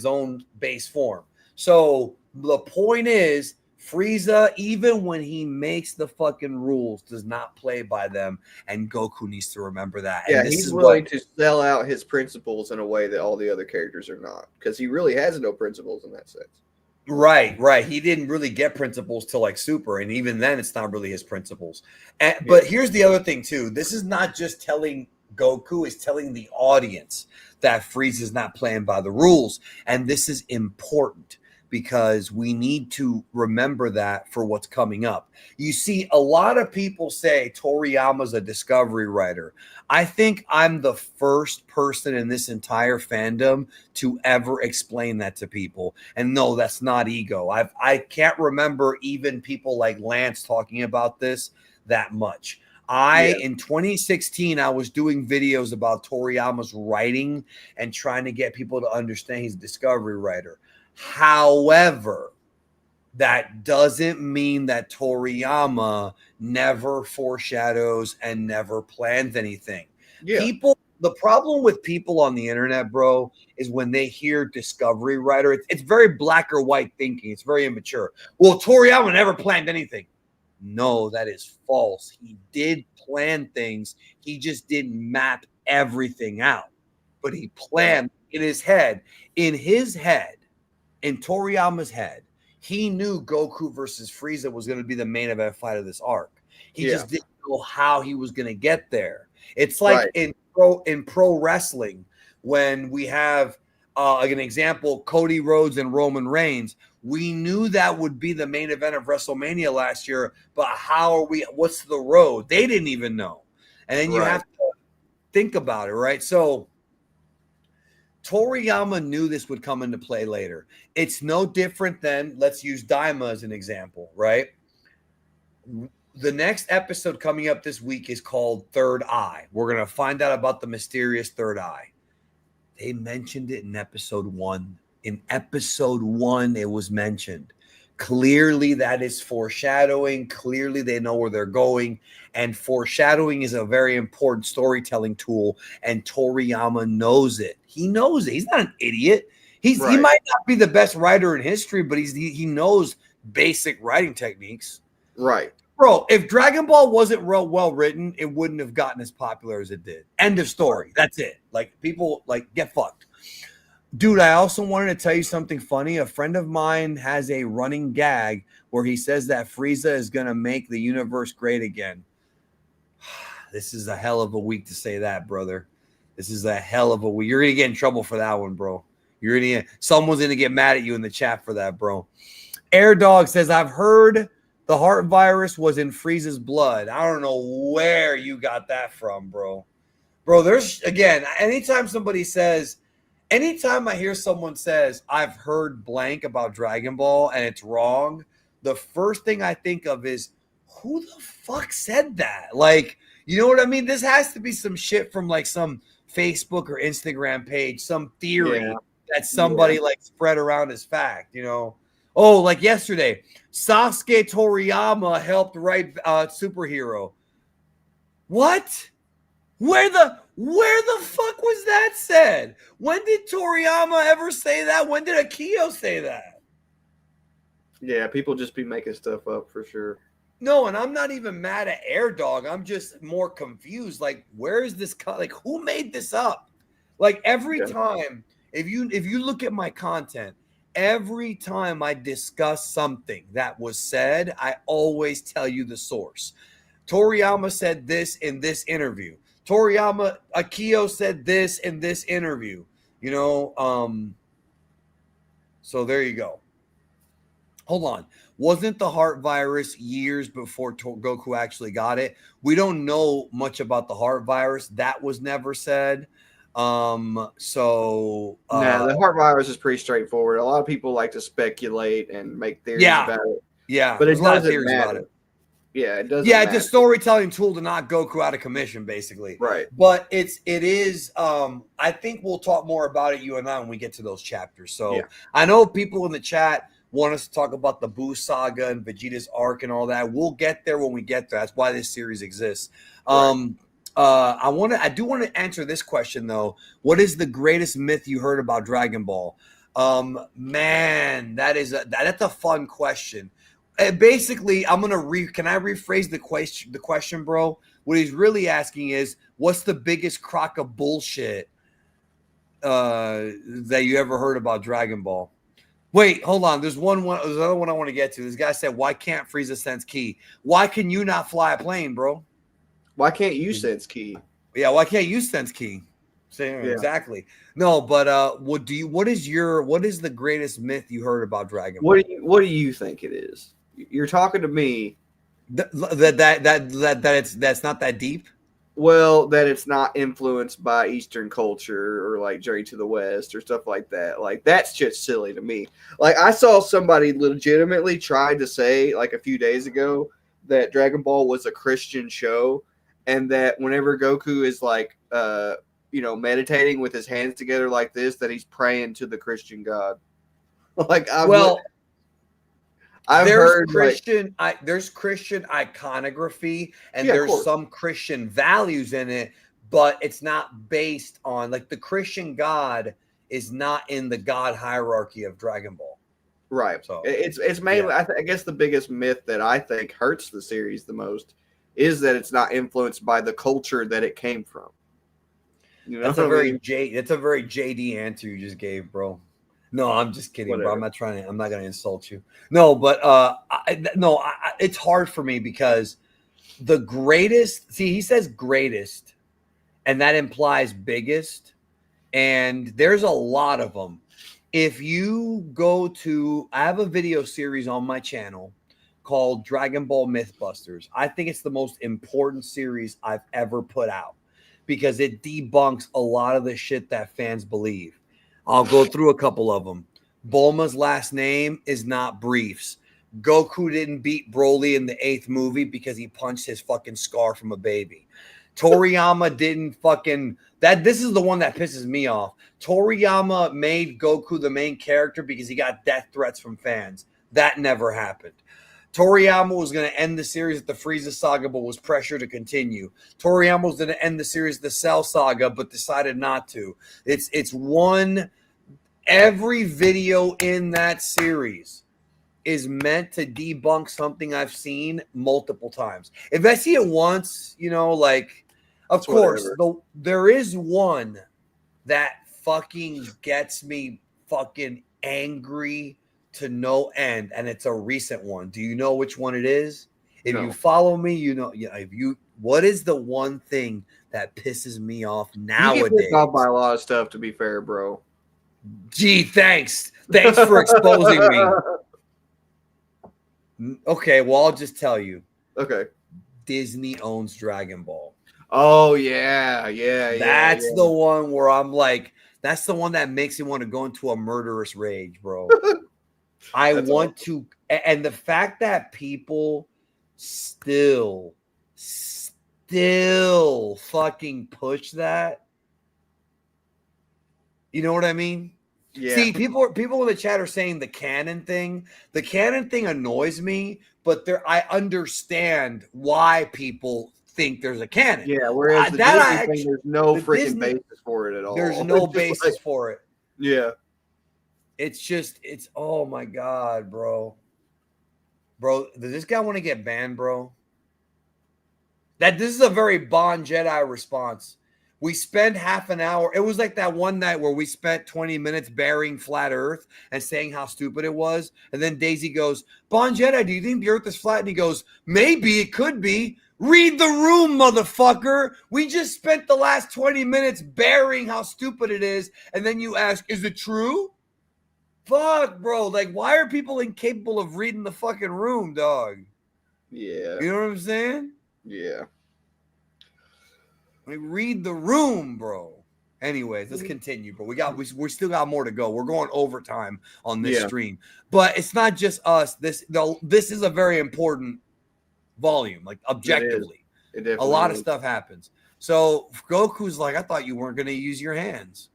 own base form. So the point is, Frieza, even when he makes the fucking rules, does not play by them, and Goku needs to remember that. Yeah, and this he's is willing to sell out his principles in a way that all the other characters are not, because he really has no principles in that sense. Right. He didn't really get principles till like Super, and even then, it's not really his principles. But here's the other thing too. This is not just telling Goku; it's telling the audience that Frieza is not playing by the rules, and this is important because we need to remember that for what's coming up. You see, a lot of people say Toriyama's a discovery writer. I think I'm the first person in this entire fandom to ever explain that to people. And no, that's not ego. I can't remember even people like Lance talking about this that much. In 2016, I was doing videos about Toriyama's writing and trying to get people to understand he's a discovery writer. However, that doesn't mean that Toriyama never foreshadows and never plans anything. The problem with people on the internet, bro, is when they hear discovery writer, it's very black or white thinking. It's very immature. Well, Toriyama never planned anything. No, that is false. He did plan things. He just didn't map everything out. But he planned in his head. In Toriyama's head, he knew Goku versus Frieza was going to be the main event fight of this arc. He just didn't know how he was going to get there. It's like in pro wrestling, when we have like an example, Cody Rhodes and Roman Reigns. We knew that would be the main event of WrestleMania last year, but what's the road? They didn't even know. And then you have to think about it, right? So Toriyama knew this would come into play later. It's no different than, let's use Daima as an example, right? The next episode coming up this week is called Third Eye. We're going to find out about the mysterious third eye. They mentioned it in episode 1. In episode 1, it was mentioned. Clearly, that is foreshadowing. Clearly, they know where they're going. And foreshadowing is a very important storytelling tool. And Toriyama knows it. He knows it. He's not an idiot. He might not be the best writer in history, but he knows basic writing techniques. Right. Bro, if Dragon Ball wasn't well written, it wouldn't have gotten as popular as it did. End of story. That's it. Like, people, like, get fucked. Dude, I also wanted to tell you something funny. A friend of mine has a running gag where he says that Frieza is going to make the universe great again. This is a hell of a week to say that, brother. This is a hell of a week. You're going to get in trouble for that one, bro. Someone's going to get mad at you in the chat for that, bro. Air Dog says, I've heard the heart virus was in Frieza's blood. I don't know where you got that from, bro. Bro, there's, again, anytime I hear someone says, I've heard blank about Dragon Ball and it's wrong, the first thing I think of is, who the fuck said that? Like, you know what I mean? This has to be some shit from like some Facebook or Instagram page, some theory that somebody like spread around as fact, you know? Oh, like yesterday, Sasuke Toriyama helped write Superhero. What? Where the fuck was that said? When did Toriyama ever say that? When did Akio say that? Yeah, people just be making stuff up for sure. No, and I'm not even mad at Air Dog. I'm just more confused. Like, where is this? Like, who made this up? Like, every time, if you look at my content, every time I discuss something that was said, I always tell you the source. Toriyama said this in this interview. Akio said this in this interview. You know, so there you go. Hold on. Wasn't the heart virus years before Goku actually got it? We don't know much about the heart virus. That was never said. The heart virus is pretty straightforward. A lot of people like to speculate and make theories about it. Yeah, but it doesn't matter. About it. Yeah, it doesn't. Yeah, it's a storytelling tool to knock Goku out of commission, basically. Right. But it is. I think we'll talk more about it, you and I, when we get to those chapters. So I know people in the chat want us to talk about the Buu saga and Vegeta's arc and all that. We'll get there when we get there. That's why this series exists. Right. I do want to answer this question though. What is the greatest myth you heard about Dragon Ball? Man, that's a fun question. Basically, can I rephrase the question, bro? What he's really asking is, what's the biggest crock of bullshit that you ever heard about Dragon Ball? Wait, hold on. There's another one I want to get to. This guy said, why can't Frieza sense ki? Why can you not fly a plane, bro? Why can't you sense ki? Yeah, why can't you sense ki? Exactly. No, but what is the greatest myth you heard about Dragon Ball? What do you think it is? You're talking to me. That's not that deep. Well, that it's not influenced by Eastern culture or like Journey to the West or stuff like that. Like, that's just silly to me. Like, I saw somebody legitimately try to say like a few days ago that Dragon Ball was a Christian show, and that whenever Goku is like, meditating with his hands together like this, that he's praying to the Christian God. There's Christian iconography and there's some Christian values in it, but it's not based on, like, the Christian God is not in the God hierarchy of Dragon Ball. Right. So it's mainly, I guess the biggest myth that I think hurts the series the most is that it's not influenced by the culture that it came from. You know, that's a very JD answer you just gave, bro. No, I'm just kidding, bro. I'm not going to insult you. No, but it's hard for me because the greatest, he says greatest, and that implies biggest, and there's a lot of them. If you I have a video series on my channel called Dragon Ball Mythbusters. I think it's the most important series I've ever put out because it debunks a lot of the shit that fans believe. I'll go through a couple of them. Bulma's last name is not Briefs. Goku didn't beat Broly in the 8th movie because he punched his fucking scar from a baby. Toriyama didn't this is the one that pisses me off. Toriyama made Goku the main character because he got death threats from fans. That never happened. Toriyama was going to end the series at the Frieza Saga, but was pressured to continue. Toriyama was going to end the series at the Cell Saga, but decided not to. It's one. Every video in that series is meant to debunk something I've seen multiple times. If I see it once, like, of course, there is one that fucking gets me fucking angry to no end, and it's a recent one. Do you know which one it is? If you follow me, what is the one thing that pisses me off nowadays? You get pissed off by a lot of stuff, to be fair, bro. Gee, thanks for exposing me. Okay, well, I'll just tell you. Okay. Disney owns Dragon Ball. Oh, yeah. That's the one where I'm like, that's the one that makes me want to go into a murderous rage, bro. I want to, and the fact that people still fucking push that. You know what I mean? Yeah. See, people in the chat are saying the canon thing. The canon thing annoys me, but I understand why people think there's a canon. Yeah, whereas the Disney thing, there's no freaking basis for it at all. There's no basis for it. Yeah. It's oh my God, bro. Bro, does this guy want to get banned, bro? This is a very Bon Jedi response. We spent half an hour. It was like that one night where we spent 20 minutes burying flat Earth and saying how stupid it was. And then Daisy goes, Bon Jedi, do you think the Earth is flat? And he goes, maybe it could be. Read the room, motherfucker. We just spent the last 20 minutes burying how stupid it is. And then you ask, is it true? Fuck, bro. Like, why are people incapable of reading the fucking room, dog? Yeah. You know what I'm saying? Yeah. Like, read the room, bro. Anyways, let's continue, bro. We still got more to go. We're going overtime on this stream. But it's not just us. This is a very important volume, like objectively. It definitely a lot of stuff happens. So Goku's like, I thought you weren't going to use your hands.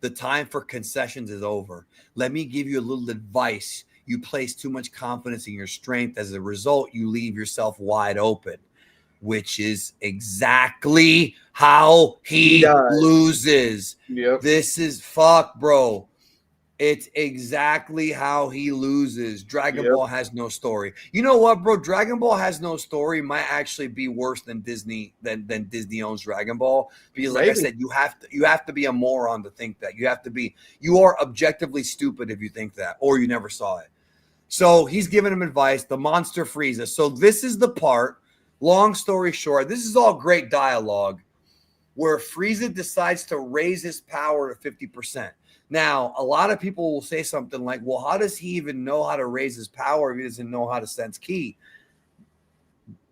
The time for concessions is over. Let me give you a little advice. You place too much confidence in your strength. As a result, you leave yourself wide open, which is exactly how he loses. Yep. This is fuck, bro. It's exactly how he loses. Dragon Ball has no story. You know what, bro? Dragon Ball has no story might actually be worse than Disney than Disney owns Dragon Ball. Because like I said, you have to be a moron to think that. You are objectively stupid if you think that, or you never saw it. So he's giving him advice, the monster Frieza. So this is the part, long story short, this is all great dialogue where Frieza decides to raise his power to 50%. Now, a lot of people will say something like, well, how does he even know how to raise his power if he doesn't know how to sense ki?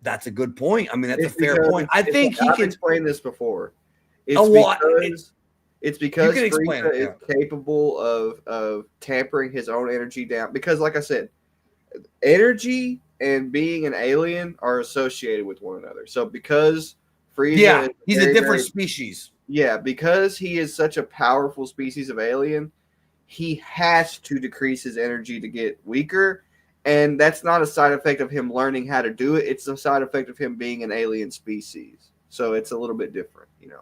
That's a good point. I mean, that's a fair point. I think he can explain this before. It's because Frieza is capable of tampering his own energy down. Because, like I said, energy and being an alien are associated with one another. So because Frieza is he's a different species. Yeah, because he is such a powerful species of alien, he has to decrease his energy to get weaker. And that's not a side effect of him learning how to do it. It's a side effect of him being an alien species. So it's a little bit different, you know.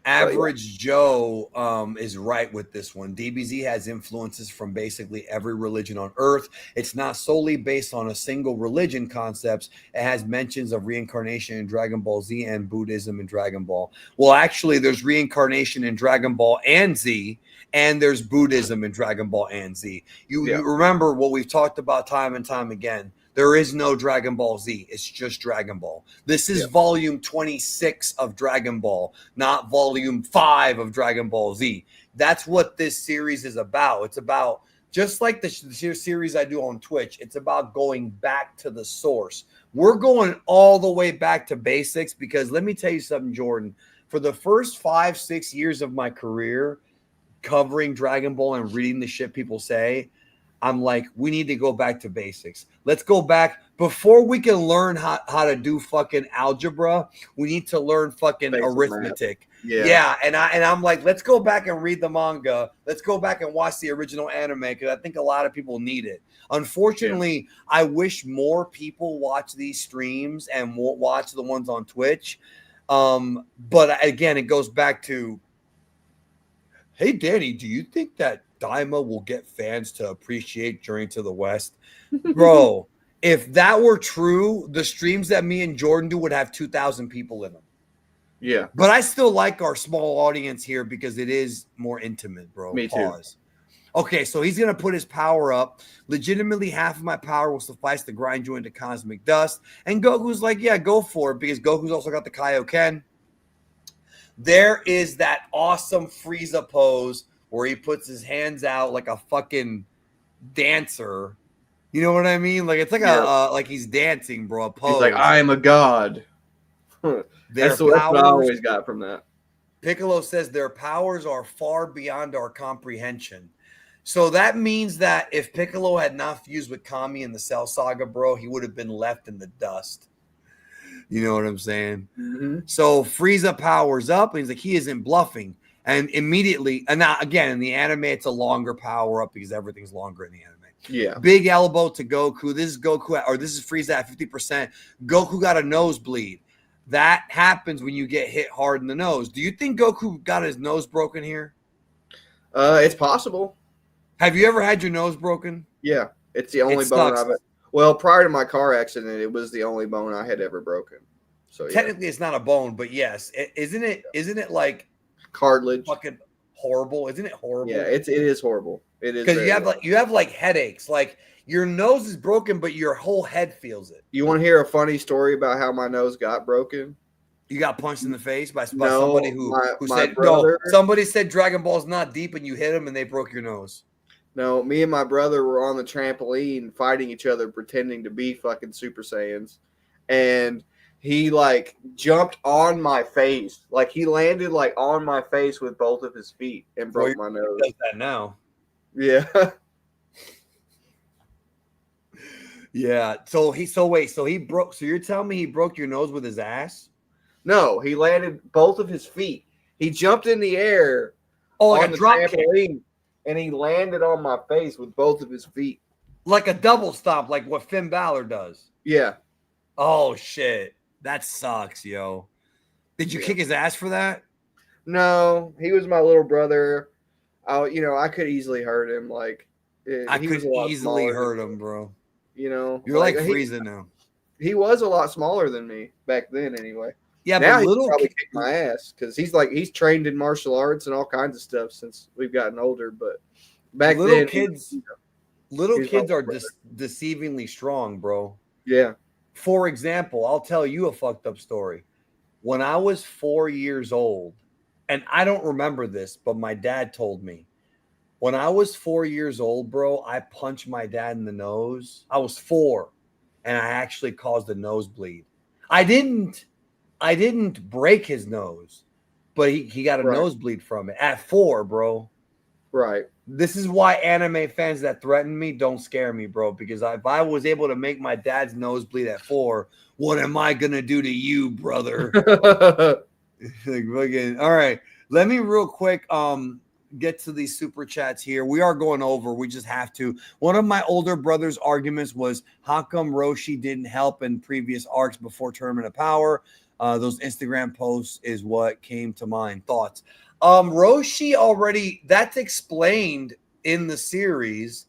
Average Joe is right with this one. DBZ has influences from basically every religion on Earth. It's not solely based on a single religion concepts. It has mentions of reincarnation in Dragon Ball Z and Buddhism in Dragon Ball. Well, actually, there's reincarnation in Dragon Ball and Z, and there's Buddhism in Dragon Ball and Z. You remember what we've talked about time and time again. There is no Dragon Ball Z. It's just Dragon Ball. This is volume 26 of Dragon Ball, not volume 5 of Dragon Ball Z. That's what this series is about. It's about, just like the series I do on Twitch, it's about going back to the source. We're going all the way back to basics because let me tell you something, Jordan. For the first 5-6 years of my career covering Dragon Ball and reading the shit people say, I'm like, we need to go back to basics. Let's go back. Before we can learn how to do fucking algebra, we need to learn fucking arithmetic. Yeah, and I'm like, let's go back and read the manga. Let's go back and watch the original anime because I think a lot of people need it. Unfortunately, I wish more people watch these streams and watch the ones on Twitch. But again, it goes back to, hey, Danny, do you think that Daima will get fans to appreciate Journey to the West? Bro, if that were true, the streams that me and Jordan do would have 2,000 people in them. Yeah. But I still like our small audience here because it is more intimate, bro. Me too. Okay, so he's going to put his power up. Legitimately, half of my power will suffice to grind you into cosmic dust. And Goku's like, yeah, go for it, because Goku's also got the Kaioken. There is that awesome Frieza pose where he puts his hands out like a fucking dancer. You know what I mean? Like, it's like like he's dancing, bro. A pose. He's like, I am a god. That's what I always got from that. Piccolo says their powers are far beyond our comprehension. So that means that if Piccolo had not fused with Kami in the Cell Saga, bro, he would have been left in the dust. You know what I'm saying? Mm-hmm. So Frieza powers up, and he's like, he isn't bluffing. And immediately, and now again, in the anime, it's a longer power up because everything's longer in the anime. Yeah. Big elbow to Goku. This is Goku, or this is Frieza at 50%. Goku got a nosebleed. That happens when you get hit hard in the nose. Do you think Goku got his nose broken here? It's possible. Have you ever had your nose broken? Yeah, it's the only bone I've. Well, prior to my car accident, it was the only bone I had ever broken. So technically, it's not a bone, but yes, isn't it? Isn't it like cartilage? Fucking horrible, isn't it horrible? Yeah, it is horrible. It is because you have like headaches, like your nose is broken, but your whole head feels it. You want to hear a funny story about how my nose got broken? You got punched in the face by somebody who said brother, no. Somebody said Dragon Ball's not deep, and you hit him, and they broke your nose. No, me and my brother were on the trampoline fighting each other, pretending to be fucking Super Saiyans, and he like jumped on my face, like he landed like on my face with both of his feet and broke my nose. Does that now? Yeah. Yeah. So he broke. So you're telling me he broke your nose with his ass? No, he landed both of his feet. He jumped in the air. Oh, like a drop trampoline, kick. And he landed on my face with both of his feet. Like a double stomp, like what Finn Balor does. Yeah. Oh shit. That sucks, yo. Did you kick his ass for that? No, he was my little brother. I could easily hurt him. Like I could easily hurt him, bro. You know, you're like Frieza now. He was a lot smaller than me back then, anyway. Yeah, now but he probably kicked my ass because he's trained in martial arts and all kinds of stuff since we've gotten older. But back then, kids are deceivingly strong, bro. Yeah. For example, I'll tell you a fucked up story. When I was 4 years old, and I don't remember this, but my dad told me. When I was 4 years old, bro, I punched my dad in the nose. I was 4, and I actually caused a nosebleed. I didn't break his nose, but he got a nosebleed from it at 4, bro. Right. This is why anime fans that threaten me don't scare me, bro. Because if I was able to make my dad's nosebleed at 4, what am I gonna do to you, brother? All right, let me real quick get to these super chats here. We are going over. We just have to. One of my older brother's arguments was how come Roshi didn't help in previous arcs before Tournament of Power. Those Instagram posts is what came to mind. Thoughts? Roshi already, that's explained in the series.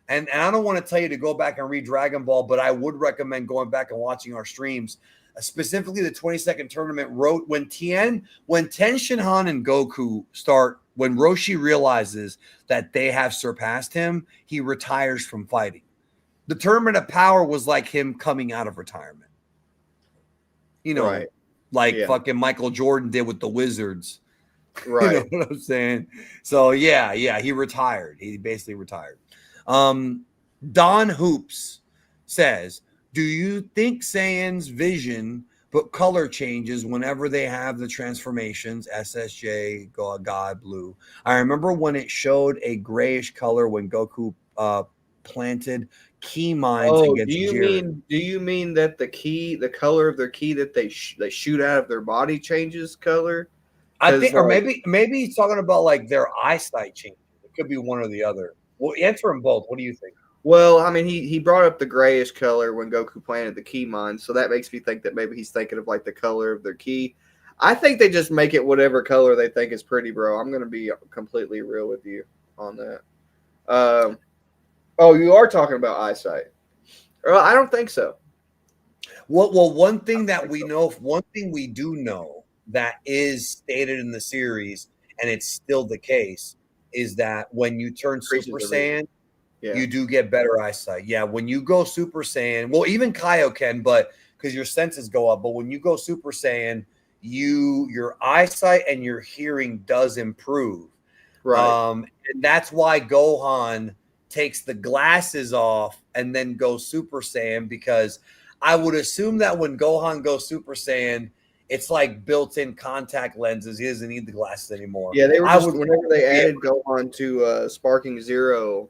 And I don't want to tell you to go back and read Dragon Ball, but I would recommend going back and watching our streams. Specifically, the 22nd tournament wrote when Tien Shinhan and Goku start, when Roshi realizes that they have surpassed him, he retires from fighting. The Tournament of Power was like him coming out of retirement. You know, fucking Michael Jordan did with the Wizards. Right. You know what I'm saying? So, yeah, he retired. He basically retired. Don Hoops says, do you think Saiyan's vision but color changes whenever they have the transformations, SSJ, God, Blue? I remember when it showed a grayish color when Goku planted key mines against Jiren. Do you mean that the color of their key that they shoot out of their body changes color? I think, or like, maybe he's talking about like their eyesight changing. It could be one or the other. Well, answer them both. What do you think? well, I mean, he brought up the grayish color when Goku planted the key mine, so that makes me think that maybe he's thinking of like the color of their key. I think they just make it whatever color they think is pretty, bro. I'm gonna be completely real with you on that. Um, oh, you are talking about eyesight? Well, I don't think so. Well, one thing that we know, one thing we do know that is stated in the series, and it's still the case, is that when you turn Super Increases the vision. Saiyan, Yeah, you do get better eyesight. Yeah, when you go Super Saiyan, well, even Kaioken, but because your senses go up, but when you go Super Saiyan, your eyesight and your hearing does improve. right. And that's why Gohan takes the glasses off and then goes Super Saiyan, because I would assume that when Gohan goes Super Saiyan, it's like built-in contact lenses. He doesn't need the glasses anymore. Yeah, they were I just would whenever they yeah, added Gohan to Sparking Zero.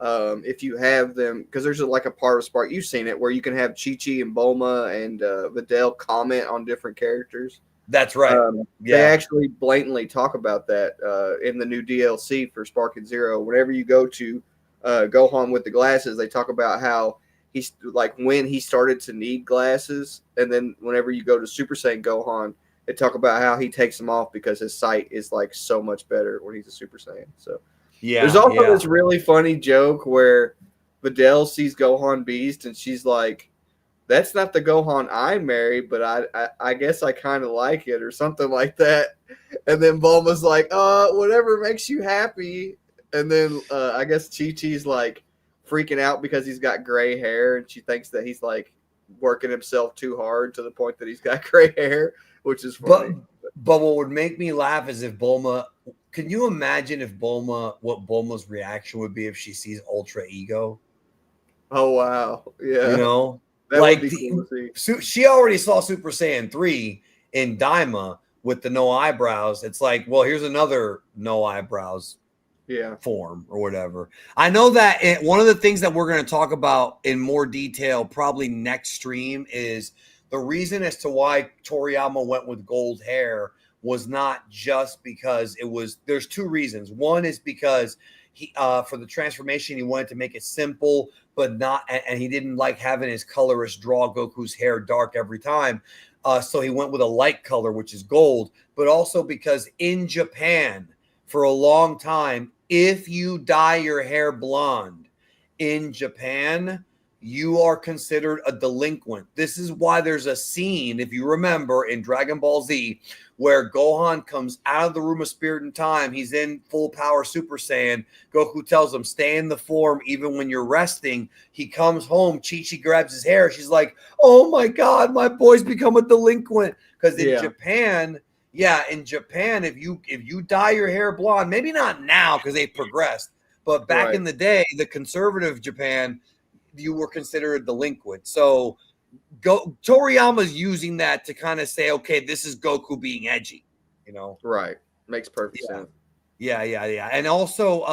If you have them, because there's like a part of Spark, you've seen it where you can have Chi Chi and Bulma and Videl comment on different characters. that's right. They Yeah. actually blatantly talk about that in the new DLC for Sparking Zero. Whenever you go to Gohan with the glasses, they talk about how he's like when he started to need glasses, and then whenever you go to Super Saiyan Gohan, they talk about how he takes them off because his sight is like so much better when he's a Super Saiyan. So there's Yeah, also yeah. this really funny joke where Videl sees Gohan Beast and she's like, "That's not the Gohan I married, but I guess I kind of like it," or something like that. And then Bulma's like, whatever makes you happy." And then I guess Chi Chi's like freaking out because he's got gray hair, and she thinks that he's like working himself too hard to the point that he's got gray hair, which is But funny. but what would make me laugh is if Bulma. Can you imagine if what Bulma's reaction would be if she sees Ultra Ego? Oh wow, You yeah, know, that would like be cool to see. she already saw Super Saiyan 3 in Daima with the no eyebrows. It's like, well, here's another no eyebrows Yeah. form or whatever. I know that one of the things that we're going to talk about in more detail probably next stream is the reason as to why Toriyama went with gold hair was not just because there's two reasons. One is because he for the transformation he wanted to make it simple but not, and he didn't like having his colorist draw Goku's hair dark every time. So he went with a light color, which is gold, but also because in Japan, for a long time, if you dye your hair blonde in Japan, you are considered a delinquent. This is why there's a scene, if you remember, in Dragon Ball Z, where Gohan comes out of the room of spirit and time. He's in full power Super Saiyan. Goku tells him, stay in the form even when you're resting. He comes home. Chi-Chi grabs his hair. She's like, oh my God, my boy's become a delinquent. Because in Japan, if you dye your hair blonde, maybe not now because they've progressed, but back in the day, the conservative Japan, you were considered a delinquent. So Toriyama's using that to kind of say, okay, this is Goku being edgy, you know? Right. Makes perfect sense. Yeah. And also,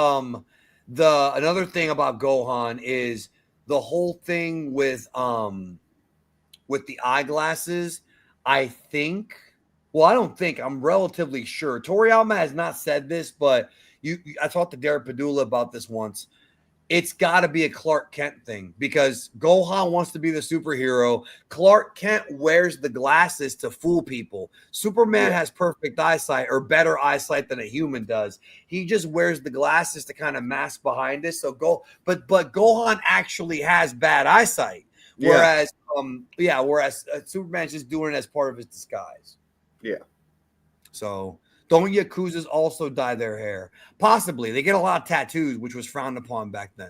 another thing about Gohan is the whole thing with the eyeglasses. I think, well, I don't think, I'm relatively sure. Toriyama has not said this, but I talked to Derek Padula about this once. It's got to be a Clark Kent thing because Gohan wants to be the superhero. Clark Kent wears the glasses to fool people. Superman has perfect eyesight or better eyesight than a human does. He just wears the glasses to kind of mask behind it. So but Gohan actually has bad eyesight. Whereas Superman's just doing it as part of his disguise. Yeah. So don't Yakuzas also dye their hair? Possibly. They get a lot of tattoos, which was frowned upon back then.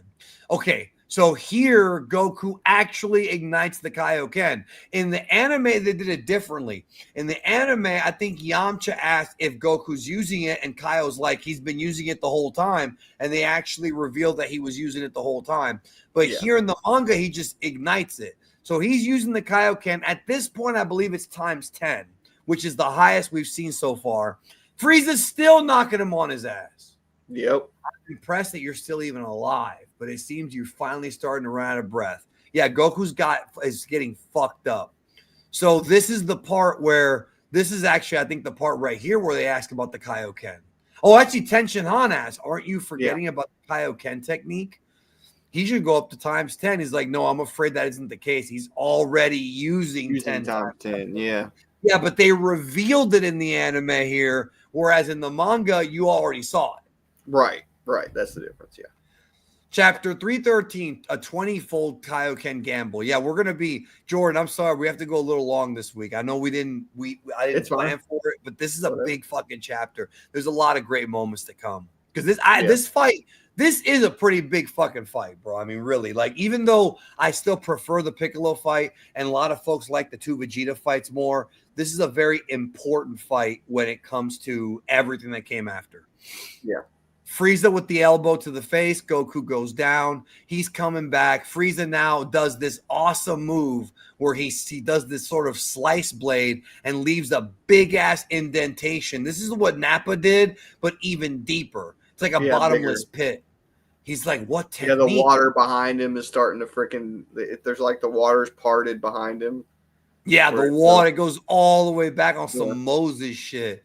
Okay, so here Goku actually ignites the Kaioken. In the anime, they did it differently. In the anime, I think Yamcha asked if Goku's using it, and Kaio's like, he's been using it the whole time, and they actually revealed that he was using it the whole time. But here in the manga, he just ignites it. So he's using the Kaioken. At this point, I believe it's times 10, which is the highest we've seen so far. Frieza's still knocking him on his ass. Yep. I'm impressed that you're still even alive, but it seems you're finally starting to run out of breath. Yeah, Goku's is getting fucked up. So this is the part where This is actually, I think, the part right here where they ask about the Kaioken. Oh, actually, Tenshin Han asks, aren't you forgetting about the Kaioken technique? He should go up to times 10. He's like, no, I'm afraid that isn't the case. He's already using 10 times times 10. Yeah. Yeah, but they revealed it in the anime here, whereas in the manga, you already saw it. Right. That's the difference. Yeah. Chapter 313, a 20-fold Kaioken gamble. Yeah, we're gonna be Jordan. I'm sorry, we have to go a little long this week. I know I didn't plan for it, but this is a big fucking chapter. There's a lot of great moments to come because this fight. This is a pretty big fucking fight, bro. I mean, really, like, even though I still prefer the Piccolo fight and a lot of folks like the two Vegeta fights more, this is a very important fight when it comes to everything that came after. Yeah. Frieza with the elbow to the face. Goku goes down. He's coming back. Frieza now does this awesome move where he does this sort of slice blade and leaves a big-ass indentation. This is what Nappa did, but even deeper. It's like a bottomless pit. He's like, what technique? Yeah, the water behind him is starting to freaking. There's like the water's parted behind him. Yeah, the water goes all the way back on some Moses shit.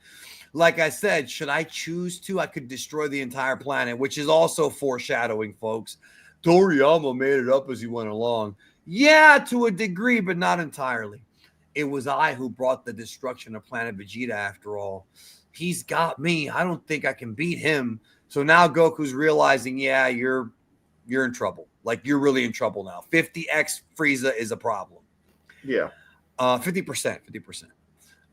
Like I said, should I choose to, I could destroy the entire planet, which is also foreshadowing, folks. Toriyama made it up as he went along. Yeah, to a degree, but not entirely. It was I who brought the destruction of Planet Vegeta, after all. He's got me. I don't think I can beat him. So now Goku's realizing, yeah, you're in trouble. Like, you're really in trouble now. 50x Frieza is a problem. Yeah. 50%.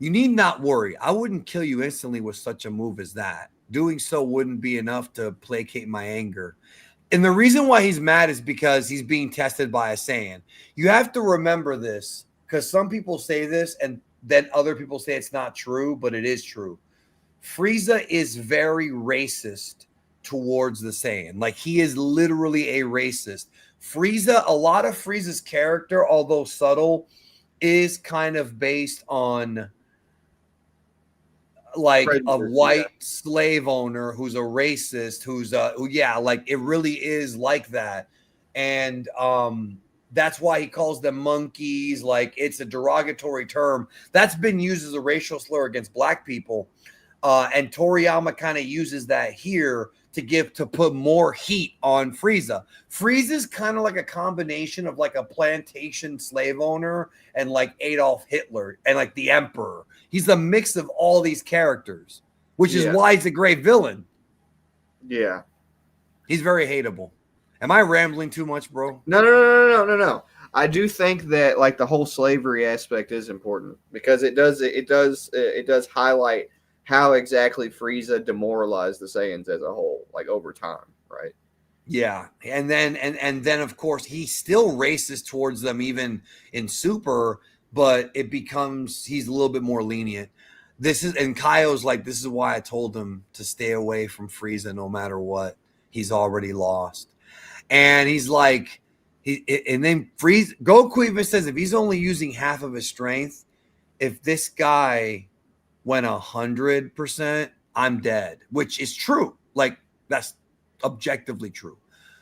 You need not worry. I wouldn't kill you instantly with such a move as that. Doing so wouldn't be enough to placate my anger. And the reason why he's mad is because he's being tested by a Saiyan. You have to remember this, because some people say this and then other people say it's not true, but it is true. Frieza is very racist towards the Saiyan. Like, he is literally a racist. Frieza, a lot of Frieza's character, although subtle, is kind of based on like a white slave owner who's a racist, like, it really is like that. And that's why he calls them monkeys. Like, it's a derogatory term that's been used as a racial slur against black people. And Toriyama kind of uses that here to put more heat on Frieza. Frieza's kind of like a combination of like a plantation slave owner and like Adolf Hitler and like the Emperor. He's a mix of all these characters, which is why he's a great villain. Yeah. He's very hateable. Am I rambling too much, bro? No. I do think that like the whole slavery aspect is important because it does highlight how exactly Frieza demoralized the Saiyans as a whole, like over time, right? Yeah, and then of course he's still racist towards them even in Super, but it becomes he's a little bit more lenient. Kaio's like, this is why I told him to stay away from Frieza no matter what. He's already lost, and he's like, and then Goku even says if he's only using half of his strength, if this guy went 100%, I'm dead, which is true. Like, that's objectively true.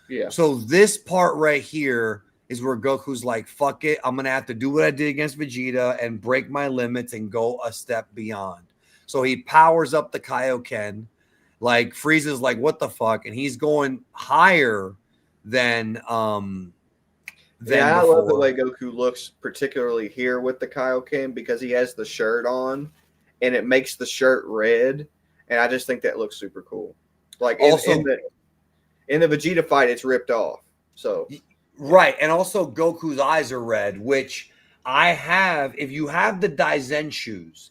Yeah. So this part right here is where Goku's like, fuck it. I'm going to have to do what I did against Vegeta and break my limits and go a step beyond. So he powers up the Kaioken. Like, Frieza's like, what the fuck? And he's going higher than I love the way Goku looks, particularly here with the Kaioken, because he has the shirt on and it makes the shirt red. And I just think that looks super cool. Like, in the Vegeta fight, it's ripped off. So right. And also Goku's eyes are red, which I have. If you have the Daizen shoes,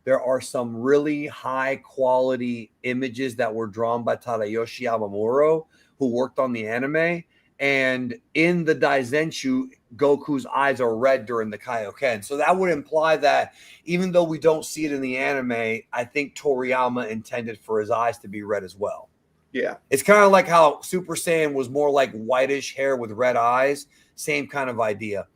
there are some really high quality images that were drawn by Tadayoshi Yamamuro, who worked on the anime. And in the Daizenshu, Goku's eyes are red during the Kaioken. So that would imply that even though we don't see it in the anime, I think Toriyama intended for his eyes to be red as well. Yeah. It's kind of like how Super Saiyan was more like whitish hair with red eyes. Same kind of idea.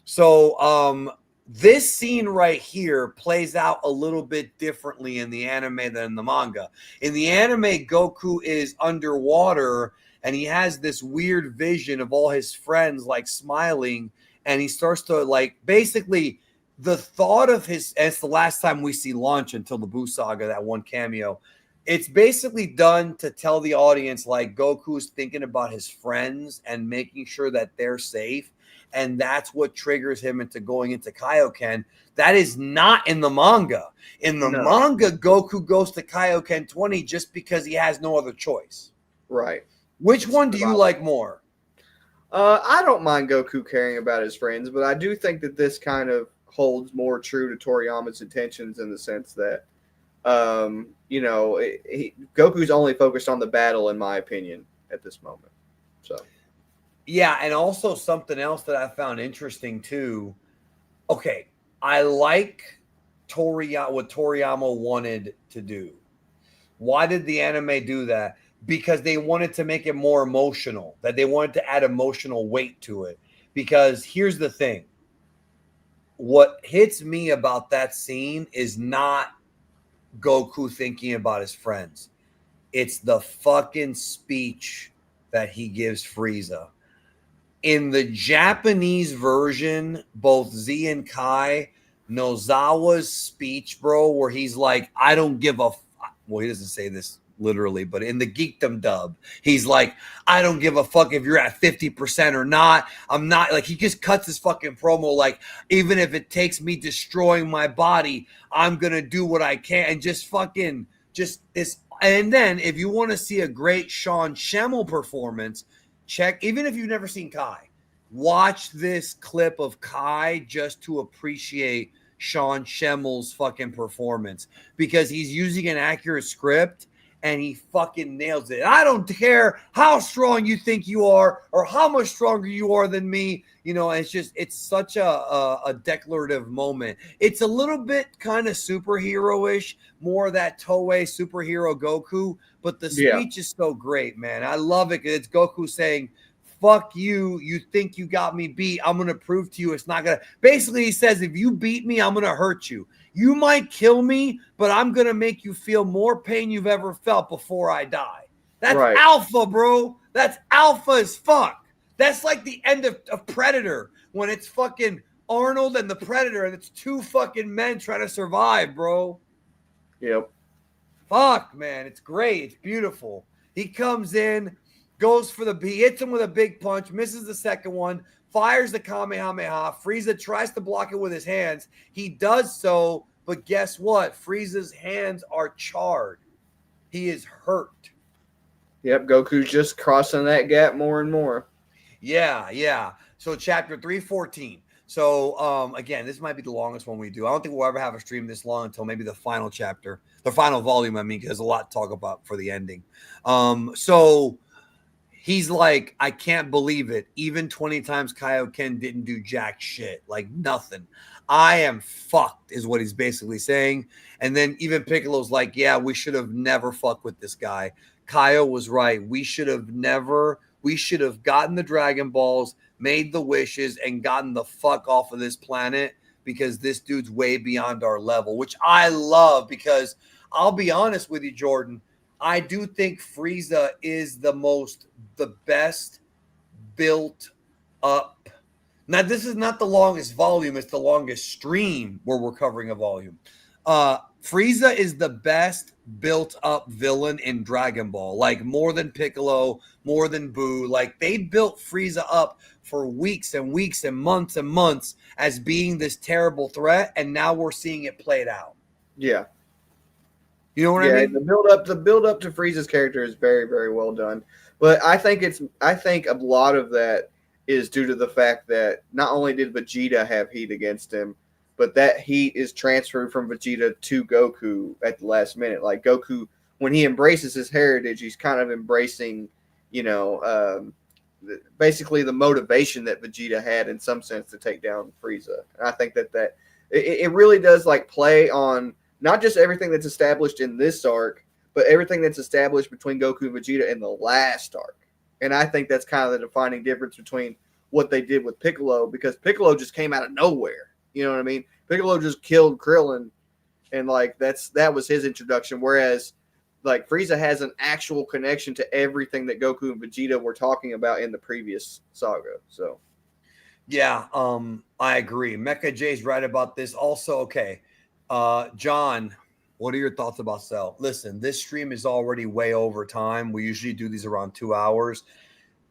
So this scene right here plays out a little bit differently in the anime than in the manga. In the anime, Goku is underwater and he has this weird vision of all his friends like smiling, and he starts to like basically the thought of his, and it's the last time we see Launch until the Buu Saga, that one cameo. It's basically done to tell the audience like Goku's thinking about his friends and making sure that they're safe. And that's what triggers him into going into Kaioken. That is not in the manga. In the No. manga, Goku goes to Kaioken 20 just because he has no other choice. Right. Which one do you like more? I don't mind Goku caring about his friends, but I do think that this kind of holds more true to Toriyama's intentions in the sense that, Goku's only focused on the battle, in my opinion, at this moment. So, yeah, and also something else that I found interesting too. Okay, I like what Toriyama wanted to do. Why did the anime do that? Because they wanted to make it more emotional, that they wanted to add emotional weight to it. Because here's the thing. What hits me about that scene is not Goku thinking about his friends. It's the fucking speech that he gives Frieza. In the Japanese version, both Z and Kai, Nozawa's speech, bro, where he's like, I don't give a well, he doesn't say this literally, but in the Geekdom dub, he's like, I don't give a fuck if you're at 50% or not. I'm not, like, he just cuts his fucking promo like, even if it takes me destroying my body, I'm gonna do what I can, and just fucking just this. And then if you want to see a great Sean Schemmel performance, check, even if you've never seen Kai, watch this clip of Kai just to appreciate Sean Schemmel's fucking performance, because he's using an accurate script and he fucking nails it. I don't care how strong you think you are or how much stronger you are than me. It's such a declarative moment. It's a little bit kind of superhero-ish, more of that Toei superhero Goku, but the speech is so great, man. I love it. It's Goku saying, fuck you. You think you got me beat. I'm going to prove to you it's not going to. Basically, he says, if you beat me, I'm going to hurt you. You might kill me, but I'm going to make you feel more pain you've ever felt before I die. That's alpha, bro. That's alpha as fuck. That's like the end of Predator, when it's fucking Arnold and the Predator and it's two fucking men trying to survive, bro. Yep. Fuck, man. It's great. It's beautiful. He comes in, goes for he hits him with a big punch, misses the second one, fires the Kamehameha. Frieza tries to block it with his hands. He does so, but guess what? Frieza's hands are charred. He is hurt. Yep, Goku's just crossing that gap more and more. Yeah. So chapter 314. So again, this might be the longest one we do. I don't think we'll ever have a stream this long until maybe the final chapter, the final volume. I mean, because there's a lot to talk about for the ending. So he's like, I can't believe it. Even 20 times Kaioken didn't do jack shit. Like nothing. I am fucked is what he's basically saying. And then even Piccolo's like, yeah, we should have never fucked with this guy. Kaio was right. We should have gotten the Dragon Balls, made the wishes, and gotten the fuck off of this planet, because this dude's way beyond our level, which I love, because I'll be honest with you, Jordan, I do think Frieza is the best built up. Now, this is not the longest volume. It's the longest stream where we're covering a volume. Frieza is the best built up villain in Dragon Ball, like more than Piccolo, more than Buu. Like they built Frieza up for weeks and weeks and months as being this terrible threat. And now we're seeing it played out. Yeah. You know what I mean? The build up to Frieza's character is very, very well done. But I think a lot of that is due to the fact that not only did Vegeta have heat against him, but that heat is transferred from Vegeta to Goku at the last minute. Like Goku, when he embraces his heritage, he's kind of embracing, basically the motivation that Vegeta had in some sense to take down Frieza. And I think that it really does like play on not just everything that's established in this arc, but everything that's established between Goku and Vegeta in the last arc. And I think that's kind of the defining difference between what they did with Piccolo, because Piccolo just came out of nowhere. You know what I mean? Piccolo just killed Krillin, and like that was his introduction. Whereas like Frieza has an actual connection to everything that Goku and Vegeta were talking about in the previous saga. So Yeah, I agree. Mecha J's right about this. Also, okay, John, what are your thoughts about Cell? Listen, this stream is already way over time. We usually do these around 2 hours.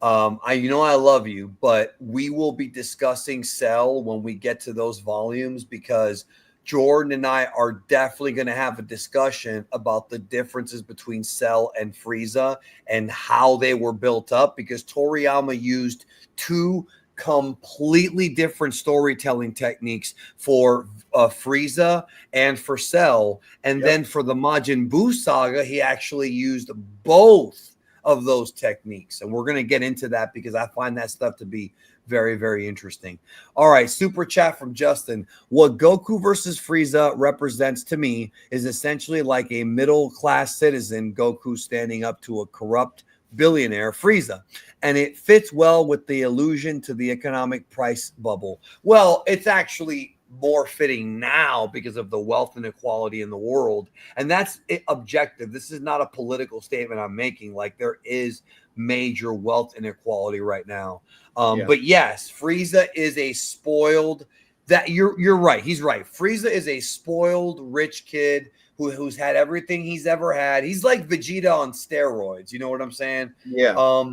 I love you, but we will be discussing Cell when we get to those volumes because Jordan and I are definitely going to have a discussion about the differences between Cell and Frieza and how they were built up because Toriyama used two completely different storytelling techniques for Frieza and for Cell. And Yep. then for the Majin Buu saga, he actually used both of those techniques. And we're going to get into that because I find that stuff to be very, very interesting. All right, super chat from Justin. What Goku versus Frieza represents to me is essentially like a middle class citizen, Goku standing up to a corrupt billionaire, Frieza. And it fits well with the allusion to the economic price bubble. Well, it's actually more fitting now because of the wealth inequality in the world. And that's objective. This is not a political statement I'm making. Like there is major wealth inequality right now. But yes, Frieza is a spoiled. That you're right. He's right. Frieza is a spoiled rich kid who's had everything he's ever had. He's like Vegeta on steroids. You know what I'm saying? Yeah.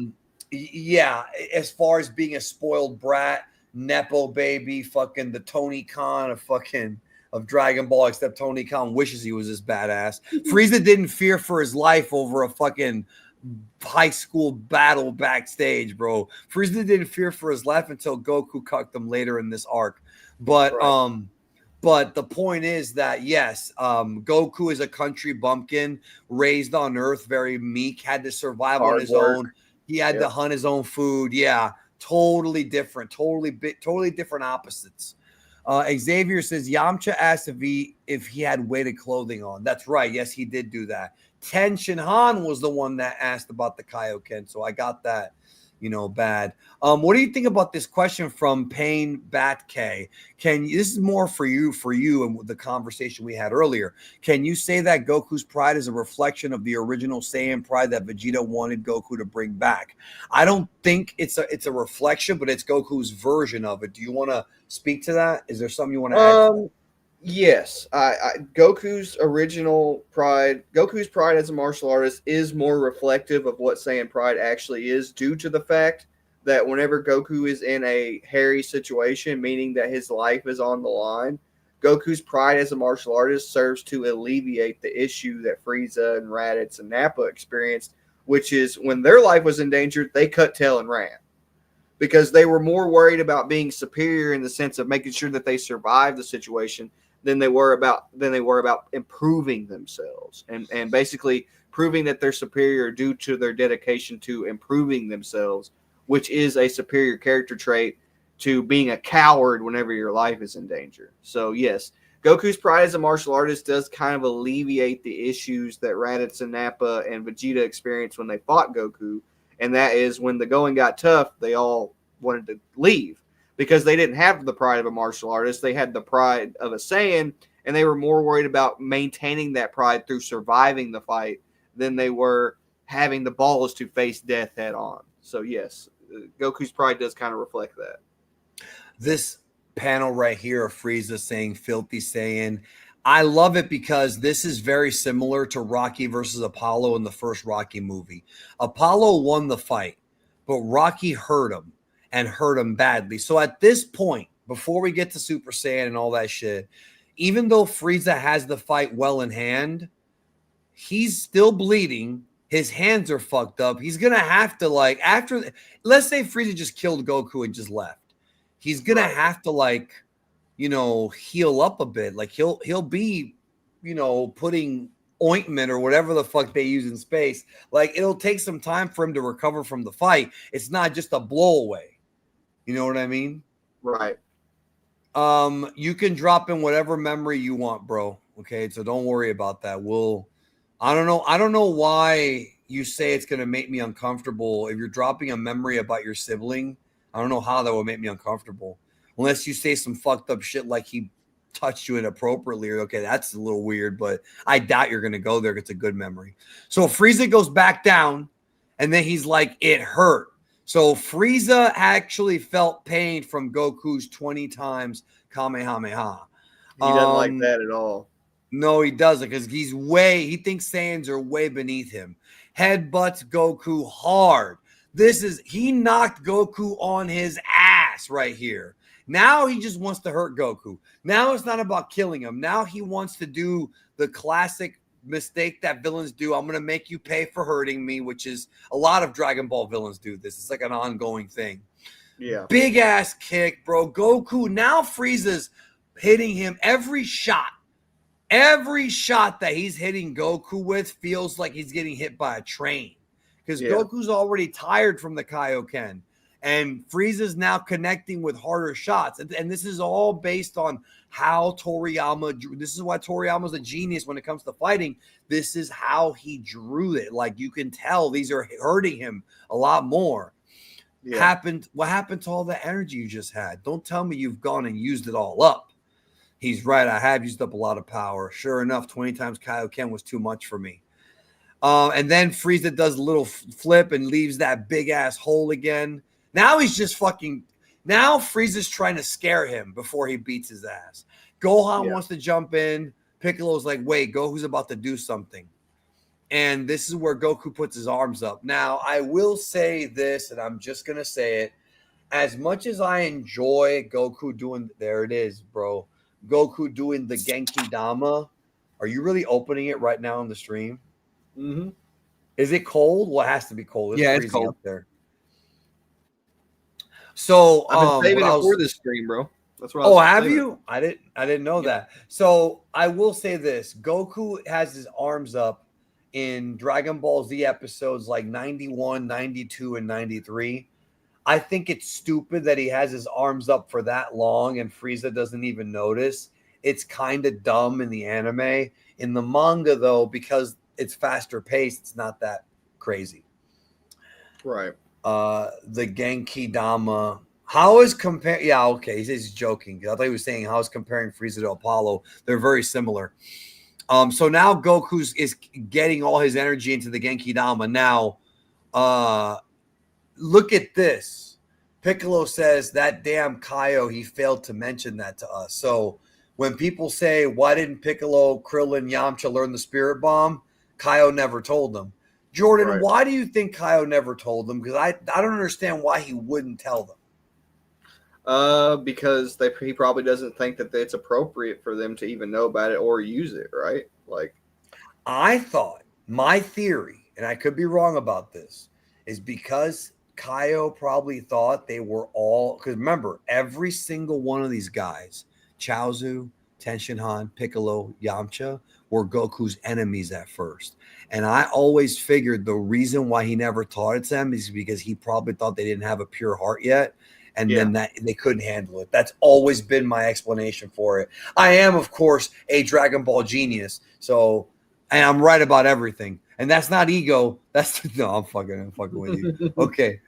Yeah. As far as being a spoiled brat, Nepo baby, fucking the Tony Khan of Dragon Ball, except Tony Khan wishes he was this badass. Frieza didn't fear for his life over a fucking high school battle backstage, bro. Frieza didn't fear for his life until Goku cucked him later in this arc. But Right. but the point is that yes, Goku is a country bumpkin raised on Earth, very meek, had to survive on Hard his work. own. He had to Yep. hunt his own food. Yeah, totally different, totally different opposites. Xavier says Yamcha asked if he had weighted clothing on. That's right. Yes, he did do that. Ten Shinhan was the one that asked about the Kaioken, so I got that, bad. What do you think about this question from Payne Batk? This is more for you, and the conversation we had earlier. Can you say that Goku's pride is a reflection of the original Saiyan pride that Vegeta wanted Goku to bring back? I don't think it's a reflection, but it's Goku's version of it. Do you want to speak to that? Is there something you want to add to that? Yes, Goku's original pride, Goku's pride as a martial artist is more reflective of what Saiyan pride actually is, due to the fact that whenever Goku is in a hairy situation, meaning that his life is on the line, Goku's pride as a martial artist serves to alleviate the issue that Frieza and Raditz and Nappa experienced, which is when their life was endangered, they cut tail and ran because they were more worried about being superior in the sense of making sure that they survived the situation than they were about improving themselves and basically proving that they're superior due to their dedication to improving themselves, which is a superior character trait to being a coward whenever your life is in danger. So yes, Goku's pride as a martial artist does kind of alleviate the issues that Raditz and Nappa and Vegeta experienced when they fought Goku, and that is when the going got tough, they all wanted to leave because they didn't have the pride of a martial artist. They had the pride of a Saiyan, and they were more worried about maintaining that pride through surviving the fight than they were having the balls to face death head on. So, yes, Goku's pride does kind of reflect that. This panel right here of Frieza saying filthy Saiyan. I love it because this is very similar to Rocky versus Apollo in the first Rocky movie. Apollo won the fight, but Rocky hurt him and hurt him badly. So at this point, before we get to Super Saiyan and all that shit, even though Frieza has the fight well in hand, he's still bleeding. His hands are fucked up. He's going to have to, after, let's say Frieza just killed Goku and just left. He's going to have to, heal up a bit. Like he'll be, putting ointment or whatever the fuck they use in space. Like it'll take some time for him to recover from the fight. It's not just a blow away. You know what I mean? Right. You can drop in whatever memory you want, bro. Okay, so don't worry about that. I don't know why you say it's gonna make me uncomfortable. If you're dropping a memory about your sibling, I don't know how that would make me uncomfortable. Unless you say some fucked up shit like he touched you inappropriately. Okay, that's a little weird, but I doubt you're gonna go there. It's a good memory. So Frieza goes back down, and then he's like, it hurt. So Frieza actually felt pain from Goku's 20 times Kamehameha. He doesn't like that at all. No, he doesn't, because he thinks Saiyans are way beneath him. Headbutts Goku hard. He knocked Goku on his ass right here. Now he just wants to hurt Goku. Now it's not about killing him. Now he wants to do the classic mistake that villains do. I'm going to make you pay for hurting me, which is a lot of Dragon Ball villains do this. It's like an ongoing thing. Yeah. Big ass kick, bro. Goku, now Frieza's hitting him every shot. Every shot that he's hitting Goku with feels like he's getting hit by a train, because Goku's already tired from the Kaioken, and Frieza's now connecting with harder shots. And this is all based on how Toriyama, this is why Toriyama's a genius when it comes to fighting. This is how he drew it. Like, you can tell these are hurting him a lot more. What happened to all the energy you just had? Don't tell me you've gone and used it all up. He's right. I have used up a lot of power. Sure enough, 20 times Kaioken was too much for me. And then Frieza does a little flip and leaves that big ass hole again. Now he's just now Frieza's trying to scare him before he beats his ass. Gohan wants to jump in. Piccolo's like, wait, Goku's about to do something. And this is where Goku puts his arms up. Now, I will say this, and I'm just going to say it. As much as I enjoy Goku doing, there it is, bro. Goku doing the Genki Dama. Are you really opening it right now on the stream? Mm-hmm. Is it cold? Well, it has to be cold. It's cold up there. So I've been saving it for this stream, bro. That's what. Oh, have you? I didn't know that. So I will say this: Goku has his arms up in Dragon Ball Z episodes like 91, 92, and 93. I think it's stupid that he has his arms up for that long and Frieza doesn't even notice. It's kind of dumb in the anime. In the manga, though, because it's faster paced, it's not that crazy. Right. The Genki Dama. How is compare? Yeah, okay. He's joking. I thought he was saying how is comparing Frieza to Apollo. They're very similar. So now Goku is getting all his energy into the Genki Dama. Now, look at this. Piccolo says that damn Kaio, he failed to mention that to us. So when people say, why didn't Piccolo, Krillin, Yamcha learn the Spirit Bomb? Kaio never told them. Jordan, why do you think Kaio never told them? Because I don't understand why he wouldn't tell them. Because he probably doesn't think that it's appropriate for them to even know about it or use it, right? Like, I thought, my theory, and I could be wrong about this, is because Kaio probably thought they were all, because remember, every single one of these guys, Chaozu, Tenshinhan, Piccolo, Yamcha, were Goku's enemies at first. And I always figured the reason why he never taught it to them is because he probably thought they didn't have a pure heart yet. And then that they couldn't handle it. That's always been my explanation for it. I am, of course, a Dragon Ball genius. So, and I'm right about everything. And that's not ego. That's no, I'm fucking with you. Okay.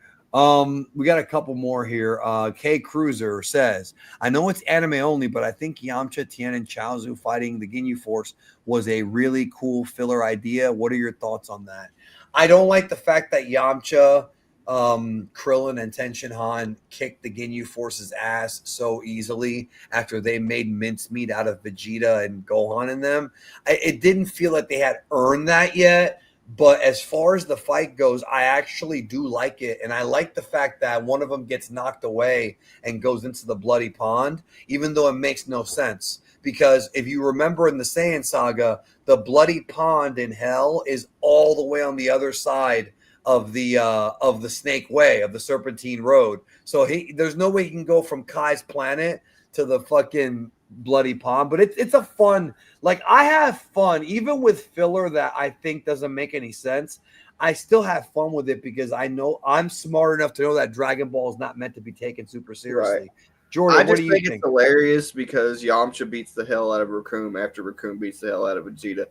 We got a couple more here. K Cruiser says, I know it's anime only, but I think Yamcha, Tien, and Chaozu fighting the Ginyu Force was a really cool filler idea. What are your thoughts on that? I don't like the fact that Yamcha, Krillin, and Tenshinhan kicked the Ginyu Force's ass so easily after they made mincemeat out of Vegeta and Gohan and them. It didn't feel like they had earned that yet. But as far as the fight goes, I actually do like it. And I like the fact that one of them gets knocked away and goes into the bloody pond, even though it makes no sense. Because if you remember in the Saiyan Saga, the bloody pond in hell is all the way on the other side of the Snake Way, of the Serpentine Road. So there's no way he can go from Kai's planet to the fucking bloody pond. But it's a fun, like, I have fun even with filler that I think doesn't make any sense. I still have fun with it because I know I'm smart enough to know that Dragon Ball is not meant to be taken super seriously. Right. Jordan, what do you think? It's hilarious because Yamcha beats the hell out of Raccoon after Raccoon beats the hell out of Vegeta.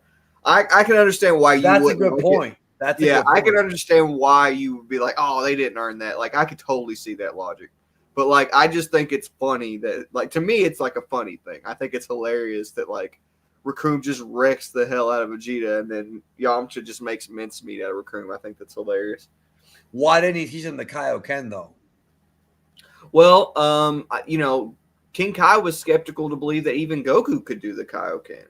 I can understand why That's a good point. That's a good point. I can understand why you would be like, oh, they didn't earn that. Like, I could totally see that logic. But, like, I just think it's funny that, like, to me, it's like a funny thing. I think it's hilarious that, like, Raccoon just wrecks the hell out of Vegeta and then Yamcha just makes mincemeat out of Raccoon. I think that's hilarious. Why didn't he teach him the Kaioken though? Well, King Kai was skeptical to believe that even Goku could do the Kaioken.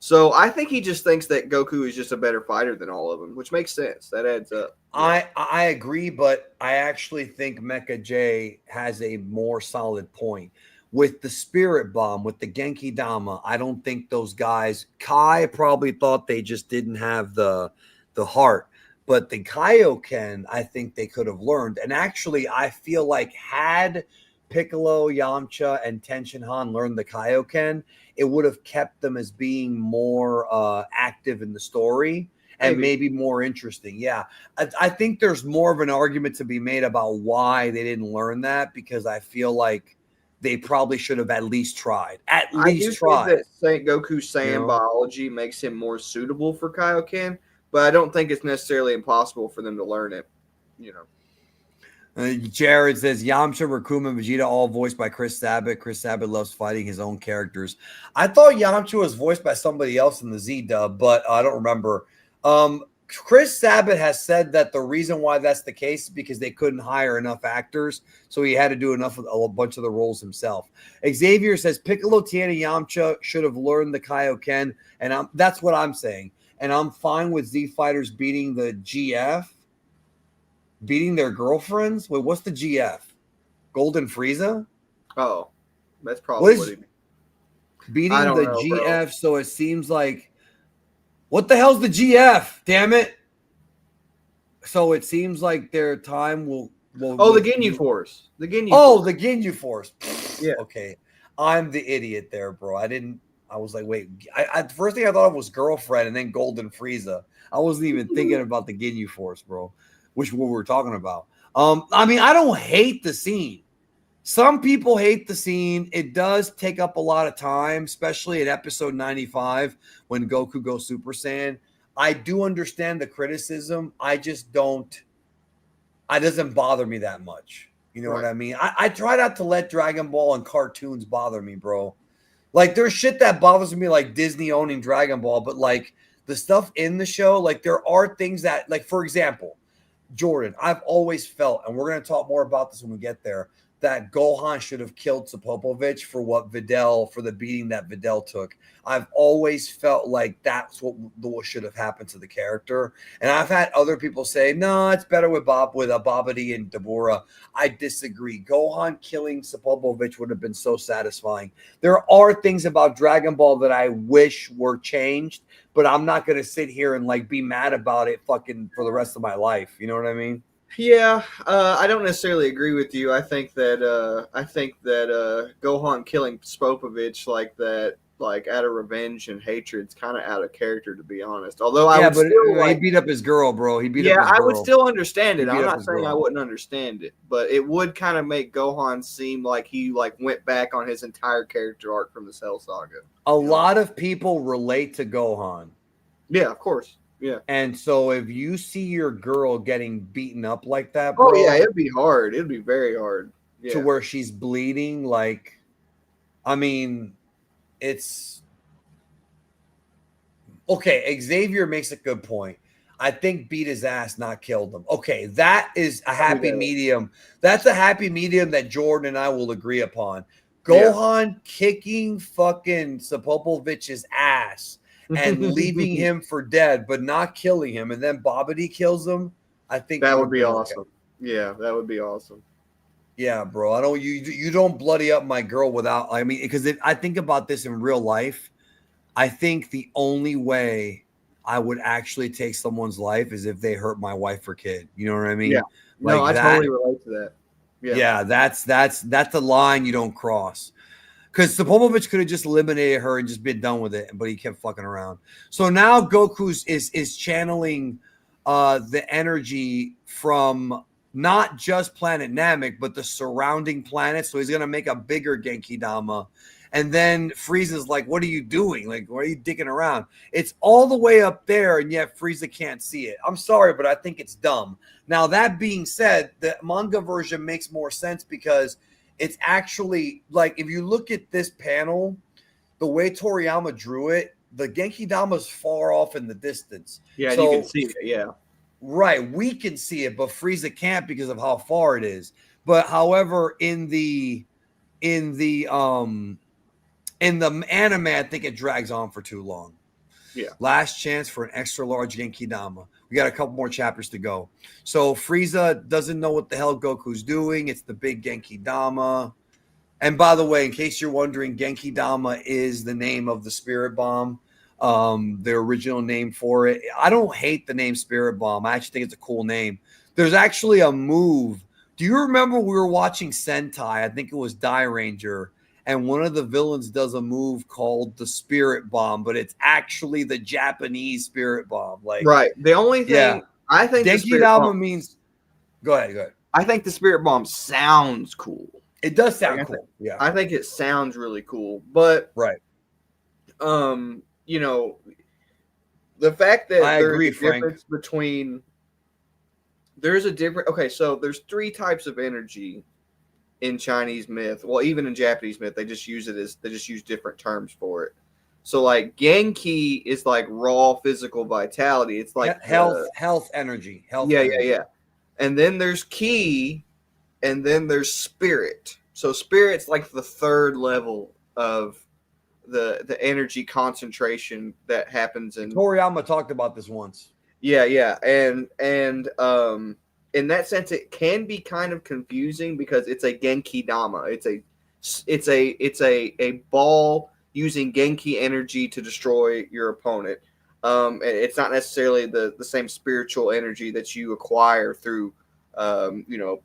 So I think he just thinks that Goku is just a better fighter than all of them, which makes sense. That adds up. I agree, but I actually think Mecha J has a more solid point. With the Spirit Bomb, with the Genki Dama, I don't think those guys. Kai probably thought they just didn't have the heart, but the Kaioken, I think they could have learned. And actually, I feel like had Piccolo, Yamcha, and Tenshinhan learned the Kaioken, it would have kept them as being more active in the story and maybe more interesting. Yeah. I think there's more of an argument to be made about why they didn't learn that, because I feel like they probably should have at least tried. At least tried. Think that Goku's Saiyan biology makes him more suitable for Kaioken, but I don't think it's necessarily impossible for them to learn it. Jared says Yamcha, Rakuma, and Vegeta all voiced by Chris Sabat. Chris Sabat loves fighting his own characters. I thought Yamcha was voiced by somebody else in the Z dub, but I don't remember. Chris Sabat has said that the reason why that's the case is because they couldn't hire enough actors, so he had to do a bunch of the roles himself. Xavier says Piccolo, Tien, and Yamcha should have learned the Kaioken, and that's what I'm saying. And I'm fine with Z Fighters beating the GF. Beating their girlfriends? Wait, what's the GF? Golden Frieza? Oh, that's probably what he means. Beating the GF, bro. So it seems like, what the hell's the GF? Damn it. So it seems like their time will the Ginyu Force. The Ginyu Force. Yeah. Okay. I'm the idiot there, bro. I was like, wait. The first thing I thought of was girlfriend and then Golden Frieza. I wasn't even thinking about the Ginyu Force, bro. Which what we were talking about. I mean, I don't hate the scene. Some people hate the scene. It does take up a lot of time, especially at episode 95 when Goku goes Super Saiyan. I do understand the criticism. I just don't. It doesn't bother me that much. You know what I mean? I try not to let Dragon Ball and cartoons bother me, bro. Like, there's shit that bothers me, like Disney owning Dragon Ball, but like the stuff in the show, like there are things that, like, for example, Jordan, I've always felt, and we're going to talk more about this when we get there, that Gohan should have killed Sopopovich for the beating that Videl took. I've always felt like that's what should have happened to the character. And I've had other people say, no, it's better with Babidi and Dabura. I disagree. Gohan killing Sopopovich would have been so satisfying. There are things about Dragon Ball that I wish were changed, but I'm not going to sit here and like be mad about it fucking for the rest of my life. You know what I mean? Yeah, I don't necessarily agree with you. I think that Gohan killing Spopovich like that, like out of revenge and hatred, is kind of out of character, to be honest. Although he beat up his girl, bro. He beat up his girl. I would still understand it. I'm not saying I wouldn't understand it, but it would kind of make Gohan seem like he went back on his entire character arc from the Cell Saga. A lot of people relate to Gohan. Yeah, of course. Yeah. And so if you see your girl getting beaten up like that, bro, it'd be hard. It'd be very hard. Yeah. To where she's bleeding, like, I mean, it's okay. Xavier makes a good point. I think beat his ass, not killed him. Okay, that is a happy medium. That's a happy medium that Jordan and I will agree upon. Gohan kicking fucking Sopopovich's ass and leaving him for dead, but not killing him, and then Babidi kills him. I think that would be awesome. Yeah, that would be awesome. Yeah, bro. You don't bloody up my girl without. I mean, because I think about this in real life, I think the only way I would actually take someone's life is if they hurt my wife or kid. You know what I mean? Yeah. No, I totally relate to that. Yeah, that's the line you don't cross. Because Sopomovich could have just eliminated her and just been done with it, but he kept fucking around. So now Goku is channeling the energy from not just planet Namek, but the surrounding planets. So he's gonna make a bigger Genki Dama. And then Frieza's like, what are you doing? Like, why are you digging around? It's all the way up there, and yet Frieza can't see it. I'm sorry, but I think it's dumb. Now, that being said, the manga version makes more sense because it's actually, like, if you look at this panel, the way Toriyama drew it, the Genki Dama's far off in the distance. Yeah, so, you can see it, yeah. Right, we can see it, but Frieza can't because of how far it is. But however, in the anime, I think it drags on for too long. Yeah. Last chance for an extra large Genki Dama. We got a couple more chapters to go. So Frieza doesn't know what the hell Goku's doing. It's the big Genki Dama. And by the way, in case you're wondering, Genki Dama is the name of the spirit bomb, the original name for it. I don't hate the name Spirit Bomb. I actually think it's a cool name. There's actually a move. Do you remember we were watching Sentai? I think it was Die Ranger. And one of the villains does a move called the Spirit Bomb, but it's actually the Japanese Spirit Bomb. Like, Right. The only yeah, thing I think the Genki spirit Dama bomb, means. Go ahead. Go ahead. I think the spirit bomb sounds cool. It does sound Like, cool. Yeah. I think it sounds really cool, but Right. you know, the fact that I there's agree, a Frank. difference between there's a different okay, so there's three types of energy in Chinese myth. Well, even in Japanese myth, they just use different terms for it. So like Genki is like raw physical vitality. It's like health energy. Health yeah, energy. yeah, yeah. And then there's ki, and then there's spirit. So spirit's like the third level of the energy concentration that happens in Toriyama talked about this once. yeah. And in that sense it can be kind of confusing because it's a Genki Dama. It's a ball using Genki energy to destroy your opponent. It's not necessarily the same spiritual energy that you acquire through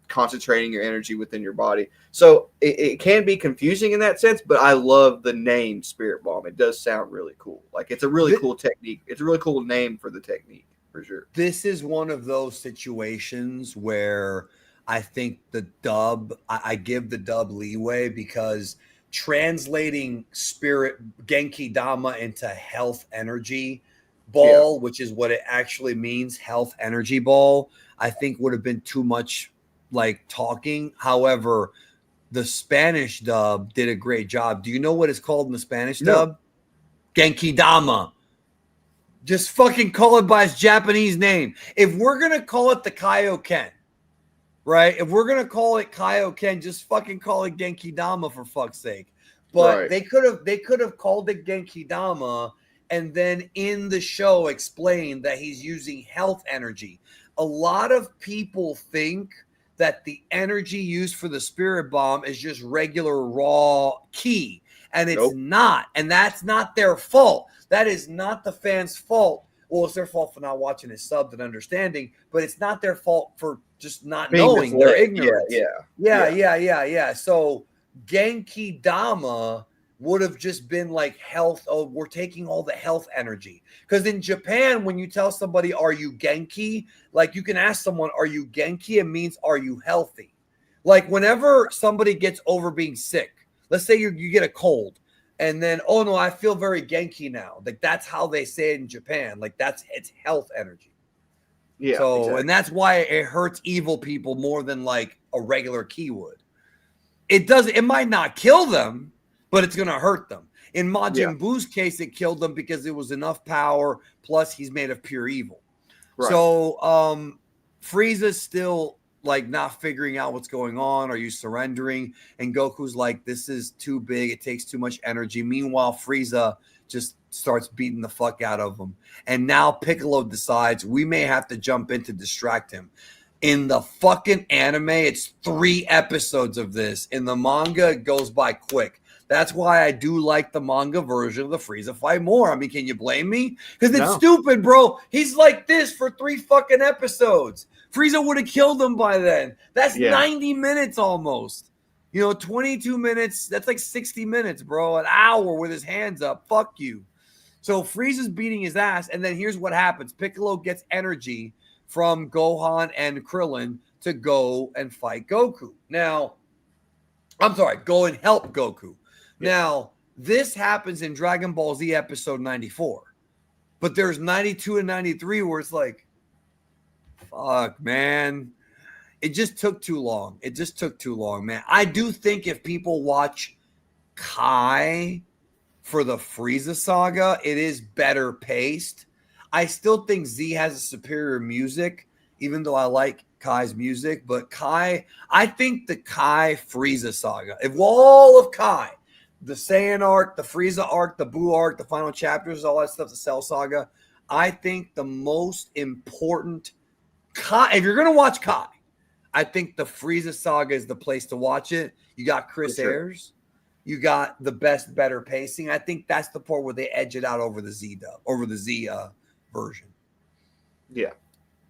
concentrating your energy within your body. So it can be confusing in that sense, but I love the name Spirit Bomb. It does sound really cool. Like it's a really cool technique. It's a really cool name for the technique for sure. This is one of those situations where I think the dub, I give the dub leeway because translating Spirit Genki Dama into health energy ball, which is what it actually means, health energy ball, I think would have been too much like talking. However, the Spanish dub did a great job. Do you know what it's called in the Spanish dub? Genki Dama. Just fucking call it by its Japanese name. If we're going to call it the Kaioken, right? If we're going to call it Kaioken, just fucking call it Genki Dama for fuck's sake. But they could have called it Genki Dama and then in the show explain that he's using health energy. A lot of people think that the energy used for the spirit bomb is just regular raw ki, and it's not. And that's not their fault. That is not the fans' fault. Well, it's their fault for not watching it subbed and understanding, but it's not their fault for just not knowing. They're ignorant. Yeah. So Genki Dama would have just been like health. Oh, we're taking all the health energy. Because in Japan, when you tell somebody, are you Genki? Like you can ask someone, are you Genki? It means, are you healthy? Like whenever somebody gets over being sick, let's say you get a cold and then, oh no, I feel very Genki now. Like that's how they say it in Japan. Like it's health energy. Yeah. So, exactly. And that's why it hurts evil people more than like a regular ki would. It might not kill them, but it's going to hurt them. In Majin Buu's case, it killed them because it was enough power. Plus, he's made of pure evil. Right. So, Frieza's still like not figuring out what's going on. Are you surrendering? And Goku's like, this is too big. It takes too much energy. Meanwhile, Frieza just starts beating the fuck out of him. And now Piccolo decides we may have to jump in to distract him. In the fucking anime, it's 3 episodes of this. In the manga, it goes by quick. That's why I do like the manga version of the Frieza fight more. I mean, can you blame me? Because it's stupid, bro. He's like this for 3 fucking episodes. Frieza would have killed him by then. That's 90 minutes almost. 22 minutes. That's like 60 minutes, bro. An hour with his hands up. Fuck you. So Frieza's beating his ass. And then here's what happens. Piccolo gets energy from Gohan and Krillin to go and fight Goku. Now, I'm sorry, go and help Goku. Now, this happens in Dragon Ball Z episode 94. But there's 92 and 93 where it's like, fuck, man. It just took too long. Man. I do think if people watch Kai for the Frieza Saga, it is better paced. I still think Z has a superior music, even though I like Kai's music. But Kai, I think the Kai Frieza saga, if all of Kai, the Saiyan arc, the Frieza arc, the Buu arc, the final chapters, all that stuff, the Cell saga, I think the most important Kai, if you're gonna watch Kai, I think the Frieza saga is the place to watch it. You got Chris Ayres, you got the best, better pacing. I think that's the part where they edge it out over the Z version. Yeah.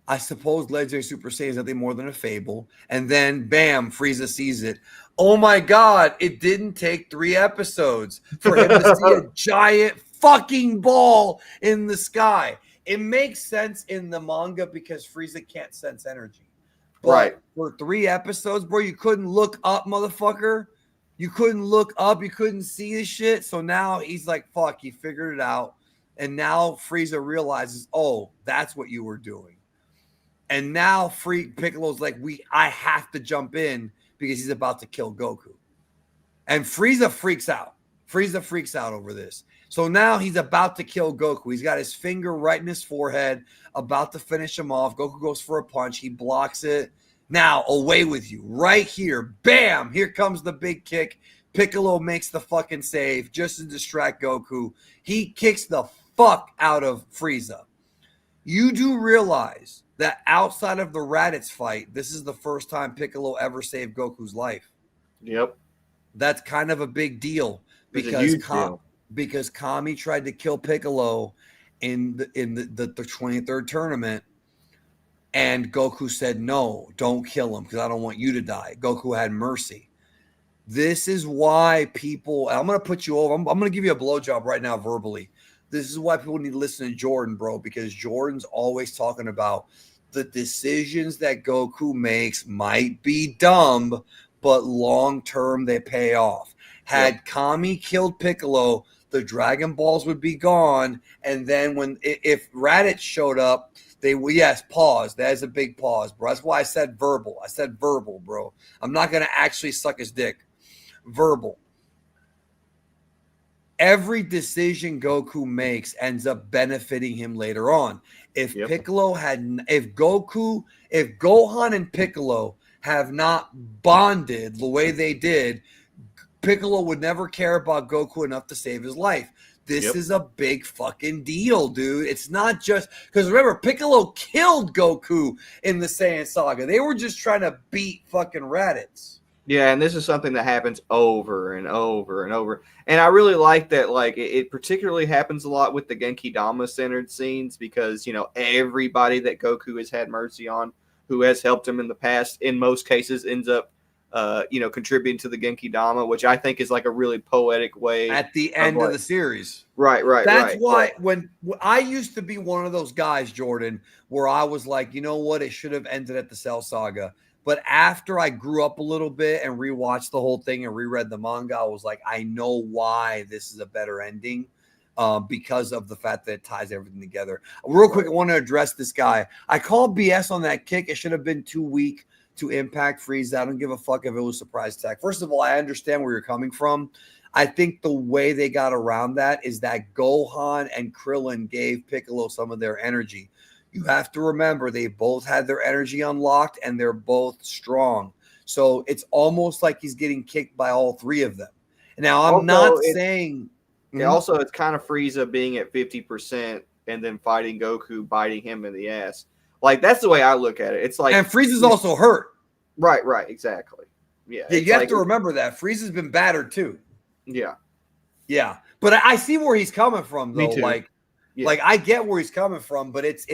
I suppose Legendary Super Saiyan is nothing more than a fable. And then, bam, Frieza sees it. Oh my God, it didn't take 3 episodes for him to see a giant fucking ball in the sky. It makes sense in the manga because Frieza can't sense energy. But for 3 episodes, bro, you couldn't look up, motherfucker. You couldn't look up. You couldn't see this shit. So now he's like, fuck, he figured it out. And now Frieza realizes, oh, that's what you were doing. And now Piccolo's like, I have to jump in because he's about to kill Goku. And Frieza freaks out. Frieza freaks out over this. So now he's about to kill Goku. He's got his finger right in his forehead, about to finish him off. Goku goes for a punch. He blocks it. Now, away with you. Right here. Bam! Here comes the big kick. Piccolo makes the fucking save just to distract Goku. He kicks the fuck out of Frieza. You do realize that outside of the Raditz fight, this is the first time Piccolo ever saved Goku's life. Yep. That's kind of a big deal because Kami tried to kill Piccolo in the 23rd tournament, and Goku said, no, don't kill him because I don't want you to die. Goku had mercy. This is why people, I'm going to put you over. I'm going to give you a blowjob right now verbally. This is why people need to listen to Jordan, bro, because Jordan's always talking about the decisions that Goku makes might be dumb, but long-term they pay off. Had Kami killed Piccolo, the Dragon Balls would be gone, and then if Raditz showed up, pause. That is a big pause, bro. That's why I said verbal. I said verbal, bro. I'm not going to actually suck his dick. Verbal. Every decision Goku makes ends up benefiting him later on. If Gohan and Piccolo have not bonded the way they did, Piccolo would never care about Goku enough to save his life. This is a big fucking deal, dude. It's not just because remember, Piccolo killed Goku in the Saiyan Saga. They were just trying to beat fucking Raditz. Yeah, and this is something that happens over and over and over. And I really like that, like, it particularly happens a lot with the Genki Dama-centered scenes because, you know, everybody that Goku has had mercy on, who has helped him in the past, in most cases ends up, contributing to the Genki Dama, which I think is, like, a really poetic way. At the end of the series. Right. That's why when I used to be one of those guys, Jordan, where I was like, you know what, it should have ended at the Cell Saga. But after I grew up a little bit and rewatched the whole thing and reread the manga, I was like, I know why this is a better ending because of the fact that it ties everything together. Real quick, I want to address this guy. I called BS on that kick. It should have been too weak to impact Frieza. I don't give a fuck if it was surprise attack. First of all, I understand where you're coming from. I think the way they got around that is that Gohan and Krillin gave Piccolo some of their energy. You have to remember they both had their energy unlocked and they're both strong. So it's almost like he's getting kicked by all 3 of them. Now, I'm not saying... Also, it's kind of Frieza being at 50% and then fighting Goku, biting him in the ass. Like, that's the way I look at it. It's like... And Frieza's also hurt. Right, exactly. Yeah, you have to remember that. Frieza's been battered, too. Yeah. But I see where he's coming from, though. Me too. Like I get where he's coming from, but it's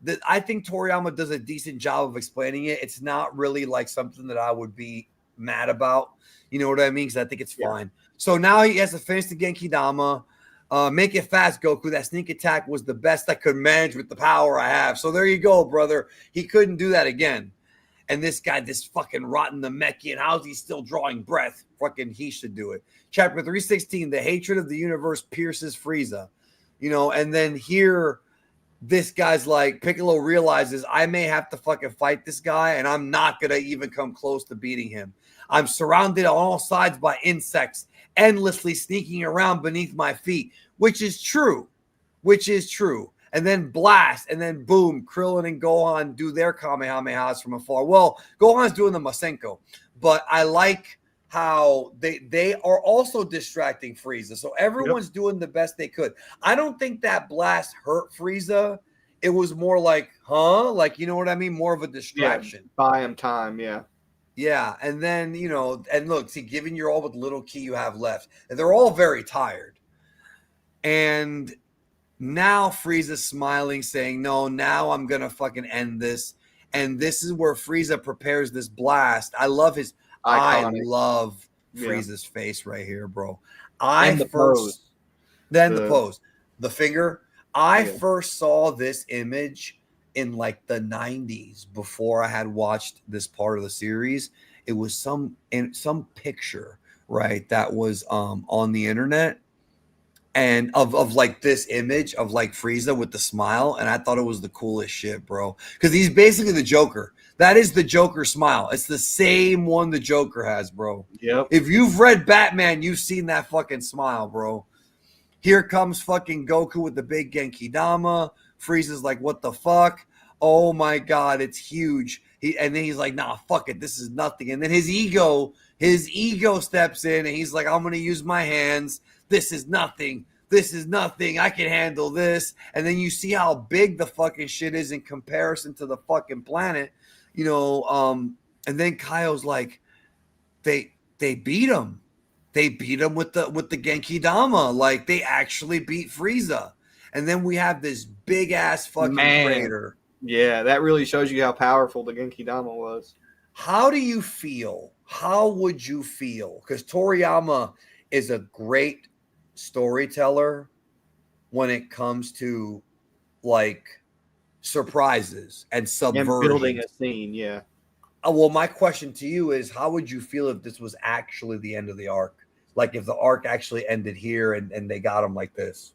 that I think Toriyama does a decent job of explaining it. It's not really like something that I would be mad about. You know what I mean? Because I think it's fine. So now he has to finish the Genki Dama. Make it fast, Goku. That sneak attack was the best I could manage with the power I have. So there you go, brother. He couldn't do that again. And this guy, this fucking rotten Namekian, how's he still drawing breath? Fucking he should do it. Chapter 316, the hatred of the universe pierces Frieza. You know, and then here, this guy's like, Piccolo realizes I may have to fucking fight this guy, and I'm not going to even come close to beating him. I'm surrounded on all sides by insects, endlessly sneaking around beneath my feet, which is true. and then blast, and then boom, Krillin and Gohan do their Kamehamehas from afar. Well, Gohan's doing the Masenko, but I like how they are also distracting Frieza. So everyone's doing the best they could. I don't think that blast hurt Frieza. It was more like, huh? Like, you know what I mean? More of a distraction. Yeah, buy him time, yeah. Yeah, and then, you know, and look, see, giving your all with little key you have left. And they're all very tired. And now Frieza's smiling, saying, no, now I'm going to fucking end this. And this is where Frieza prepares this blast. I love his, Iconic. I love Frieza's face right here, bro. The pose. The finger. I first saw this image in like the 90s before I had watched this part of the series. It was some picture, right, that was on the internet, and of like this image of like Frieza with the smile, and I thought it was the coolest shit, bro, because he's basically the Joker. That is the Joker smile. It's the same one the Joker has, bro. Yep. If you've read Batman, you've seen that fucking smile, bro. Here comes fucking Goku with the big Genki Dama. Frieza's like, what the fuck? Oh my God, it's huge. And then he's like, nah, fuck it. This is nothing. And then his ego steps in and he's like, I'm going to use my hands. This is nothing. This is nothing. I can handle this. And then you see how big the fucking shit is in comparison to the fucking planet, you know. And then Kaio's like, they beat him. They beat him with the Genki Dama. Like, they actually beat Frieza. And then we have this big ass fucking crater. Yeah, that really shows you how powerful the Genki Dama was. How do you feel? How would you feel? Because Toriyama is a great storyteller when it comes to like surprises and subversion. And building a scene, yeah. Well, my question to you is, how would you feel if this was actually the end of the arc? Like if the arc actually ended here and they got him like this?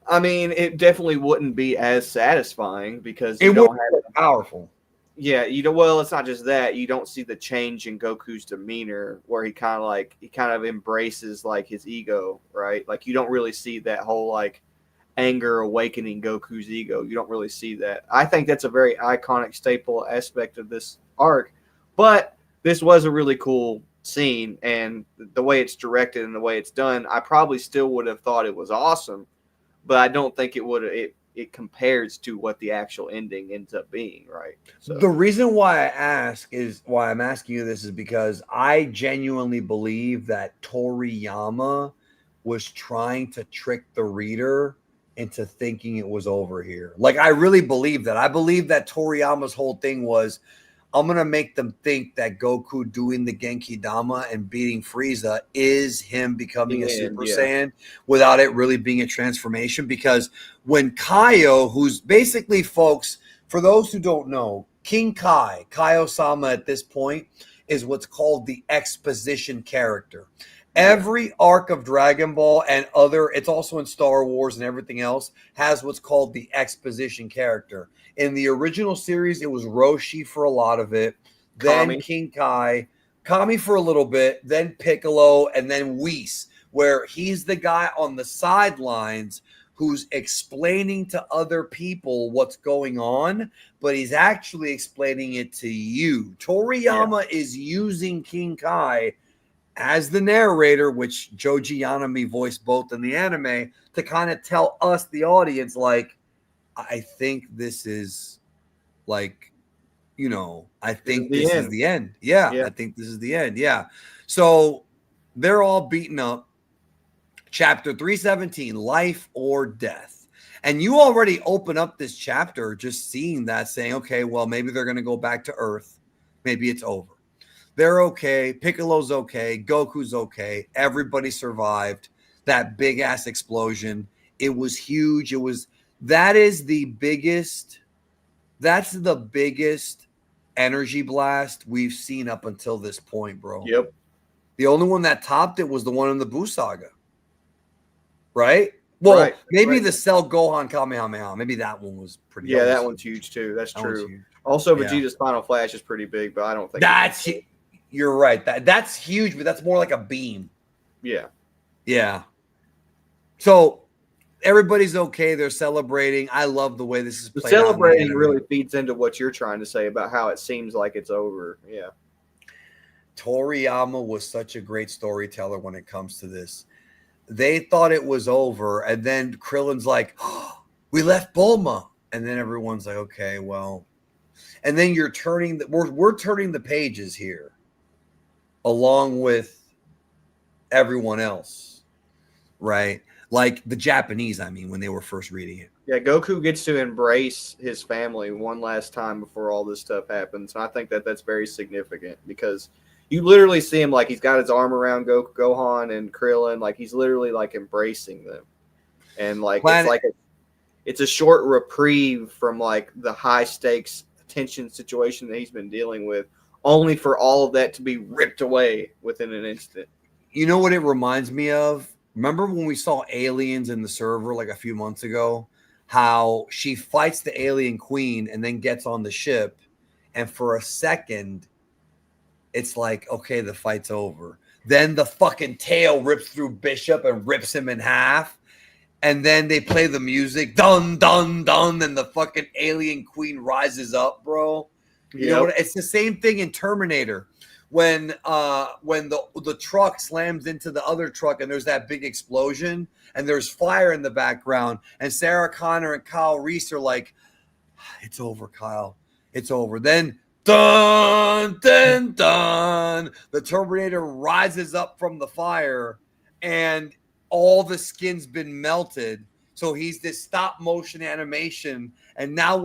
I mean, it definitely wouldn't be as satisfying because it wouldn't be powerful. Yeah, well, it's not just that. You don't see the change in Goku's demeanor where he kind of embraces like his ego, right? Like you don't really see that whole like anger awakening Goku's ego. You don't really see that. I think that's a very iconic staple aspect of this arc. But this was a really cool scene, and the way it's directed and the way it's done, I probably still would have thought it was awesome, but I don't think it compares to what the actual ending ends up being, right? So the reason why I'm asking you this is because I genuinely believe that Toriyama was trying to trick the reader into thinking it was over here. Like, I really believe that. I believe that Toriyama's whole thing was, I'm going to make them think that Goku doing the Genki Dama and beating Frieza is him becoming a Super Saiyan without it really being a transformation. Because when Kaio, who's basically, folks, for those who don't know, King Kaio-sama at this point is what's called the exposition character. Every arc of Dragon Ball and it's also in Star Wars and everything else, has what's called the exposition character. In the original series, it was Roshi for a lot of it, then Kami. King Kai, Kami for a little bit, then Piccolo, and then Whis, where he's the guy on the sidelines who's explaining to other people what's going on, but he's actually explaining it to you. Toriyama is using King Kai as the narrator, which Joji Yanami voiced both in the anime, to kind of tell us, the audience, like, I think this is like, you know, I think this is the end. Yeah, I think this is the end. Yeah. So they're all beaten up. Chapter 317, Life or Death. And you already open up this chapter just seeing that, saying, okay, well, maybe they're going to go back to Earth. Maybe it's over. They're okay. Piccolo's okay. Goku's okay. Everybody survived that big ass explosion. It was huge. That's the biggest energy blast we've seen up until this point, bro. Yep. The only one that topped it was the one in the Buu Saga. Right? Well, maybe the Cell Gohan Kamehameha. Maybe that one was pretty. Yeah, that one's huge too. That's true. Also, Vegeta's Final Flash is pretty big, but I don't think you're right. That's huge, but that's more like a beam. Yeah. Yeah. So everybody's okay. They're celebrating. I love the way this is The played out in the celebrating anime. really feeds into what you're trying to say about how it seems like it's over. Yeah. Toriyama was such a great storyteller when it comes to this. They thought it was over, and then Krillin's like, oh, we left Bulma. And then everyone's like, okay, well. And then you're turning we're turning the pages here along with everyone else, right? Like the Japanese, I mean, when they were first reading it. Yeah, Goku gets to embrace his family one last time before all this stuff happens. And I think that that's very significant because you literally see him like he's got his arm around Gohan and Krillin, like he's literally like embracing them. And like it's a short reprieve from like the high stakes tension situation that he's been dealing with, only for all of that to be ripped away within an instant. You know what it reminds me of? Remember when we saw aliens in the server like a few months ago? How she fights the alien queen and then gets on the ship, and for a second, it's like, okay, the fight's over. Then the fucking tail rips through Bishop and rips him in half. And then they play the music, dun, dun, dun, and the fucking alien queen rises up, bro. You know what? It's the same thing in Terminator. When the truck slams into the other truck and there's that big explosion and there's fire in the background and Sarah Connor and Kyle Reese are like, it's over, Kyle. It's over. Then dun, dun, dun. The Terminator rises up from the fire and all the skin's been melted. So he's this stop motion animation. And now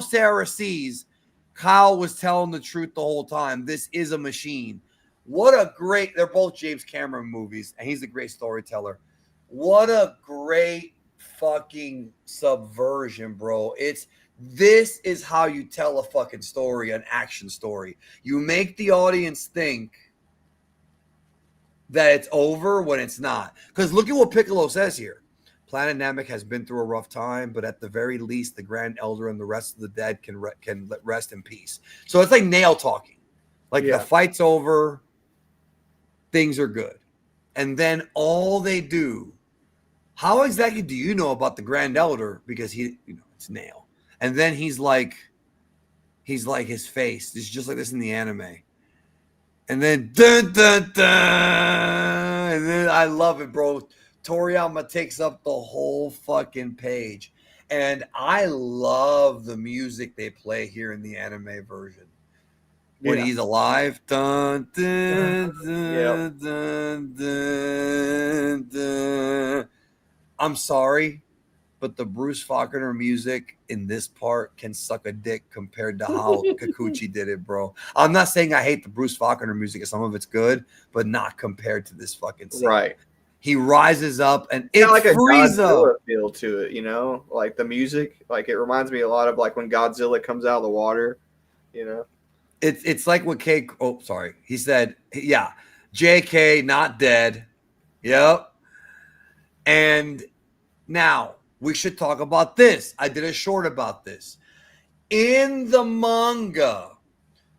Sarah sees Kyle was telling the truth the whole time. This is a machine. They're both James Cameron movies, and he's a great storyteller. What a great fucking subversion, bro. This is how you tell a fucking story, an action story. You make the audience think that it's over when it's not. Because look at what Piccolo says here. Planet Namek has been through a rough time, but at the very least, the Grand Elder and the rest of the dead can rest in peace. So it's like nail talking. Like the fight's over, things are good. And then all they do, how exactly do you know about the Grand Elder? Because it's Nail. And then he's like his face. It's just like this in the anime. And then dun dun dun. And then I love it, bro. Toriyama takes up the whole fucking page. And I love the music they play here in the anime version. When he's alive. Dun, dun, dun, dun, dun, dun. I'm sorry, but the Bruce Faulkner music in this part can suck a dick compared to how Kikuchi did it, bro. I'm not saying I hate the Bruce Faulkner music. Some of it's good, but not compared to this fucking scene. Right. He rises up and it's like a Frieza Godzilla feel to it, like the music. Like it reminds me a lot of like when Godzilla comes out of the water, It's like what he said, yeah, JK not dead. Yep. And now we should talk about this. I did a short about this. In the manga,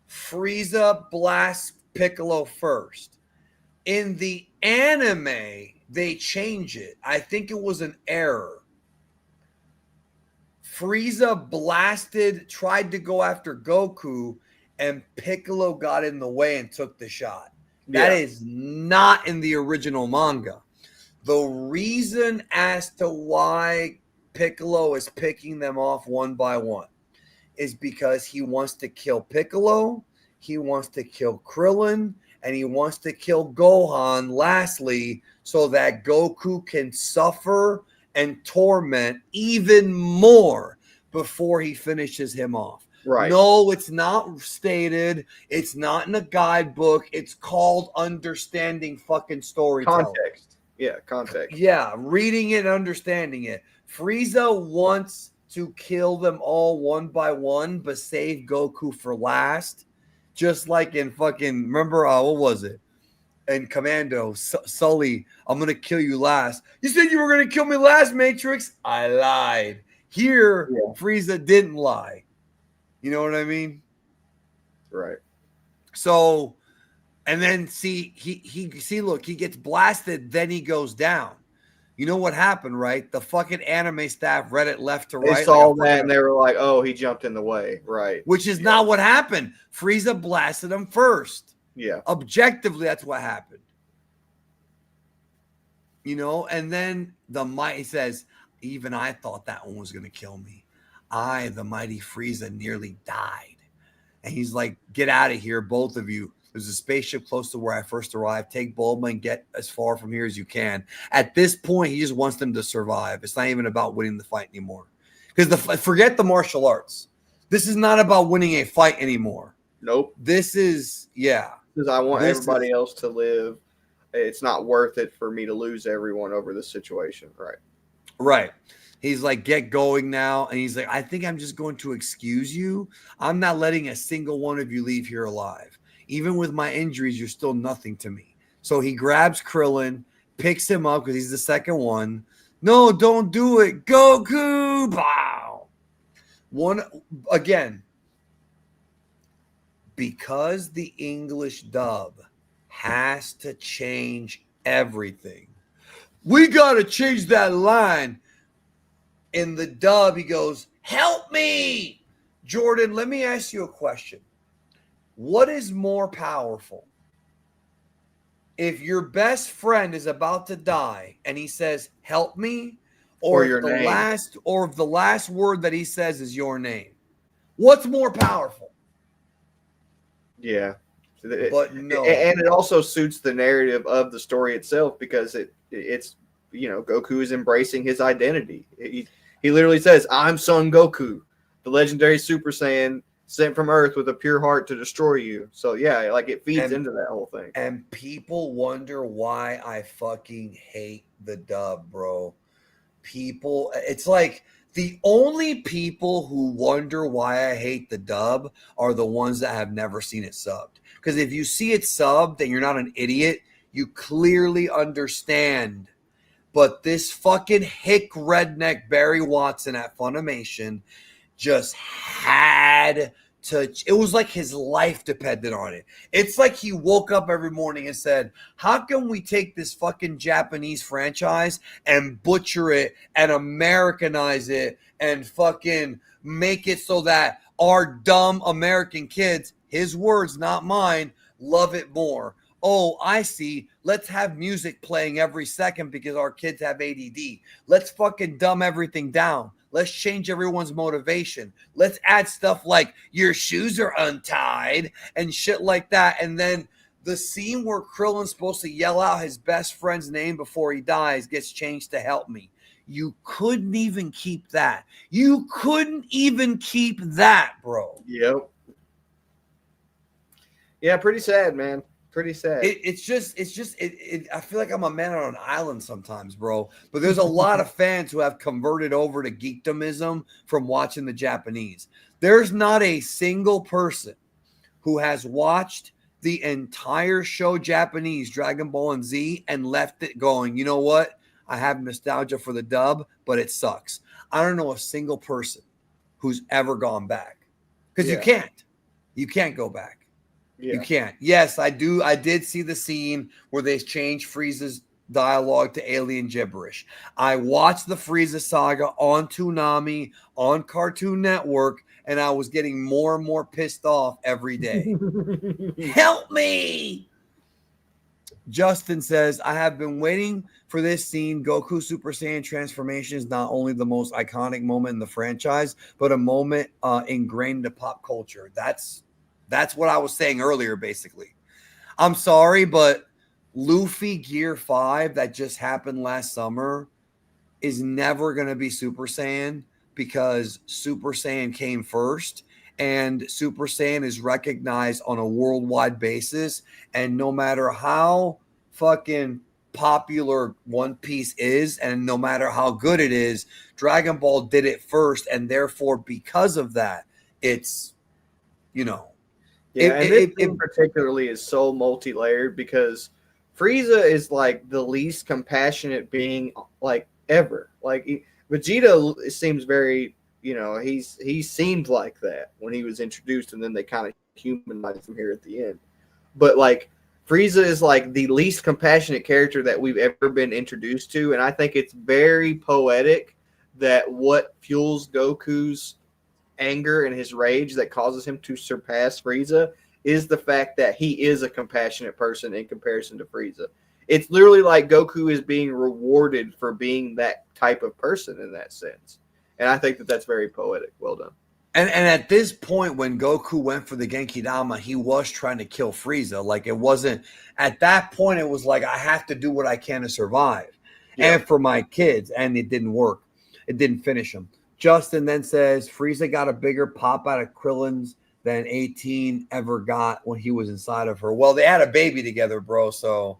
Frieza blasts Piccolo first. In the anime, they change it. I think it was an error. Frieza tried to go after Goku, and Piccolo got in the way and took the shot. That is not in the original manga. The reason as to why Piccolo is picking them off one by one is because he wants to kill Piccolo, he wants to kill Krillin, and he wants to kill Gohan lastly so that Goku can suffer and torment even more before he finishes him off. Right. No, it's not stated. It's not in a guidebook. It's called understanding fucking storytelling. Context. Yeah, context. Yeah, reading it, understanding it. Frieza wants to kill them all one by one, but save Goku for last. Just like in fucking, remember, what was it? In Commando, Sully, I'm going to kill you last. You said you were going to kill me last, Matrix. I lied. Here, Frieza didn't lie. You know what I mean? Right. So, and then look, he gets blasted, then he goes down. You know what happened, right? The fucking anime staff read it left to They right. saw like that and they were like, "Oh, he jumped in the way." Right. which is not what happened. Frieza blasted him first. Yeah. Objectively, that's what happened. And then he says, even I thought that one was going to kill me. I, the mighty Frieza, nearly died. And he's like, get out of here, both of you. There's a spaceship close to where I first arrived. Take Bulma and get as far from here as you can. At this point, he just wants them to survive. It's not even about winning the fight anymore. Because forget the martial arts. This is not about winning a fight anymore. Nope. This is, Because I want everybody else to live. It's not worth it for me to lose everyone over this situation. Right. Right. He's like, get going now. And he's like, I think I'm just going to excuse you. I'm not letting a single one of you leave here alive. Even with my injuries, you're still nothing to me. So he grabs Krillin, picks him up because he's the second one. No, don't do it. Goku. Bow. Again, because the English dub has to change everything. We got to change that line. In the dub, he goes, help me. Jordan, let me ask you a question. What is more powerful? If your best friend is about to die and he says, help me, or your the name. if the last word that he says is your name. What's more powerful? Yeah. But no. And it also suits the narrative of the story itself because it's Goku is embracing his identity. He literally says, I'm Son Goku, the legendary Super Saiyan sent from Earth with a pure heart to destroy you. So yeah, like it feeds into that whole thing. And people wonder why I fucking hate the dub, bro. It's like the only people who wonder why I hate the dub are the ones that have never seen it subbed. Because if you see it subbed and you're not an idiot, you clearly understand. But this fucking hick redneck Barry Watson at Funimation just had to. It was like his life depended on it. It's like he woke up every morning and said, how can we take this fucking Japanese franchise and butcher it and Americanize it and fucking make it so that our dumb American kids, his words, not mine, love it more. Oh, I see. Let's have music playing every second because our kids have ADD. Let's fucking dumb everything down. Let's change everyone's motivation. Let's add stuff like your shoes are untied and shit like that. And then the scene where Krillin's supposed to yell out his best friend's name before he dies gets changed to help me. You couldn't even keep that. You couldn't even keep that, bro. Yep. Yeah, pretty sad, man. Pretty sad. I feel like I'm a man on an island sometimes, bro. But there's a lot of fans who have converted over to geekdomism from watching the Japanese. There's not a single person who has watched the entire show Japanese, Dragon Ball and Z, and left it going, you know what? I have nostalgia for the dub, but it sucks. I don't know a single person who's ever gone back. Because you can't. You can't go back. Yeah. You can't. Yes, I do. I did see the scene where they changed Frieza's dialogue to alien gibberish. I watched the Frieza Saga on Toonami, on Cartoon Network, and I was getting more and more pissed off every day. Help me! Justin says, I have been waiting for this scene. Goku Super Saiyan transformation is not only the most iconic moment in the franchise, but a moment ingrained into pop culture. That's what I was saying earlier, basically. I'm sorry, but Luffy Gear 5 that just happened last summer is never going to be Super Saiyan because Super Saiyan came first and Super Saiyan is recognized on a worldwide basis. And no matter how fucking popular One Piece is and no matter how good it is, Dragon Ball did it first. And therefore, because of that, it's, Yeah, and this scene particularly is so multi-layered because Frieza is like the least compassionate being like ever. Like Vegeta seems very, he seemed like that when he was introduced, and then they kind of humanized him here at the end. But like Frieza is like the least compassionate character that we've ever been introduced to, and I think it's very poetic that what fuels Goku's anger and his rage that causes him to surpass Frieza is the fact that he is a compassionate person in comparison to Frieza. It's literally like Goku is being rewarded for being that type of person in that sense. And I think that that's very poetic. Well done. And at this point, when Goku went for the Genki Dama, he was trying to kill Frieza. Like, it wasn't at that point. It was like, I have to do what I can to survive, Yeah. and for my kids. And it didn't work. It didn't finish him. Justin then says Frieza got a bigger pop out of Krillin's than 18 ever got when he was inside of her. Well, they had a baby together, bro. So,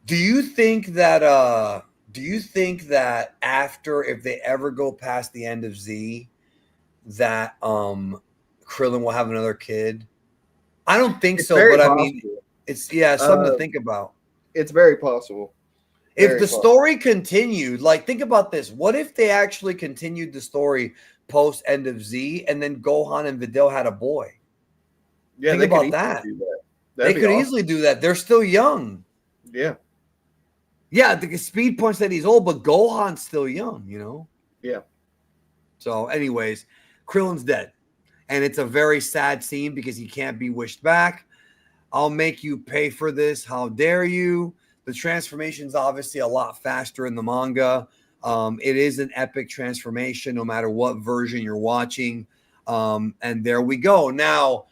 do you think that? Do you think that after, if they ever go past the end of Z, that Krillin will have another kid? I don't think so, but I mean, it's something to think about. It's very possible. If the story continued, like, think about this. What if they actually continued the story post end of Z, and then Gohan and Videl had a boy? Yeah, think about that. They could easily do that. They're still young. Yeah. Yeah, the Speed Punch said he's old, but Gohan's still young, you know? Yeah. So, anyways, Krillin's dead. And it's a very sad scene because he can't be wished back. I'll make you pay for this. How dare you? The transformation's obviously a lot faster in the manga. It is an epic transformation no matter what version you're watching. And there we go. Now,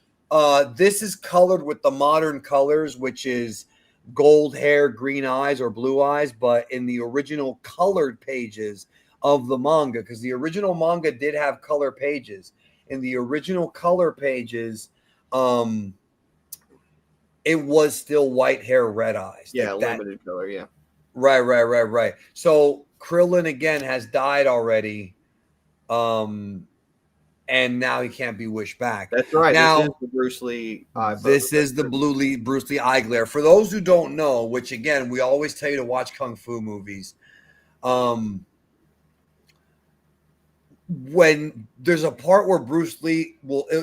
this is colored with the modern colors, which is gold hair, green eyes, or blue eyes. But in the original colored pages of the manga, because the original manga did have color pages. In the original color pages, it was still white hair, red eyes. Yeah, like limited color, yeah. Right. So Krillin again has died already. And now he can't be wished back. That's right. Now, this is the Bruce Lee eye. This is the Bruce Lee eye glare. For those who don't know, which again, we always tell you to watch Kung Fu movies. When there's a part where Bruce Lee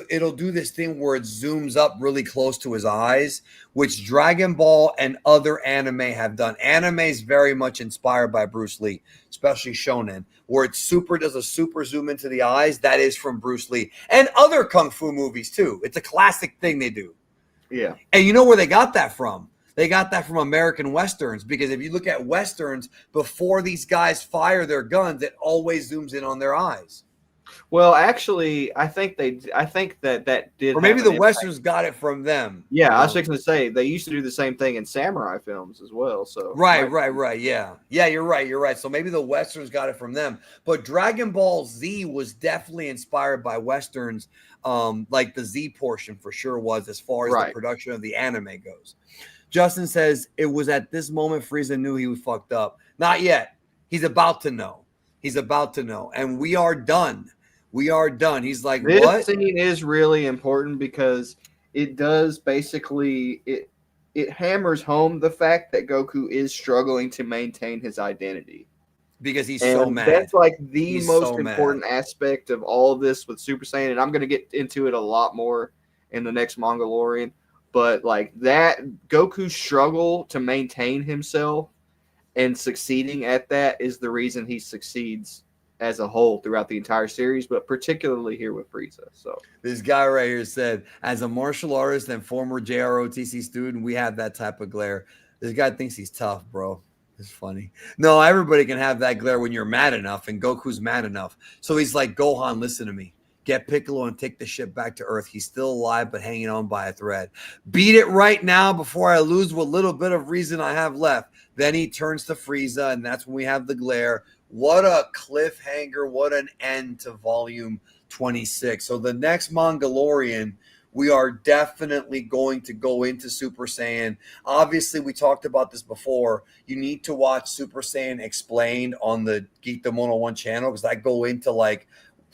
it'll do this thing where it zooms up really close to his eyes, which Dragon Ball and other anime have done. Anime is very much inspired by Bruce Lee, especially shonen, where it does a super zoom into the eyes. That is from Bruce Lee and other Kung Fu movies too. It's a classic thing they do. Yeah. And you know where they got that from? They got that from American Westerns, because if you look at Westerns, before these guys fire their guns, it always zooms in on their eyes. Well, actually, I think that did. Or maybe the Westerns got it from them. Yeah, I was fixing to say they used to do the same thing in samurai films as well. So Right. Yeah, you're right. So maybe the Westerns got it from them. But Dragon Ball Z was definitely inspired by Westerns, like the Z portion for sure was, as far as the production of the anime goes. Justin says, it was at this moment Frieza knew he was fucked up. Not yet. He's about to know. And we are done. He's like, this what? This scene is really important because it does basically, it hammers home the fact that Goku is struggling to maintain his identity. Because he's so mad. That's like the most important aspect of all of this with Super Saiyan. And I'm going to get into it a lot more in the next Mangalorian. But like that, Goku's struggle to maintain himself and succeeding at that is the reason he succeeds as a whole throughout the entire series, but particularly here with Frieza. So this guy right here said, as a martial artist and former JROTC student, we have that type of glare. This guy thinks he's tough, bro. It's funny. No, everybody can have that glare when you're mad enough, and Goku's mad enough. So he's like, Gohan, listen to me. Get Piccolo and take the ship back to Earth. He's still alive, but hanging on by a thread. Beat it right now before I lose what little bit of reason I have left. Then he turns to Frieza, and that's when we have the glare. What a cliffhanger. What an end to volume 26. So the next Mangalorian, we are definitely going to go into Super Saiyan. Obviously, we talked about this before. You need to watch Super Saiyan Explained on the Geek the 101 channel, because I go into like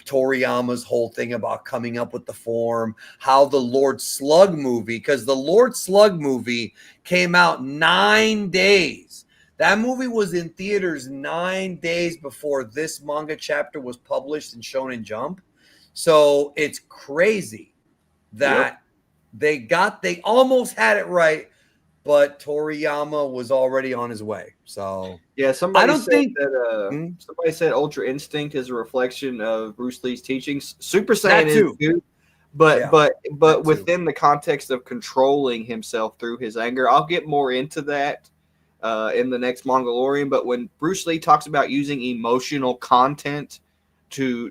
Toriyama's whole thing about coming up with the form, how the Lord Slug movie, because the Lord Slug movie came out 9 days. That movie was in theaters 9 days before this manga chapter was published and shown in Jump. So it's crazy that They almost had it right, but Toriyama was already on his way. So Yeah, I somebody don't said think that. Somebody said Ultra Instinct is a reflection of Bruce Lee's teachings. Super Saiyan that is too. too, but Yeah, but that but too. within the context of controlling himself through his anger, I'll get more into that in the next Mongolorian. But when Bruce Lee talks about using emotional content to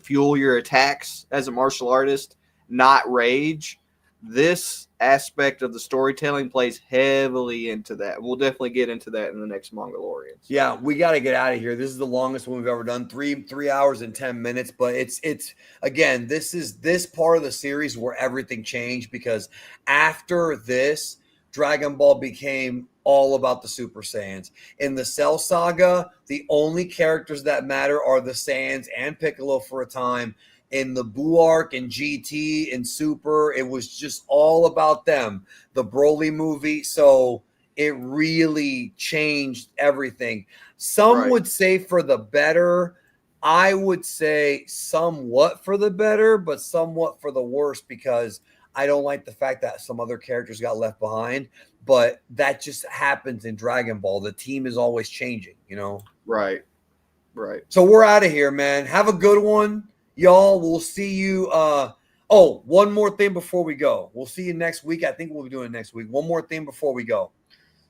fuel your attacks as a martial artist, not rage, this aspect of the storytelling plays heavily into that. We'll definitely get into that in the next Mongolorians. Yeah, we got to get out of here. This is the longest one we've ever done. 3 hours and 10 minutes. But it's again, this is this part of the series where everything changed, because after this, Dragon Ball became all about the Super Saiyans. In the Cell Saga, the only characters that matter are the Saiyans and Piccolo for a time. In the Buu arc and GT and Super, it was just all about them. The Broly movie, so it really changed everything. Some Right. would say for the better. I would say somewhat for the better, but somewhat for the worse, because I don't like the fact that some other characters got left behind. But that just happens in Dragon Ball. The team is always changing, you know? Right. Right. So we're out of here, man. Have a good one, y'all. We'll see you. Oh, one more thing before we go. We'll see you next week. I think we'll be doing it next week. One more thing before we go.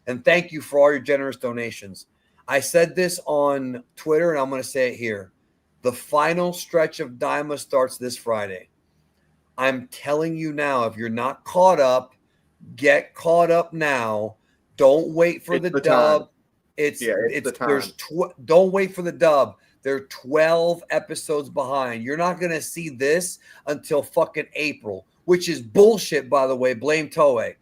And thank you for all your generous donations. I said this on Twitter, and I'm going to say it here. The final stretch of Daima starts this Friday. I'm telling you now, if you're not caught up, get caught up now. Don't wait for It's the the time. dub. It's Yeah, it's the time. don't wait for the dub. They're 12 episodes behind. You're not going to see this until fucking April, which is bullshit, by the way. Blame Toei.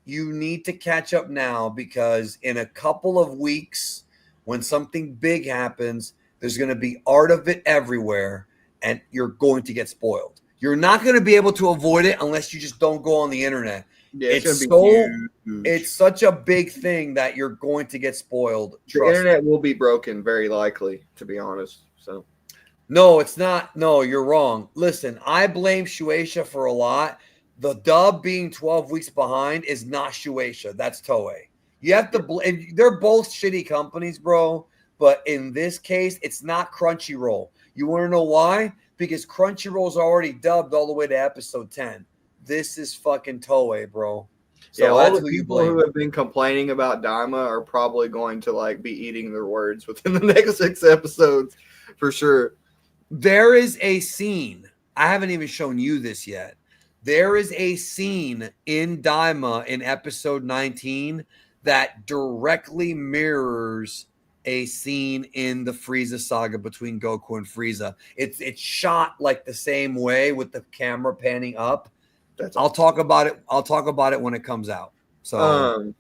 You need to catch up now, because in a couple of weeks, when something big happens, there's going to be art of it everywhere, and you're going to get spoiled. You're not going to be able to avoid it unless you just don't go on the internet. Yeah, it's going to be huge. It's such a big thing that you're going to get spoiled. The internet will be broken, very likely, to be honest. So no, it's not. No, you're wrong. Listen, I blame Shueisha for a lot. The dub being 12 weeks behind is not Shueisha. That's Toei. You have to they're both shitty companies, bro. But in this case, it's not Crunchyroll. You want to know why? Because Crunchyroll's already dubbed all the way to episode 10. This is fucking Toei, bro. So yeah, all that's the who you people blame. who have been complaining about Daima are probably going to like be eating their words within the next 6 episodes for sure. There is a scene. I haven't even shown you this yet. There is a scene in Daima in episode 19 that directly mirrors a scene in the Frieza saga between Goku and Frieza. It's shot like the same way with the camera panning up. That's I'll talk about it. I'll talk about it when it comes out. So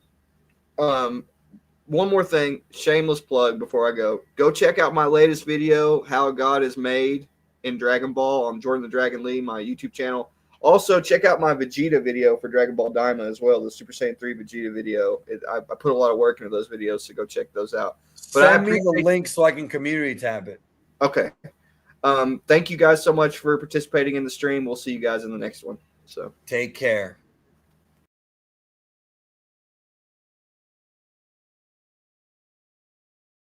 one more thing, shameless plug before I go. Go check out my latest video, How God is Made in Dragon Ball, on Jordan the Dragon Lee, my YouTube channel. Also, check out my Vegeta video for Dragon Ball Daima as well, the Super Saiyan 3 Vegeta video. I put a lot of work into those videos, so go check those out. But send me the link so I can community tab it. Okay. Thank you guys so much for participating in the stream. We'll see you guys in the next one. So take care.